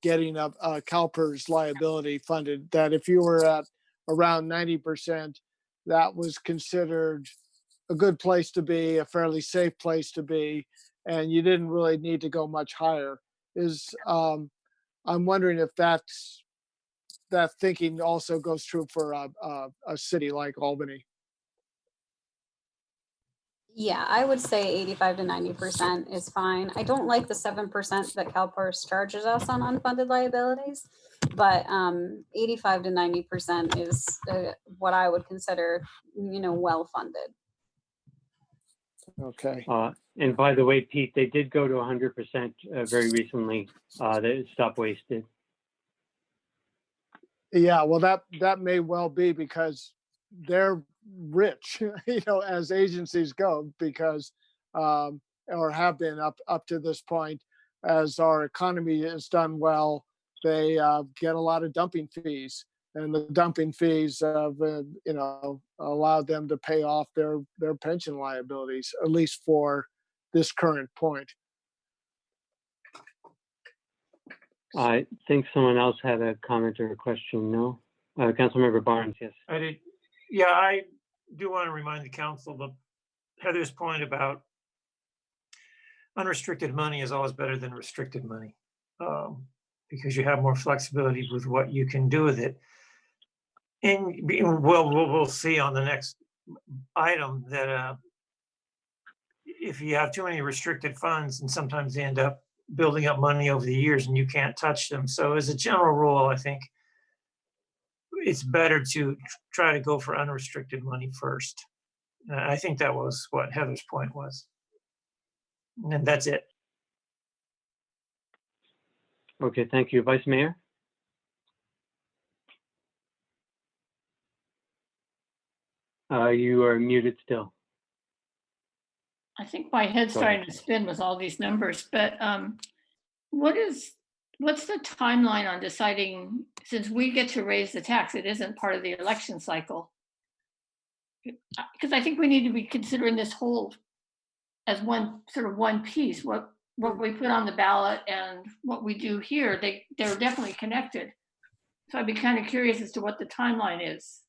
getting a CalPERS liability funded. That if you were at around 90%, that was considered a good place to be, a fairly safe place to be, and you didn't really need to go much higher. I'm wondering if that thinking also goes true for a city like Albany. Yeah, I would say 85 to 90% is fine. I don't like the 7% that CalPERS charges us on unfunded liabilities, but 85 to 90% is what I would consider, well funded. Okay. And by the way, Pete, they did go to 100% very recently. They stopped wasted. Yeah, well, that may well be because they're rich, as agencies go, because or have been up to this point. As our economy has done well, they get a lot of dumping fees, and the dumping fees have allowed them to pay off their pension liabilities, at least for this current point. I think someone else had a comment or a question. No, Councilmember Barnes. Yes. I did. Yeah, I do want to remind the council of Heather's point about unrestricted money is always better than restricted money, because you have more flexibility with what you can do with it. And we'll see on the next item that if you have too many restricted funds, and sometimes they end up building up money over the years and you can't touch them. So as a general rule, I think it's better to try to go for unrestricted money first. I think that was what Heather's point was. And that's it. Okay, thank you. Vice Mayor? You are muted still. I think my head's starting to spin with all these numbers, but what's the timeline on deciding, since we get to raise the tax, it isn't part of the election cycle? Because I think we need to be considering this whole as one piece. What we put on the ballot and what we do here, they're definitely connected. So I'd be kind of curious as to what the timeline is.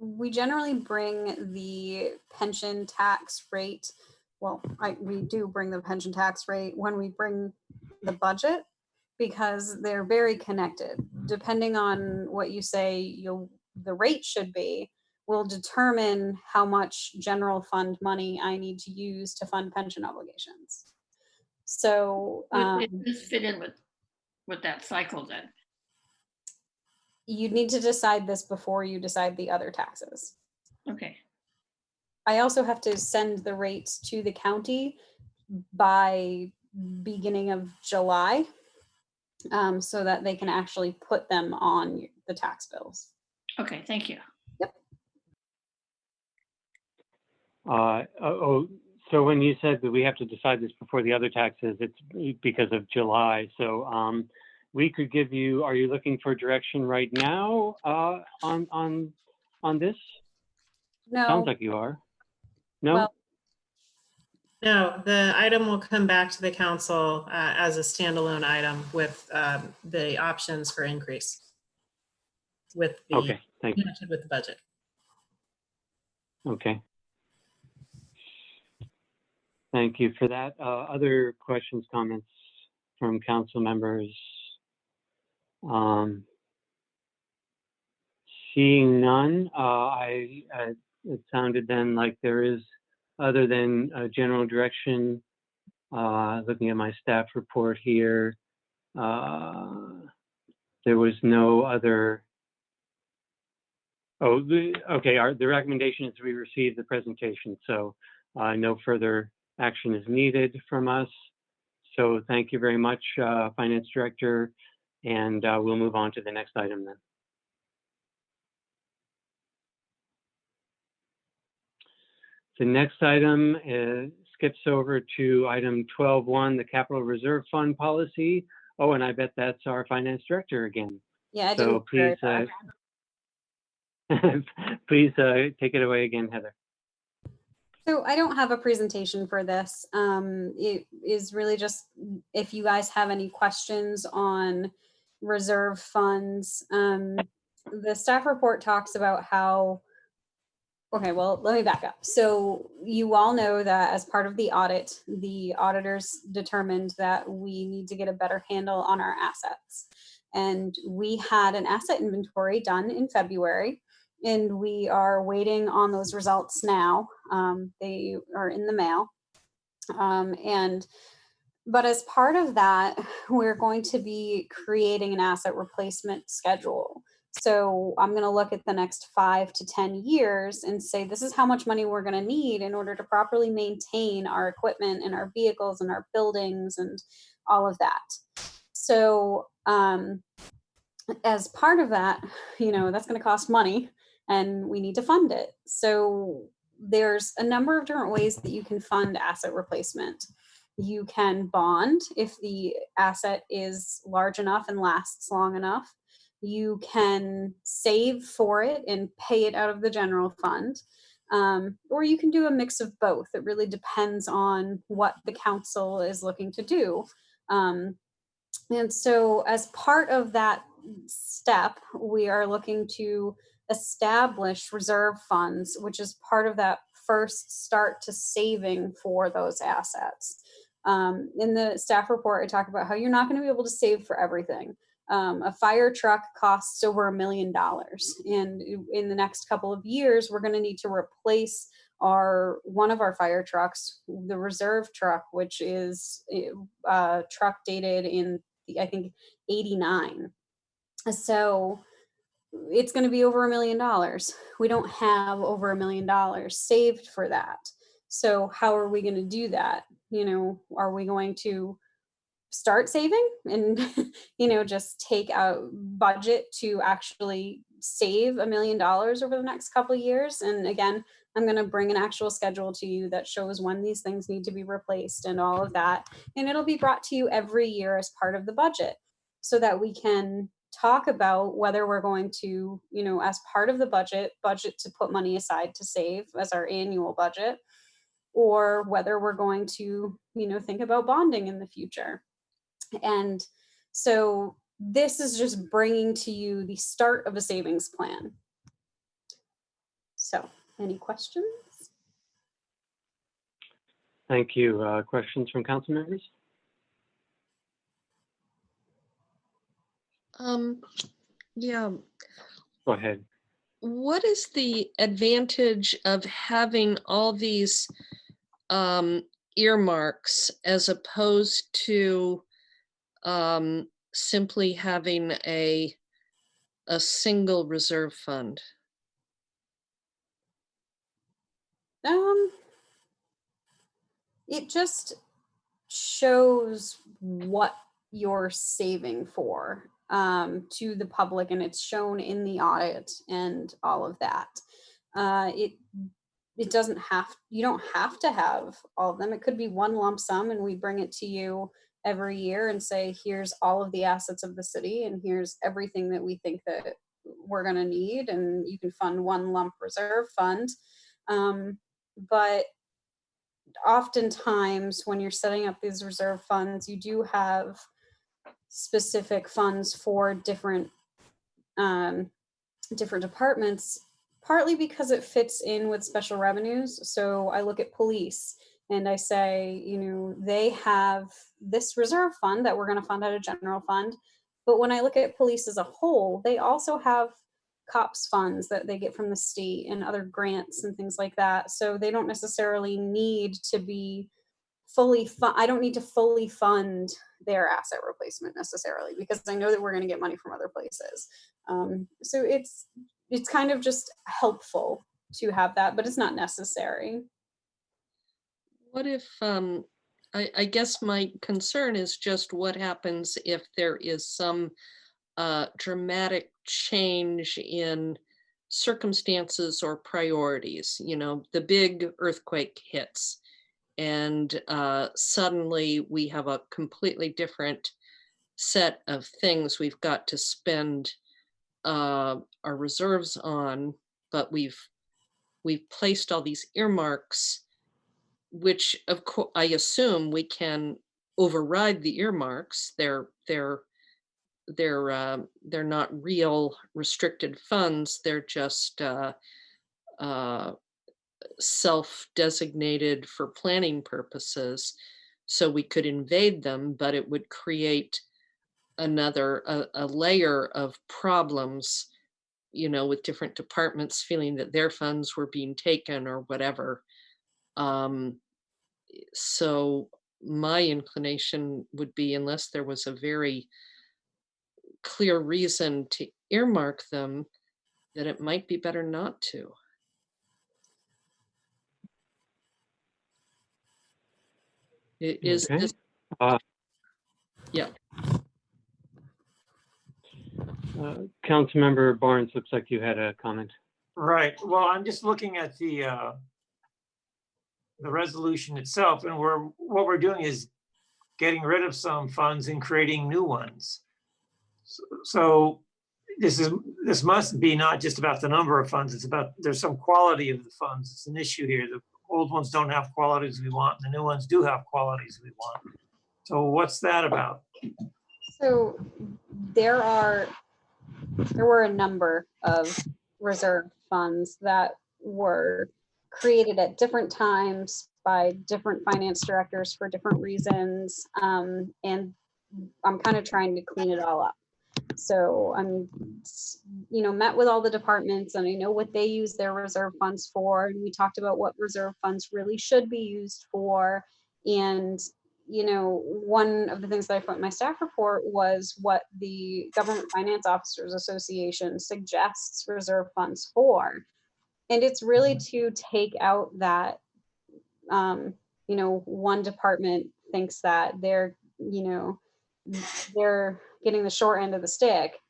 We generally bring the pension tax rate. Well, we do bring the pension tax rate when we bring the budget, because they're very connected. Depending on what you say the rate should be, will determine how much general fund money I need to use to fund pension obligations. So it does fit in with that cycle then. You need to decide this before you decide the other taxes. Okay. I also have to send the rates to the county by beginning of July, so that they can actually put them on the tax bills. Okay, thank you. Yep. So when you said that we have to decide this before the other taxes, it's because of July. So we could give you, are you looking for direction right now on this? No. Sounds like you are. No? Well, No, the item will come back to the council as a standalone item with the options for increase with the, okay, thank you. with the budget. Okay. Thank you for that. Other questions, comments from council members? Seeing none, it sounded then like there is, other than general direction, looking at my staff report here, There was no other. Oh, okay. The recommendation is we receive the presentation, so no further action is needed from us. So thank you very much, Finance Director, and we'll move on to the next item then. The next item skips over to item 12.1, the Capital Reserve Fund policy. Oh, and I bet that's our Finance Director again. Yeah, I So please, please take it away again, Heather. So I don't have a presentation for this. It is really just if you guys have any questions on reserve funds. The staff report talks about how, okay, well, let me back up. So you all know that as part of the audit, the auditors determined that we need to get a better handle on our assets. And we had an asset inventory done in February, and we are waiting on those results now. They are in the mail. But as part of that, we're going to be creating an asset replacement schedule. So I'm going to look at the next 5 to 10 years and say, this is how much money we're going to need in order to properly maintain our equipment and our vehicles and our buildings and all of that. So as part of that, that's going to cost money and we need to fund it. So there's a number of different ways that you can fund asset replacement. You can bond if the asset is large enough and lasts long enough. You can save for it and pay it out of the general fund. Or you can do a mix of both. It really depends on what the council is looking to do. And so as part of that step, we are looking to establish reserve funds, which is part of that first start to saving for those assets. In the staff report, I talk about how you're not going to be able to save for everything. A fire truck costs over $1 million. And in the next couple of years, we're going to need to replace one of our fire trucks, the reserve truck, which is a truck dated in, I think, 89. So it's going to be over $1 million. We don't have over $1 million saved for that. So how are we going to do that? Are we going to start saving and, just take out budget to actually save $1 million over the next couple of years? And again, I'm going to bring an actual schedule to you that shows when these things need to be replaced and all of that. And it'll be brought to you every year as part of the budget so that we can talk about whether we're going to, as part of the budget to put money aside to save as our annual budget, or whether we're going to, think about bonding in the future. And so this is just bringing to you the start of a savings plan. So any questions? Thank you. Questions from council members? Yeah. Go ahead. What is the advantage of having all these earmarks as opposed to simply having a single reserve fund? It just shows what you're saving for to the public, and it's shown in the audit and all of that. It doesn't have, you don't have to have all of them. It could be one lump sum and we bring it to you every year and say, here's all of the assets of the city and here's everything that we think that we're going to need, and you can fund one lump reserve fund. But oftentimes when you're setting up these reserve funds, you do have specific funds for different departments, partly because it fits in with special revenues. So I look at police and I say, they have this reserve fund that we're going to fund out of general fund. But when I look at police as a whole, they also have COPS funds that they get from the state and other grants and things like that. So they don't necessarily need to be I don't need to fully fund their asset replacement necessarily, because I know that we're going to get money from other places. So it's kind of just helpful to have that, but it's not necessary. What if, I guess my concern is just what happens if there is some dramatic change in circumstances or priorities. You know, the big earthquake hits and suddenly we have a completely different set of things we've got to spend our reserves on, but we've placed all these earmarks, which of course I assume we can override the earmarks. They're not real restricted funds. They're just self-designated for planning purposes. So we could invade them, but it would create a layer of problems, you know, with different departments feeling that their funds were being taken or whatever. So my inclination would be, unless there was a very clear reason to earmark them, that it might be better not to. Is Okay. this, yeah. Councilmember Barnes, looks like you had a comment. Right. Well, I'm just looking at the resolution itself, and what we're doing is getting rid of some funds and creating new ones. So this must be not just about the number of funds. It's about, there's some quality of the funds. It's an issue here. The old ones don't have qualities we want, and the new ones do have qualities we want. So what's that about? So there were a number of reserve funds that were created at different times by different finance directors for different reasons. And I'm kind of trying to clean it all up. So I'm, met with all the departments, and I know what they use their reserve funds for. And we talked about what reserve funds really should be used for. And one of the things that I put in my staff report was what the Government Finance Officers Association suggests reserve funds for. And it's really to take out that, one department thinks that they're getting the short end of the stick,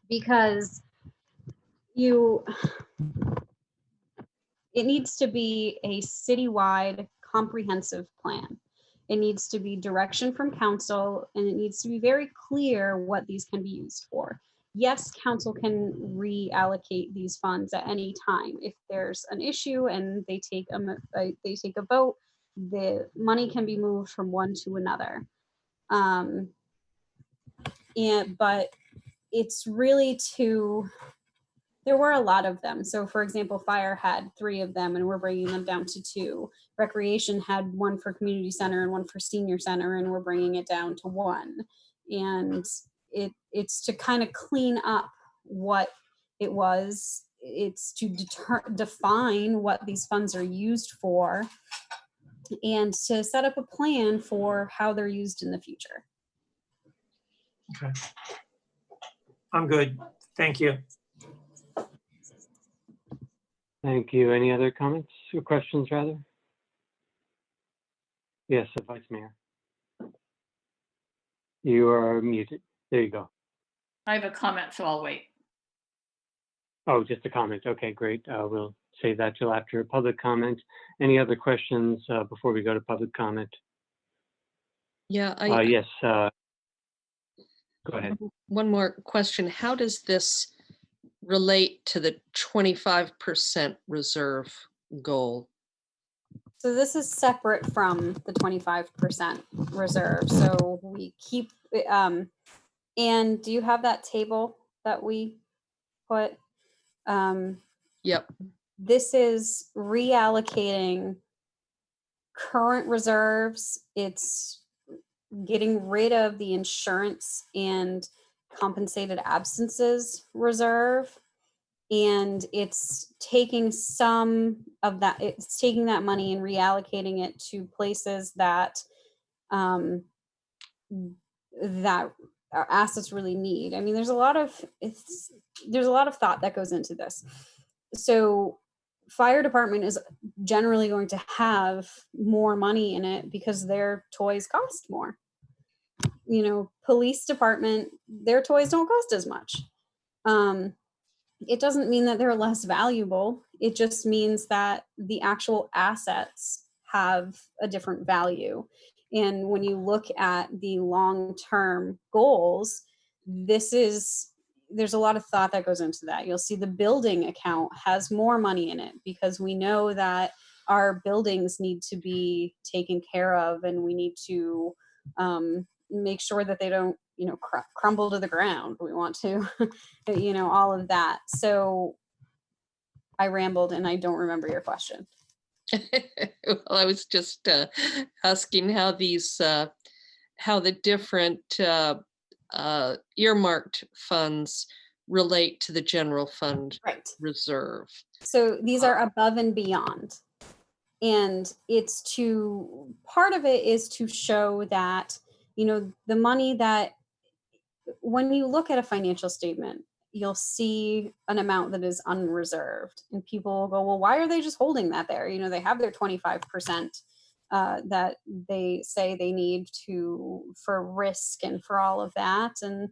because it needs to be a citywide comprehensive plan. It needs to be direction from council, and it needs to be very clear what these can be used for. Yes, council can reallocate these funds at any time. If there's an issue and they take a vote, the money can be moved from one to another. But it's really there were a lot of them. So for example, fire had 3 of them, and we're bringing them down to 2. Recreation had 1 for community center and 1 for senior center, and we're bringing it down to 1. And it's to kind of clean up what it was. It's to define what these funds are used for, and to set up a plan for how they're used in the future. Okay. I'm good. Thank you. Thank you. Any other comments or questions, rather? Yes, Vice Mayor. You are muted. There you go. I have a comment, so I'll wait. Oh, just a comment. Okay, great. We'll save that till after public comment. Any other questions before we go to public comment? Yeah, yes. Go ahead. One more question. How does this relate to the 25% reserve goal? So this is separate from the 25% reserve. So we keep, and do you have that table that we put? Yep. This is reallocating current reserves. It's getting rid of the insurance and compensated absences reserve, and it's taking some of that, it's taking that money and reallocating it to places that that our assets really need. I mean, there's a lot of thought that goes into this. So fire department is generally going to have more money in it because their toys cost more. You know, police department, their toys don't cost as much. It doesn't mean that they're less valuable. It just means that the actual assets have a different value. And when you look at the long-term goals, there's a lot of thought that goes into that. You'll see the building account has more money in it because we know that our buildings need to be taken care of, and we need to make sure that they don't, you know, crumble to the ground. We want to, you know, all of that. So I rambled and I don't remember your question. Well, I was just asking how these, how the different earmarked funds relate to the general fund reserve. So these are above and beyond. And part of it is to show that, you know, the money that, when you look at a financial statement, you'll see an amount that is unreserved, and people will go, well, why are they just holding that there? You know, they have their 25% that they say they need for risk and for all of that. And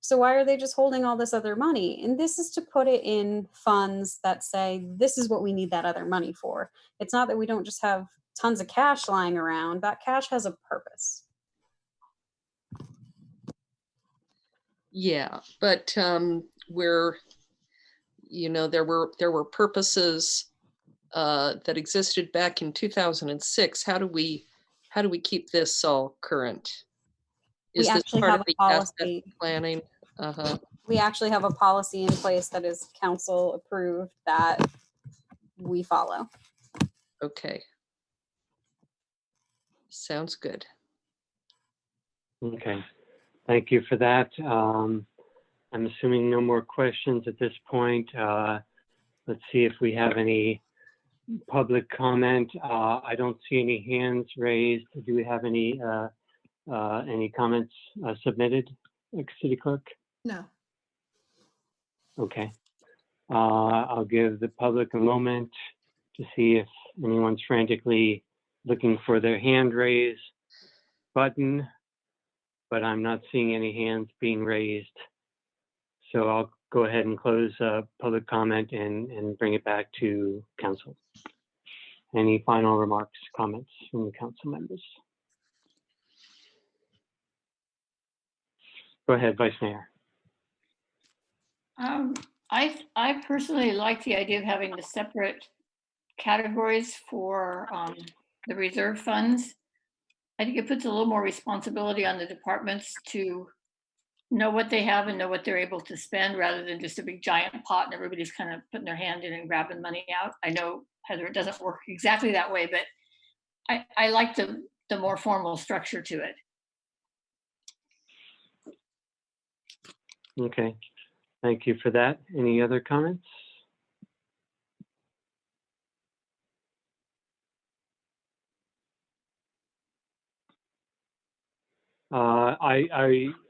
so why are they just holding all this other money? And this is to put it in funds that say, this is what we need that other money for. It's not that we don't just have tons of cash lying around. That cash has a purpose. Yeah, but where, you know, there were purposes that existed back in 2006. How do we keep this all current? Is this part of the asset planning? We actually have a policy in place that is council approved that we follow. Okay. Sounds good. Okay. Thank you for that. I'm assuming no more questions at this point. Let's see if we have any public comment. I don't see any hands raised. Do we have any comments submitted, City Clerk? No. Okay. I'll give the public a moment to see if anyone's frantically looking for their hand raise button, but I'm not seeing any hands being raised. So I'll go ahead and close public comment and bring it back to council. Any final remarks, comments from the council members? Go ahead, Vice Mayor. I personally like the idea of having the separate categories for the reserve funds. I think it puts a little more responsibility on the departments to know what they have and know what they're able to spend, rather than just a big giant pot and everybody's kind of putting their hand in and grabbing money out. I know, Heather, it doesn't work exactly that way, but I like the more formal structure to it. Okay, thank you for that. Any other comments?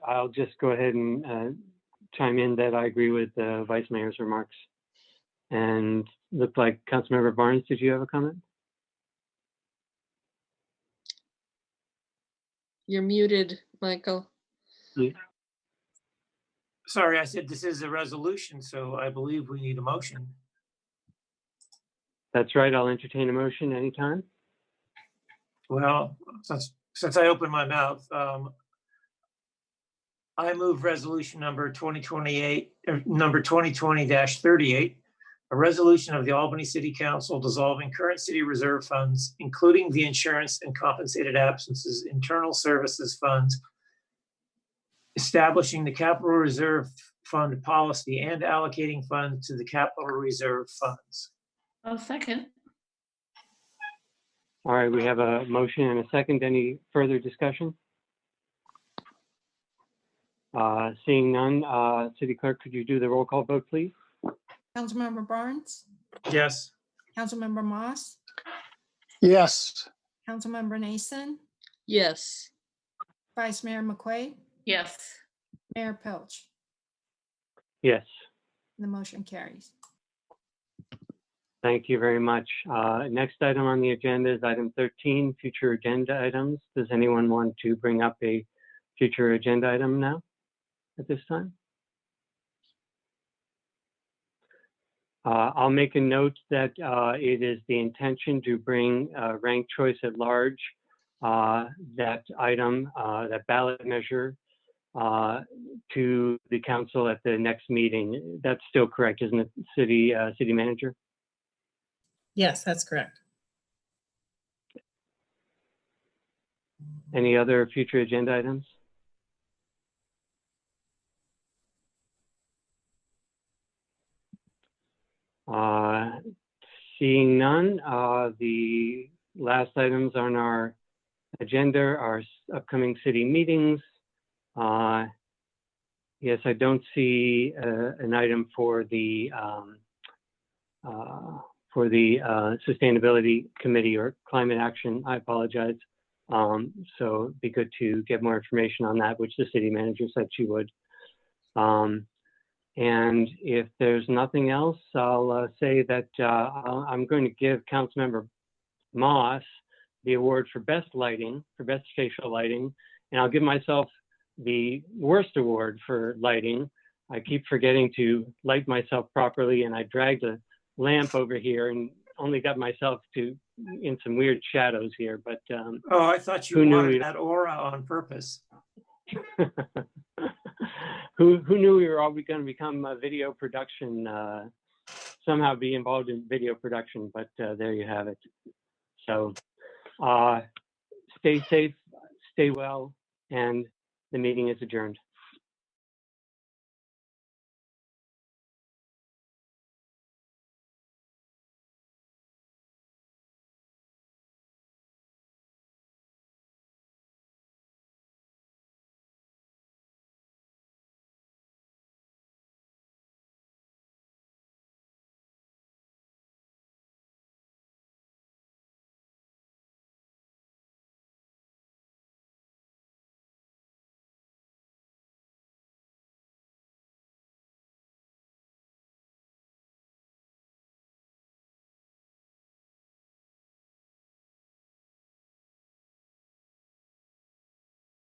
I'll just go ahead and chime in that I agree with the Vice Mayor's remarks. And looked like Councilmember Barnes, did you have a comment? You're muted, Michael. Yeah. Sorry, I said this is a resolution, so I believe we need a motion. That's right. I'll entertain a motion anytime. Well, since I opened my mouth, I move resolution number 2020-38, a resolution of the Albany City Council dissolving current city reserve funds, including the insurance and compensated absences internal services funds, establishing the capital reserve fund policy and allocating funds to the capital reserve funds. Oh, second. All right, we have a motion and a second. Any further discussion? Seeing none, City Clerk, could you do the roll call vote, please? Councilmember Barnes, Yes. Councilmember Moss, Yes. Councilmember Nason, Yes. Vice Mayor McQuaid, Yes. Mayor Pilch. Yes. The motion carries. Thank you very much. Next item on the agenda is item 13, future agenda items. Does anyone want to bring up a future agenda item now at this time? I'll make a note that it is the intention to bring ranked choice at large, that item, that ballot measure to the council at the next meeting. That's still correct, isn't it, City Manager? Yes, that's correct. Any other future agenda items? Seeing none, the last items on our agenda are upcoming city meetings. Yes, I don't see an item for the Sustainability Committee or Climate Action. I apologize. So it'd be good to get more information on that, which the city manager said she would. And if there's nothing else, I'll say that I'm going to give Councilmember Moss the award for best lighting, for best facial lighting, and I'll give myself the worst award for lighting. I keep forgetting to light myself properly, and I dragged a lamp over here and only got myself in some weird shadows here. But Oh, I thought you wanted that aura on purpose. Who knew we were all going to become video production, somehow be involved in video production, but there you have it. So stay safe, stay well, and the meeting is adjourned.